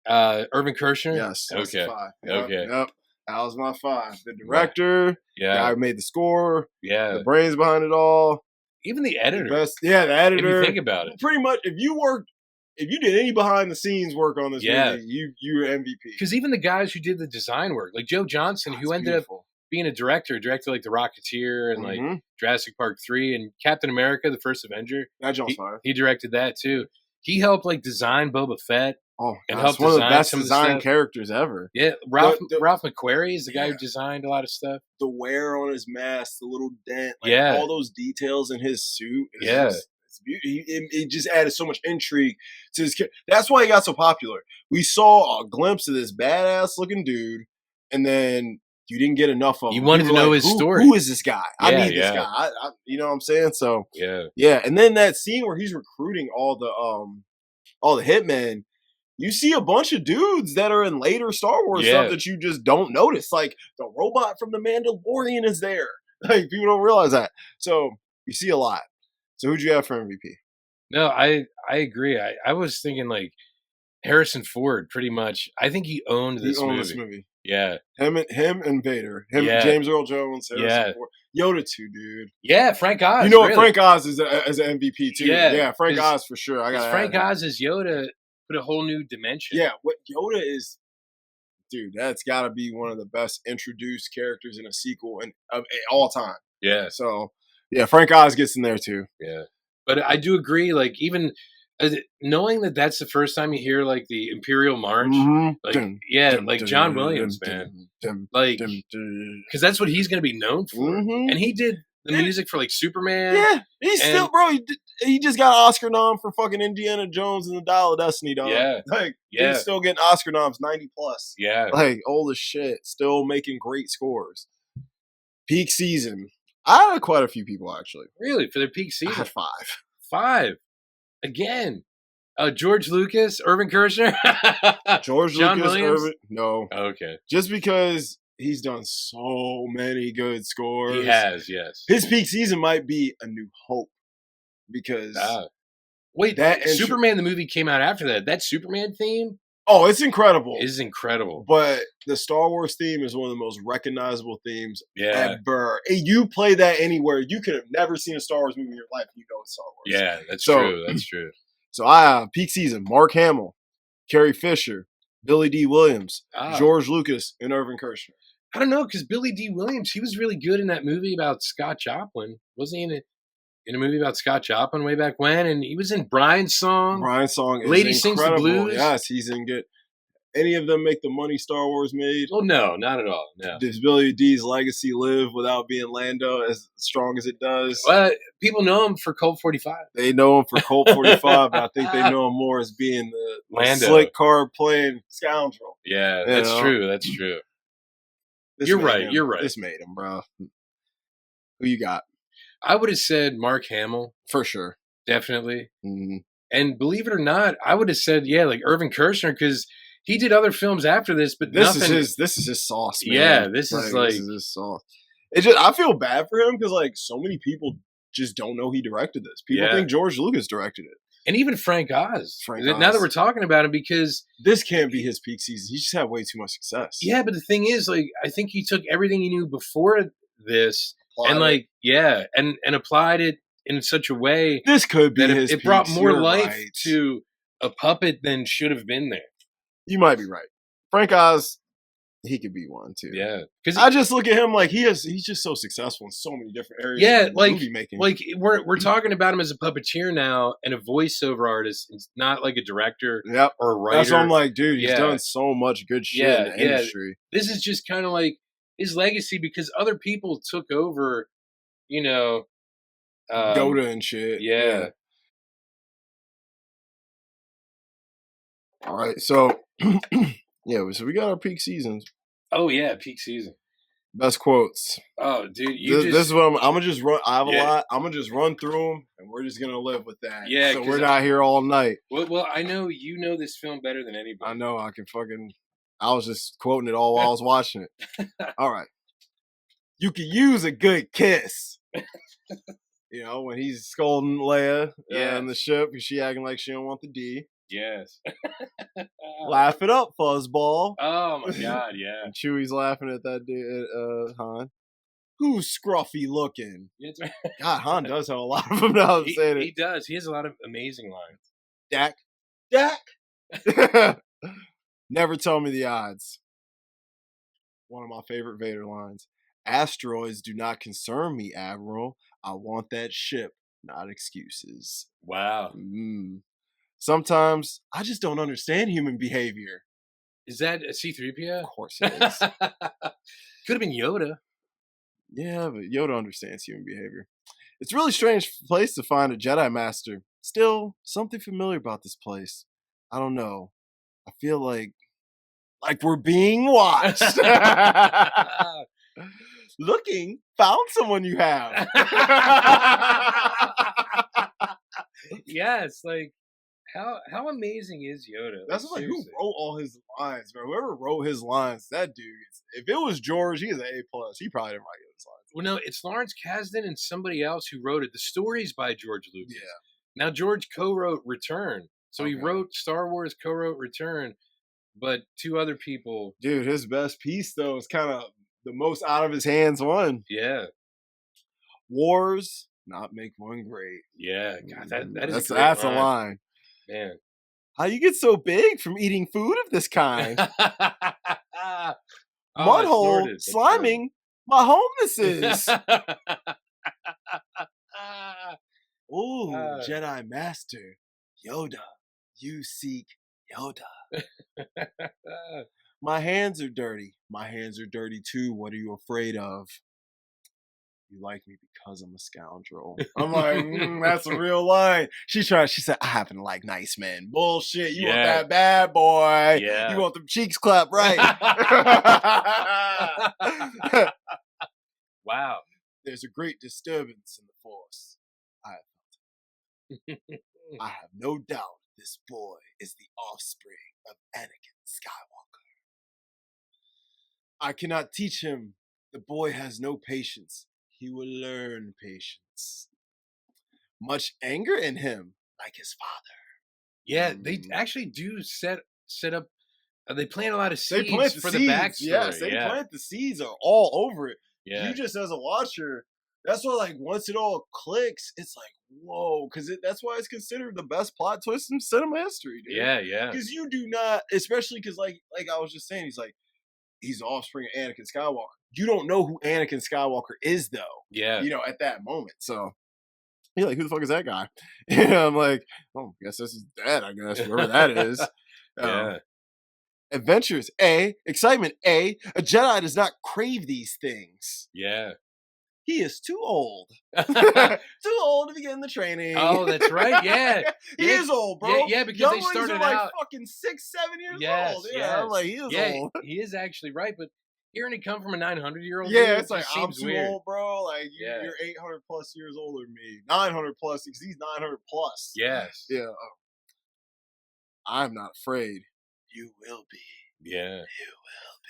Irvin Kershner. Yes. That's the Okay. 5. Yep, Okay. Yep. That was my 5. The director, the guy Yeah. who made the score, Yeah. the brains behind it all. Even the The editor. best. Yeah, the If editor. you think about it. Pretty much, if you did any behind the scenes work on this Yeah. movie, you're MVP. Because even the guys who did the design work, like Joe Johnson, who ended up being a director, directed like The Rocketeer and like Jurassic Park 3 and Captain America, the First Avenger. That jump's fire. He directed that too. He helped like design Boba Fett. Oh, and God, helped it's one of the design best some of the designed stuff. characters ever. Yeah, Ralph The- McQuarrie is the guy Yeah. who designed a lot of stuff. The wear on his mask, the little dent, like Yeah. all those details in his suit. Is Yeah. it's beautiful. It just added so much intrigue to his character. That's why he got so popular. We saw a glimpse of this badass looking dude, and then you didn't get enough of him. You wanted were to know like, his "Who- story." Who is this guy? I Yeah, need this yeah. guy. You know what I'm saying? So Yeah. yeah, and then that scene where he's recruiting all the hitmen. You see a bunch of dudes that are in later Star Wars Yeah. stuff that you just don't notice. Like the robot from the Mandalorian is there. Like people don't realize that. So you see a lot. So who'd you have for MVP? No, I agree. I was thinking like Harrison Ford pretty much. I think he owned this He owned movie. this movie. Yeah. Him and Vader. Him, Yeah. James Earl Jones, Harrison Yeah. Ford. Yoda too, dude. Yeah, Frank Oz. You know what? really. Frank Oz is an MVP too. Yeah, Yeah, Frank 'cause- Oz for sure. I 'Cause got Frank Oz's Yoda put a whole new dimension. Yeah, what Yoda is, dude, that's got to be one of the best introduced characters in a sequel of all time. Yeah. So, yeah, Frank Oz gets in there too. Yeah. But I do agree, like, even knowing that that's the first time you hear, like, the Imperial March, like, like John Williams, man. Like, because that's what he's going to be known for. And he did the music for, like, Superman. Yeah, he's still, bro, he just got Oscar nom for fucking Indiana Jones and the Dial of Destiny, dog. Yeah. Like, Yeah. he's still getting Oscar noms 90 plus. Yeah. Like, old as shit, still making great scores. Peak season. I had quite a few people, actually. Really? For their peak I season? had 5. 5. Again. George Lucas, Irvin Kershner, George John Lucas, Williams? Irvin, no. Okay. Just because he's done so many good scores. He has, yes. His peak season might be A New Hope. Because wait, that Superman the movie came out after that. That Superman theme it's incredible. is incredible. But the Star Wars theme is one of the most recognizable themes Yeah. ever. And you play that anywhere. You could have never seen a Star Wars movie in your life. You know it's Star Wars. Yeah, that's So- true. That's true. So I have peak season, Mark Hamill, Carrie Fisher, Billy D. Williams, George Lucas, and Irvin Kershner. I don't know, because Billy D. Williams, he was really good in that movie about Scott Joplin. Wasn't he in a movie about Scott Joplin way back when? And he was in Brian's Song. Brian's Song is Lady Sings the incredible. Blues. Yes, he's in good. Any of them make the money Star Wars made? Well, no, not at all. No. Does Billy D's legacy live without being Lando as strong as it does? Well, people know him for Colt 45. They know him for Colt 45, but I think they know him more as being the Lando. slick card playing scoundrel. Yeah, You that's know? true. That's true. This You're made right, him. you're right. This made him, bro. Who you got? I would have said Mark Hamill, For sure. definitely. Mhm. And believe it or not, I would have said, yeah, like Irvin Kershner, because he did other films after this, but This nothing. is his sauce, man. Yeah, this is like- this is his sauce. It just I feel bad for him because like so many people just don't know he directed this. People Yeah. think George Lucas directed it. And even Frank Oz. Frank Now that Oz. we're talking about him, because This can't be his peak season. He just had way too much success. yeah, but the thing is, like, I think he took everything he knew before this Applied and it. like, yeah, and applied it in such a way This could be that his it brought piece. more You're life right. to a puppet than should have been there. You might be right. Frank Oz, he could be one too. Yeah, because I just look at him like he's just so successful in so many different areas. Yeah, of like movie making. we're talking about him as a puppeteer now and a voiceover artist. It's not like a director Yep. or a writer. That's why I'm like, dude, he's Yeah. done so much good shit Yeah, in the yeah. industry. This is just kind of like his legacy because other people took over. You know, Yoda and shit. Yeah. All right, so so we got our peak seasons. Oh yeah, peak season. Best quotes. Oh, dude, This is what I'm gonna just run. I have a Yeah. lot. I'm gonna just run through them, and we're just gonna live with that. Yeah, so 'cause we're not here all night. Well, I know you know this film better than anybody. I know I can fucking. I was just quoting it all while I was watching it. All right, you could use a good kiss. You know when he's scolding Leia on the ship because she acting like she don't want the D. Yes. Laugh it up, fuzzball. Oh my god, yeah. And Chewie's laughing at that dude, Han. Who's scruffy looking? That's right. God, Han does have a lot of them now. I'm saying it. He does. He has a lot of amazing lines. Dak. Never tell me the odds. One of my favorite Vader lines. Asteroids do not concern me, Admiral. I want that ship, not excuses. Wow. Sometimes I just don't understand human behavior. Is that a C-3PO? Of course it is. Could have been Yoda. Yeah, but Yoda understands human behavior. It's a really strange place to find a Jedi Master. Still, something familiar about this place. I don't know. I feel like we're being watched. Looking, found someone you have. Yes, like how amazing is Yoda? That's like who wrote all his lines, bro. Whoever wrote his lines, that dude. If it was George, he's an A+. He probably didn't write his lines. Well, no, it's Lawrence Kasdan and somebody else who wrote it. The story's by George Lucas. Yeah. Now George co-wrote Return, so he Okay. wrote Star Wars, co-wrote Return, but two other people. Dude, his best piece though is kind of the most out of his hands one. Yeah. Wars not make one great. Yeah. God, that is that's a line. Man. How you get so big from eating food of this kind? Mudhole sliming my homenesses. Ooh, Jedi Master Yoda, you seek Yoda. My hands are dirty. My hands are dirty too. What are you afraid of? You like me because I'm a scoundrel. I'm like, that's a real line. She said, I happen to like nice men. Bullshit. You want that bad boy. Yeah. You want them cheeks clapped right. Wow. There's a great disturbance in the Force. I have no doubt this boy is the offspring of Anakin Skywalker. I cannot teach him. The boy has no patience. He will learn patience. Much anger in him, like his father. Yeah, they actually do set up. They plant a lot of seeds They plant the for seeds. the backstory. Yes, they plant the seeds are all over it. Yeah. You just as a watcher, that's why like once it all clicks, it's like whoa, because that's why it's considered the best plot twist in cinema history, dude. Yeah, yeah. Because you do not, especially because like I was just saying, he's the offspring of Anakin Skywalker. You don't know who Anakin Skywalker is though. Yeah. You know, at that moment. So you're like, who the fuck is that guy? And I'm like, oh, I guess this is dad, I guess, whoever that is. Yeah. Adventures, A. Excitement, A. A Jedi does not crave these things. Yeah. He is too old. Too old to begin the training. Oh, that's right. Yeah. He is old, bro. Yeah, because Younglings they started are like out fucking 6-7 years Yes, old. Yeah, yes. I'm like, he is old. He is actually right, but hearing it come from a 900-year-old Yeah, dude, it's like, just I'm seems too weird. old, bro. Like, you're 800 plus years older than me. 900 plus, because he's 900 plus. Yes. Yeah. I'm not afraid. You will be. Yeah. You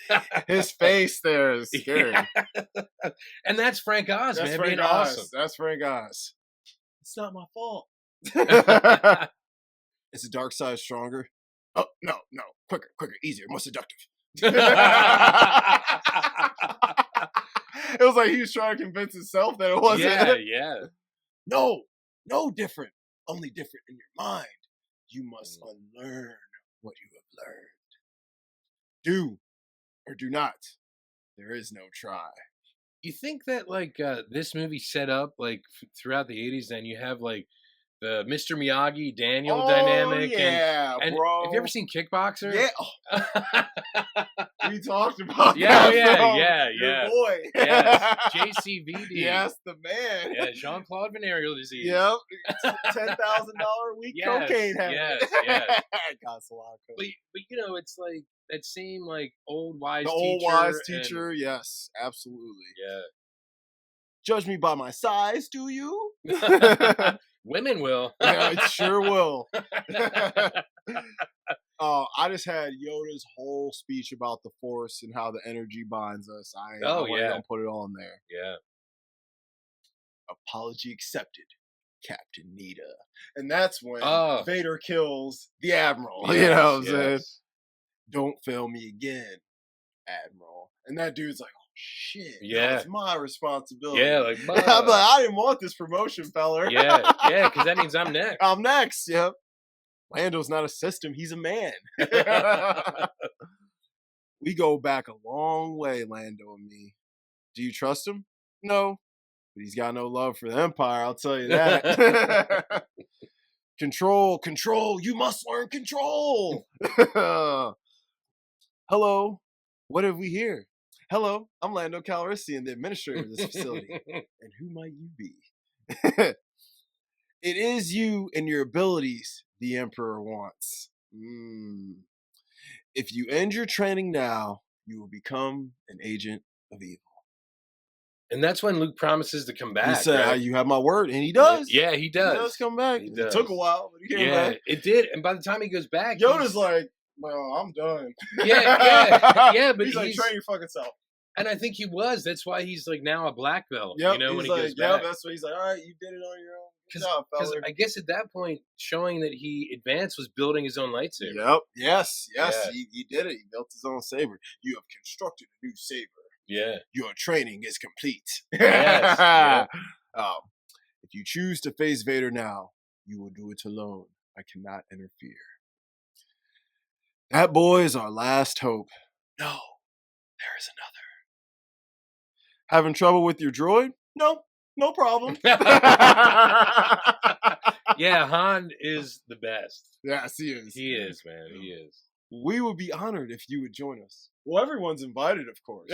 will be. His face there is scary. Yeah. And that's Frank Oz, That's man, Frank being Oz. awesome. That's Frank Oz. It's not my fault. Is the dark side stronger? Oh, no. Quicker, easier, more seductive. It was like he was trying to convince himself that it wasn't. Yeah. No, no different. Only different in your mind. You must unlearn what you have learned. Do or do not. There is no try. You think that like this movie set up like throughout the 80s, then you have like the Mr. Miyagi Daniel dynamic, yeah, and bro. have you ever seen Kickboxer? Yeah, we talked about yeah, that. Bro. yeah. Your boy. Yes, JCVD. Yes, the man. Yeah, Jean-Claude venereal disease. Yep, $10,000 a week cocaine habit. Yes. Costs a lot of But cocaine. you know, it's like that same like old wise The teacher. old wise and- teacher, yes, absolutely. yeah. Judge me by my size, do you? Women will. Yeah, it sure will. I just had Yoda's whole speech about the Force and how the energy binds us. I don't put it all in there. Yeah. Apology accepted, Captain Nita. And that's when Vader kills the Admiral. Yes, you know what I'm yes. saying? Don't fail me again, Admiral. And that dude's like, oh shit. Yeah. It's my responsibility. Yeah, like, I'm like, I didn't want this promotion, feller. yeah, because that means I'm next. I'm next, yep. Lando's not a system, he's a man. We go back a long way, Lando and me. Do you trust him? No. But he's got no love for the Empire, I'll tell you that. Control, you must learn control. Hello, what have we here? Hello, I'm Lando Calrissian, the administrator of this facility. And who might you be? It is you and your abilities the Emperor wants. If you end your training now, you will become an agent of evil. And that's when Luke promises to come back. He said, right? You have my word. And he does. Yeah, he does. He does come back. He It does. took a while, but he came back. It did. And by the time he goes back, Yoda's like, well, I'm done. Yeah, but he's like, train your fucking self. And I think he was. That's why he's like now a black belt. Yep, you know, when he like, goes back. that's what he's like. All right, you did it on your own. Because I guess at that point, showing that he advanced was building his own lightsaber. Yep. Yes. Yeah. He did it. He built his own saber. You have constructed a new saber. Yeah. Your training is complete. Yes. Yeah. If you choose to face Vader now, you will do it alone. I cannot interfere. That boy is our last hope. No, there is another. Having trouble with your droid? No problem. Yeah, Han is the best. Yes, he is. He is, man. He is. We would be honored if you would join us. Well, everyone's invited, of course.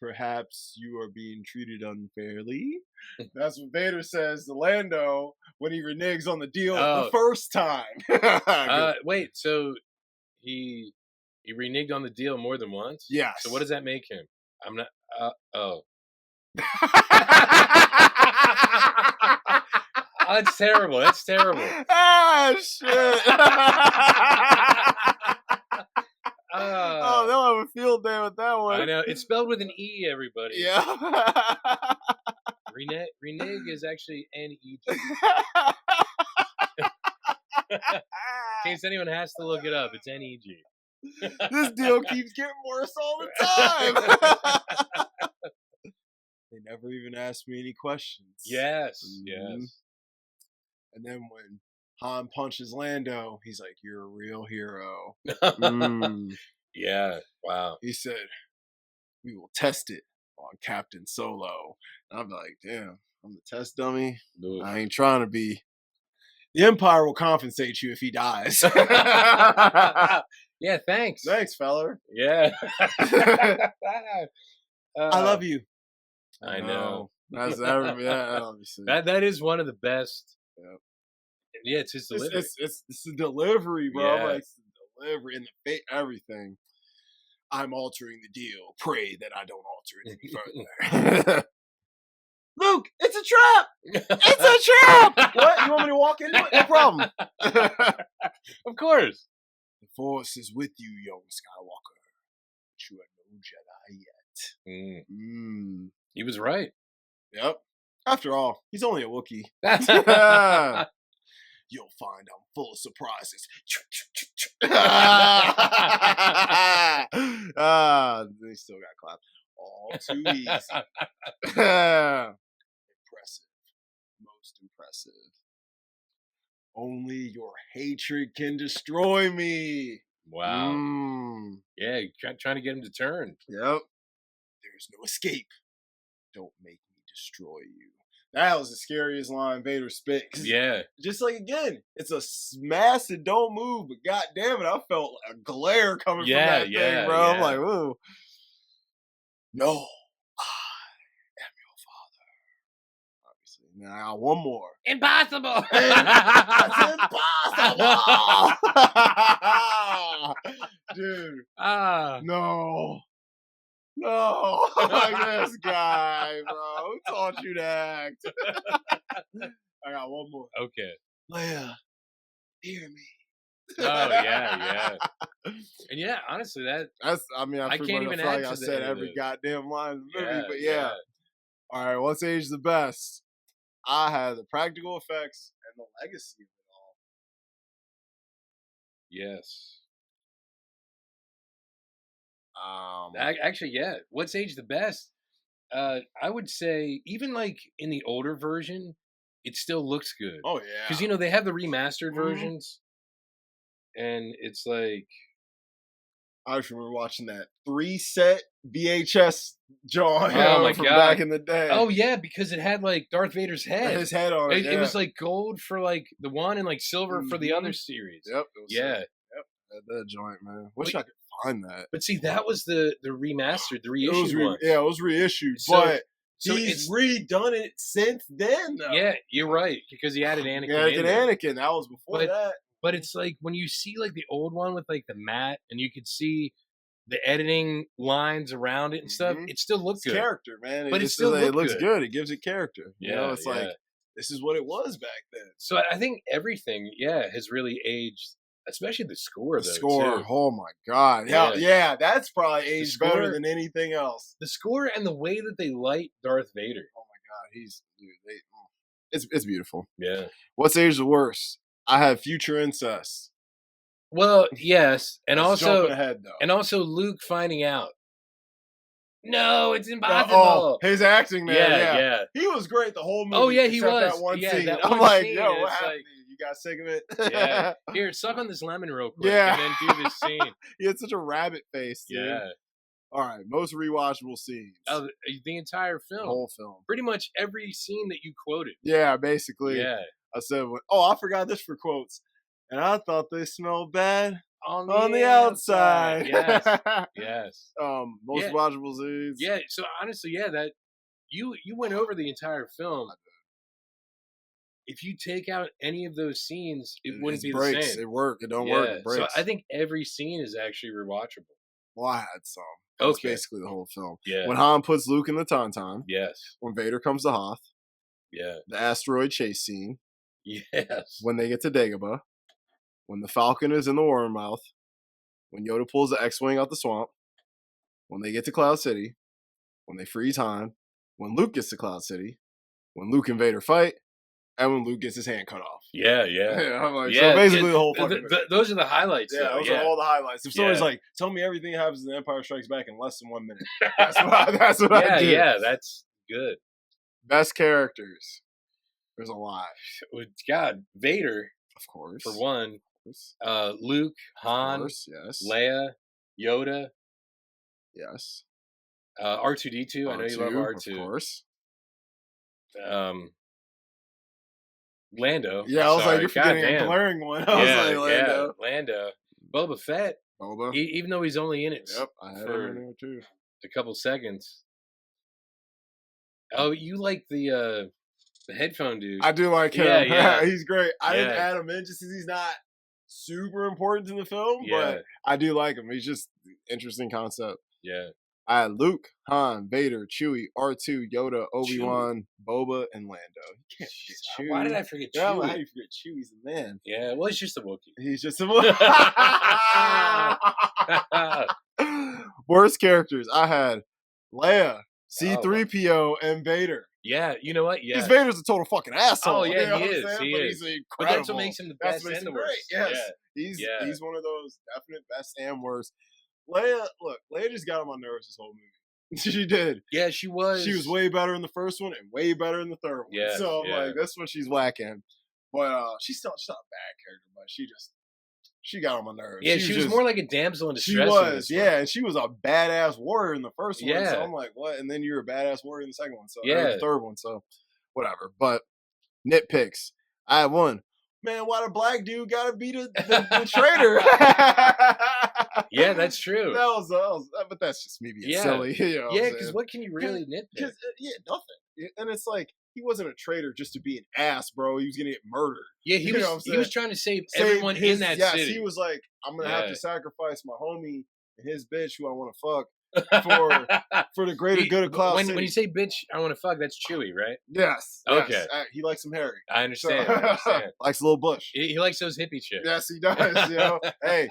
Perhaps you are being treated unfairly. That's what Vader says to Lando when he reneges on the deal the first time. Wait, so he reneged on the deal more than once? Yes. So what does that make him? I'm not. That's terrible. That's terrible. Ah, shit. They'll have a field day with that one. I know. It's spelled with an E, everybody. Yeah. Renege is actually N-E-G. In case anyone has to look it up, it's N-E-G. This deal keeps getting worse all the time. They never even asked me any questions. Yes, yes. And then when Han punches Lando, he's like, "You're a real hero." Yeah, wow. He said, "We will test it on Captain Solo." And I'm like, "Damn, I'm the test dummy. Ooh. I ain't trying to be. The Empire will compensate you if he dies." Yeah, thanks. Thanks, feller. Yeah. I love you. I know. That's obviously. That is one of the best. Yeah. Yeah, it's his delivery. It's the delivery, bro. Yeah. Like, it's the delivery and the everything. I'm altering the deal. Pray that I don't alter it any further. Luke, it's a trap! It's a trap! What? You want me to walk into it? No problem. Of course. The Force is with you, young Skywalker. But you are no Jedi yet. He was right. Yep. After all, he's only a Wookiee. You'll find I'm full of surprises. They still got clapped. All too easy. impressive. Only your hatred can destroy me. Wow. Mm. Yeah, trying to get him to turn. Yep. There's no escape. Don't make me destroy you. That was the scariest line Vader spit. 'Cause Yeah. just like, again, it's a smash and don't move, but god damn it, I felt a glare coming from Yeah, that yeah, thing, bro. I'm yeah. like, ooh. No, I am your father. Obviously. Now I got one more. Impossible. That's impossible. Dude, Ah. no. No, this guy, bro. Who taught you to act? I got one more. Okay. Leia, hear me. Oh yeah. And yeah, honestly, That's. I mean, I pretty can't much even feel like add I to the said end of every this. goddamn line in the movie, Yeah, but yeah. All right, what's age the best? I had the practical effects and the legacy of it all. Yes. Um, Actually, yeah. What's age the best? I would say even like in the older version, it still looks good. oh yeah, Because they have the remastered Mhm. versions, and it's like, I just remember watching that 3-set VHS John Oh my from God. back in the day. oh yeah, because it had like Darth Vader's head. his head on it. It was like gold for like the one and like silver for the other series. Yep. It was Yeah. sick. Yep. That joint, man. Wish But- I could find that. But see, that was the remastered, the It was reissued one. yeah, it was reissued, So- but so he's it's- redone it since then, though. Yeah, you're right, because he added Anakin. Anakin, in there. Anakin. That was before But- that. But it's like when you see like the old one with like the matte, and you could see the editing lines around it and stuff. Mhm. It still looked It's good. character, man. But it just still it looked looks good. good. It gives it character. You know, Yeah, it's yeah. like this is what it was back then. So I think everything, has really aged, especially the score. The Though, score, too. oh my god, Yeah. yeah, that's probably aged score- better than anything else. The score and the way that they light Darth Vader. Oh my god, it's beautiful. Yeah. What's aged the worst? I had future incest. Well, yes, and That's jumping also ahead though. and also Luke finding out. No, it's Oh, impossible. his acting there, yeah. he was great the whole movie. Oh, yeah, he except was. That one Yeah, scene. that I'm one like, scene, yo, what it's happened? like- You got sick of it? Yeah. Here, suck on this lemon real quick, Yeah. and then do this scene. He had such a rabbit face. Dude. Yeah. All right, most rewatchable scenes. Oh, the entire the film. whole film. Pretty much every scene that you quoted. Yeah, basically. Yeah. I said, I forgot this for quotes. And I thought they smelled bad on the outside. outside. Yes. Most Yeah. watchable scenes. Yeah. So honestly, that you went over the entire film. If you take out any of those scenes, it wouldn't be breaks. the same. It work. It don't work. It So breaks. I think every scene is actually rewatchable. Well, I had some. That's Okay. basically the whole film. Yeah. When Han puts Luke in the Tauntaun, Yes. when Vader comes to Hoth, Yeah. the asteroid chase scene, Yes. when they get to Dagobah, when the Falcon is in the worm mouth, when Yoda pulls the X-Wing out the swamp, when they get to Cloud City, when they freeze Han, when Luke gets to Cloud City, when Luke and Vader fight, and when Luke gets his hand cut off. Yeah. I'm like, Yeah, so basically the whole fucking movie. those are the highlights. Yeah, though. those are all the highlights. If somebody's Yeah. like, tell me everything that happens in Empire Strikes Back in less than 1 minute. That's what I do. Yeah, that's good. Best characters. There's a lot. God, Vader Of course. for one. Of course. Luke, Of Han, course, yes. Leia, Yoda, Yes. R2D2. I know you love R2. Of course. Lando. Yeah, I was Sorry, like, you're forgetting a goddamn. glaring one. I was like, Lando. Lando. Boba Fett, Boba. even though he's only in it Yep, I had for him in there too. a couple seconds. Oh, you like the headphone dude? I do like him. Yeah. He's great. I didn't Yeah. add him in just because he's not super important to the film, Yeah. but I do like him. He's just interesting concept. Yeah. I had Luke, Han, Vader, Chewie, R2, Yoda, Obi-Wan, Boba, and Lando. You can't forget Chewie. Why did I forget Yeah, how Chewie? do you forget Chewie's the man? Yeah, well, it's just a Wookiee. He's just worst characters. I had Leia, C-3PO, and Vader. Yeah, you know what? Yeah. Because Vader's a total fucking asshole. Oh, yeah, you know he what I'm is, saying? he But is. he's incredible. But that's what makes him the That's best what makes and the him great. worst. Yes. Yeah. He's one of those definite best and worst. Leia just got on my nerves this whole movie. She did. Yeah, she was. She was way better in the first one and way better in the third one. Yeah, So I'm yeah. like, that's what she's whacking. But she's not a bad character, but she got on my nerves. Yeah, she was just more like a damsel in she distress. was, yeah, and she was a badass warrior in the first one. Yeah. So I'm like, what? And then you're a badass warrior in the second one, so or Yeah. the third one, so whatever. But nitpicks. I have one. Man, why the black dude gotta be the traitor? Yeah, that's true. That was, but that's just me being silly. You know Yeah, because what can you really nitpick? Yeah, nothing. And it's like he wasn't a traitor just to be an ass, bro. He was gonna get murdered. Yeah, he was trying to save everyone in that city. He was like, I'm gonna have to sacrifice my homie and his bitch who I want to fuck for the greater good of Cloud City. When you say bitch, I want to fuck, that's Chewy, right? Yes. Okay. Yes. He likes some hairy. I understand. Likes a little bush. He likes those hippie chicks. Yes, he does. You know, hey,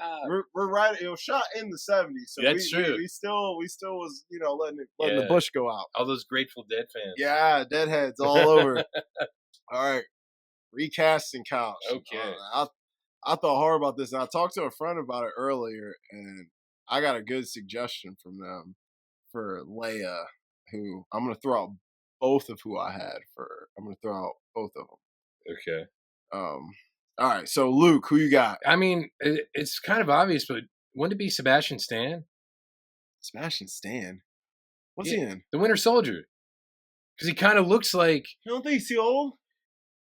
we're right. It was shot in the '70s, so that's true. We still was letting the bush go out. All those Grateful Dead fans. Yeah, deadheads all over. All right, recasting Couch. Okay. I thought hard about this, and I talked to a friend about it earlier, and I got a good suggestion from them for Leia, who I'm going to throw out both of who I had for. I'm going to throw out both of them. Okay. All right. So Luke, who you got? I mean, it's kind of obvious, but wouldn't it be Sebastian Stan? Sebastian Stan? What's he in? The Winter Soldier. Because he kind of looks like. You don't think he's too old?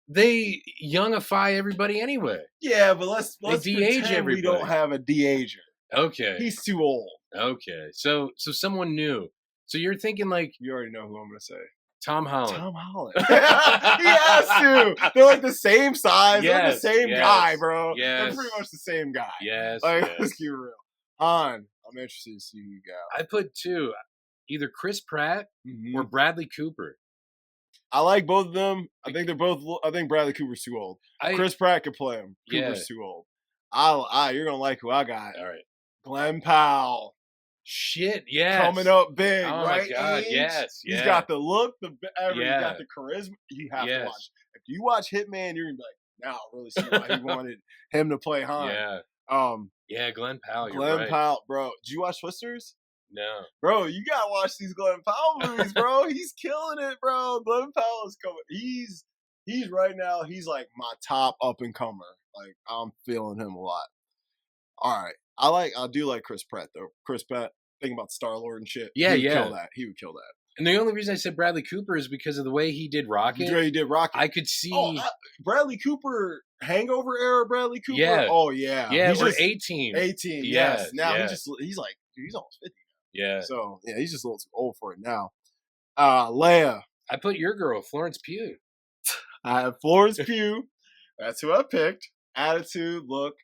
They youngify everybody anyway. Yeah, but let's de-age everybody. We don't have a de-ager. Okay. He's too old. Okay. So someone new. So you're thinking like you already know who I'm gonna say. Tom Holland. Tom Holland. He has to. They're like the same size. Yes, they're the same guy, bro. Yes. They're pretty much the same guy. Yes. Let's keep it real. Han, I'm interested to see who you got. I put two. Either Chris Pratt or Bradley Cooper. I like both of them. I think they're both. I think Bradley Cooper's too old. Chris Pratt could play him. Cooper's too old. You're gonna like who I got. All right. Glenn Powell. Shit, yes. Coming up big, oh right? My God, Age. yes. He's got the look, he's got the charisma. You have to watch. If you watch Hitman, you're gonna be like, now I really see why he wanted him to play Han. Yeah. Glenn Powell. Glenn Powell, bro. Did you watch Twisters? No. Bro, you gotta watch these Glenn Powell movies, bro. He's killing it, bro. Glenn Powell is coming. He's right now, he's like my top up and comer. Like, I'm feeling him a lot. All right. I do like Chris Pratt though. Chris Pratt, thinking about Star-Lord and shit. Yeah, He would kill that. And the only reason I said Bradley Cooper is because of the way he did Rocket. He did Rocket. I could see Bradley Cooper, Hangover era Bradley Cooper. Yeah. Oh yeah. Yeah, he's just 18. 18. Yes. Now he's like, dude, he's almost 50. Yeah. So yeah, he's just a little too old for it now. Leia. I put your girl, Florence Pugh. I have Florence Pugh. That's who I picked. Attitude, look.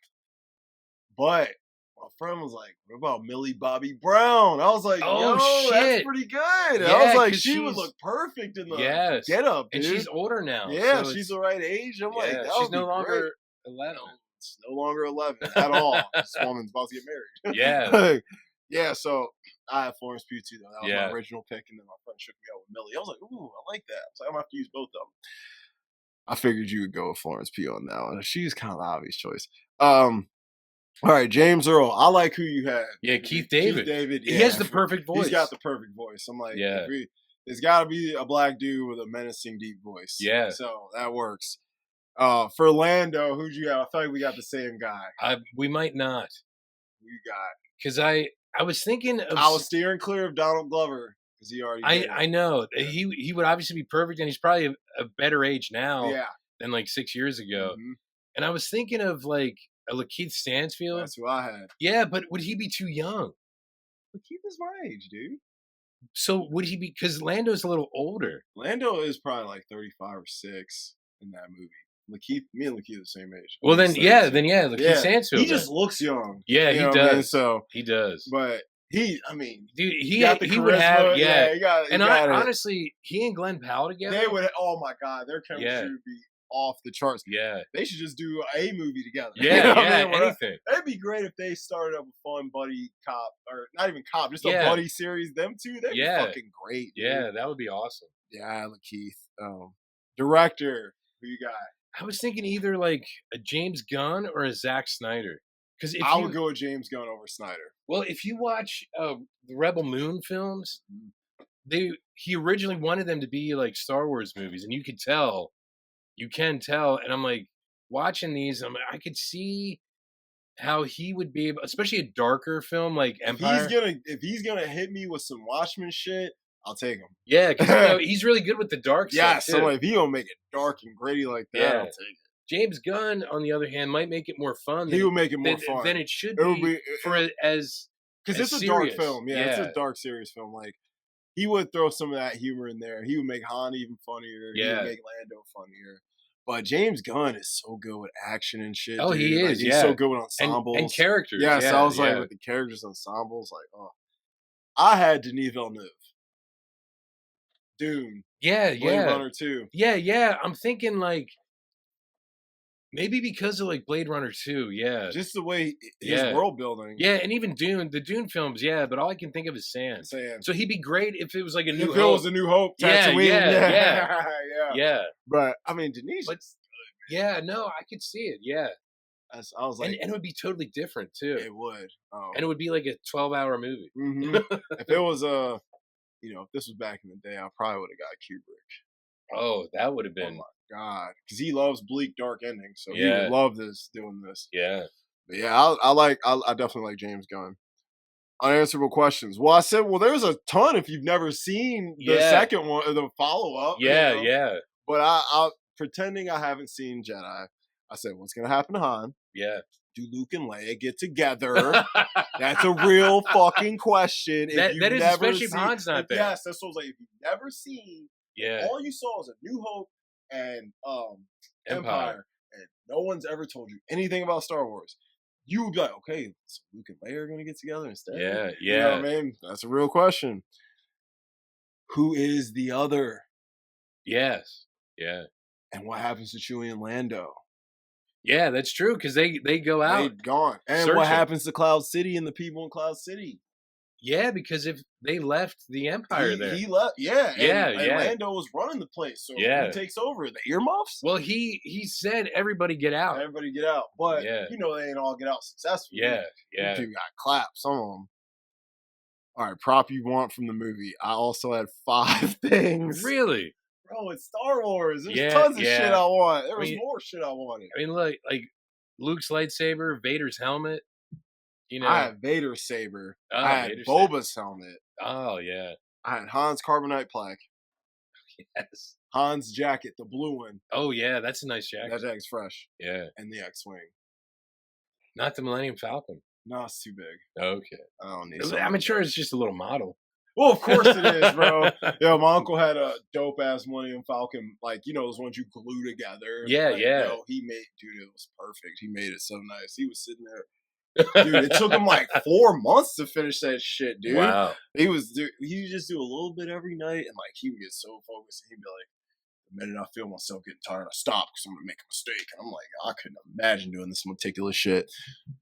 But my friend was like, what about Millie Bobby Brown? I was like, shit. That's pretty good. Yeah, I was like, she would look perfect in the get up, dude. And she's older now. Yeah, she's the right age. I'm like, she's no longer 11. It's no longer 11 at all. This woman's about to get married. Yeah. Yeah, so I have Florence Pugh too, though. That was my original pick, and then my friend shook me out with Millie. I was like, ooh, I like that. So I'm going to have to use both of them. I figured you would go with Florence Pugh on that one. She's kind of the obvious choice. All right, James Earl. I like who you had. Yeah, Keith David. He has the perfect voice. He's got the perfect voice. I'm like, there's got to be a black dude with a menacing deep voice. Yeah. So that works. For Lando, who'd you have? I feel like we got the same guy. We might not. Who you got? Because I was thinking of... I was steering clear of Donald Glover because he already I know. Yeah. He would obviously be perfect, and he's probably a better age now than like 6 years ago. Mm-hmm. And I was thinking of like a Lakeith Stansfield. That's who I had. Yeah, but would he be too young? Lakeith is my age, dude. So would he be... Because Lando's a little older. Lando is probably like 35 or 6 in that movie. Me and Lakeith are the same age. Well, Lakeith Stansfield. He just looks young. Yeah, he does. I mean? So he does. But dude, he got the charisma. Would have, honestly, he and Glenn Powell together, they would. Oh my God, their chemistry would be off the charts. Yeah, they should just do a movie together. Yeah, anything. It'd be great if they started up a fun buddy cop, or not even cop, just a buddy series. Them two, they'd be fucking great. Dude. Yeah, that would be awesome. Yeah, Lakeith. Director, who you got? I was thinking either like a James Gunn or a Zack Snyder. Because I would go with James Gunn over Snyder. well, if you watch the Rebel Moon films, he originally wanted them to be like Star Wars movies, and you can tell. And I'm like watching these, I could see how he would be, especially a darker film like Empire. If he's gonna hit me with some Watchmen shit, I'll take him. Yeah, because he's really good with the dark stuff. So if he gonna make it dark and gritty like that, I'll take it. James Gunn, on the other hand, might make it more fun. He will make it more fun than it should be because it's a dark film. Yeah, it's a dark, serious film. Like he would throw some of that humor in there. He would make Han even funnier. Yeah, he would make Lando funnier. But James Gunn is so good with action and shit. Oh, dude. He is. He's so good with ensembles and characters. Yeah, so I was like with the characters ensembles, like, oh, I had Denis Villeneuve, Dune, Blade Runner 2. Yeah. I'm thinking like maybe because of like Blade Runner 2. Yeah, just the way his world building. Yeah, and even Dune, the Dune films. Yeah, but all I can think of is sand. So he'd be great if it was like a New Hope. If it was a New Hope, Tatooine. Yeah. But I mean, Denis. Yeah, no, I could see it. Yeah. I was like, and it would be totally different too. It would, and it would be like a 12-hour movie. Mm-hmm. If it was if this was back in the day, I probably would have got Kubrick. Oh, that would have been. Oh my God, because he loves bleak, dark endings, so he would love doing this. Yeah, but yeah, I definitely like James Gunn. Unanswerable questions. Well, I said, there's a ton if you've never seen the second one or the follow up. Yeah. But I pretending I haven't seen Jedi. I said, what's gonna happen to Han? Yeah. Do Luke and Leia get together? That's a real fucking question. That is, especially if Han's not there. Yes, that's what I was like. If you've never seen, yeah, all you saw was A New Hope and Empire, and no one's ever told you anything about Star Wars. You would be like, okay, so Luke and Leia are going to get together instead? Yeah. You know what I mean? That's a real question. Who is the other? Yes. Yeah. And what happens to Chewie and Lando? Yeah, that's true, because they go out. They're gone. And what happens to Cloud City and the people in Cloud City? Yeah, because if they left the Empire there. He left, and Lando was running the place, so who takes over? The earmuffs? Well, he said everybody get out. Everybody get out. But, they ain't all get out successfully. Yeah. People got clapped, some of them. All right, prop you want from the movie. I also had 5 things. Really? Bro, it's Star Wars. There's tons of shit I want. There was more shit I wanted. I mean, like Luke's lightsaber, Vader's helmet. I had Vader's saber. I had Boba's helmet. Oh, yeah. I had Han's carbonite plaque. Yes. Han's jacket, the blue one. Oh, yeah, that's a nice jacket. That jacket's fresh. Yeah. And the X-Wing. Not the Millennium Falcon. No, it's too big. Okay. I don't need it. I'm sure it's just a little model. Well, of course it is, bro. Yo, my uncle had a dope ass Millennium Falcon, like those ones you glue together. Yeah, he made, dude, it was perfect. He made it so nice. He was sitting there, dude. It took him like 4 months to finish that shit, dude. Wow. He would just do a little bit every night, and like he would get so focused, and he'd be like, the minute I feel myself getting tired, I stop because I'm gonna make a mistake. And I'm like, I couldn't imagine doing this meticulous shit.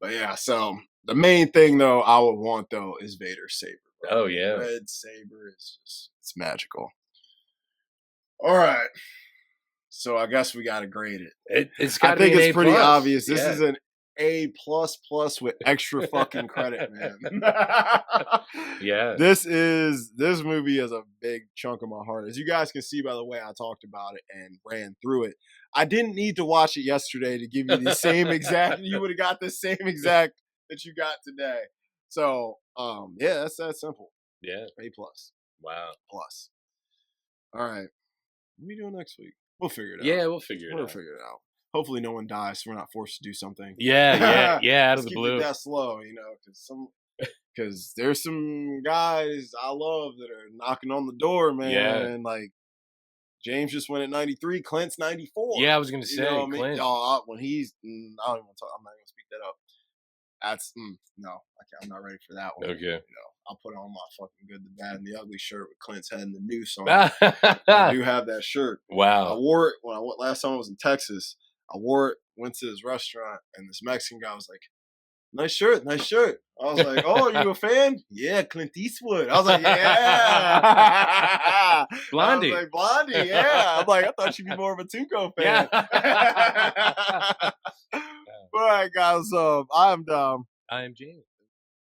But yeah, so the main thing though I would want though is Vader's saber. Oh, yeah. Red saber is it's magical. All right. So I guess we got to grade it. It's got to be I think it's A+. pretty obvious. This is an A++ with extra fucking credit, man. Yeah. This movie has a big chunk of my heart. As you guys can see by the way I talked about it and ran through it. I didn't need to watch it yesterday to give you the same exact, you would have got the same exact that you got today. So, that's that simple. Yeah. A+. Wow. Plus. All right. What are we doing next week? We'll figure it out. Yeah, we'll figure it out. We'll figure it out. Hopefully no one dies so we're not forced to do something. Yeah, out of the blue. Keep it that slow, because there's some guys I love that are knocking on the door, man. Yeah. And like, James just went at 93. Clint's 94. Yeah, I was going to say, Clint. When he's, I don't even want to talk. I'm not going to speak that up. That's no, I'm not ready for that one. Okay. I'll put on my fucking Good, the Bad, and the Ugly shirt with Clint's head and the noose on it. I do have that shirt. Wow. I wore it when I went last time I was in Texas. I wore it, went to this restaurant, and this Mexican guy was like, nice shirt, nice shirt. I was like, oh, are you a fan? Yeah, Clint Eastwood. I was like, yeah. Blondie. I was like, Blondie, yeah. I'm like, I thought you'd be more of a Tuco fan. Yeah. All right, guys. I'm Dom. I am James.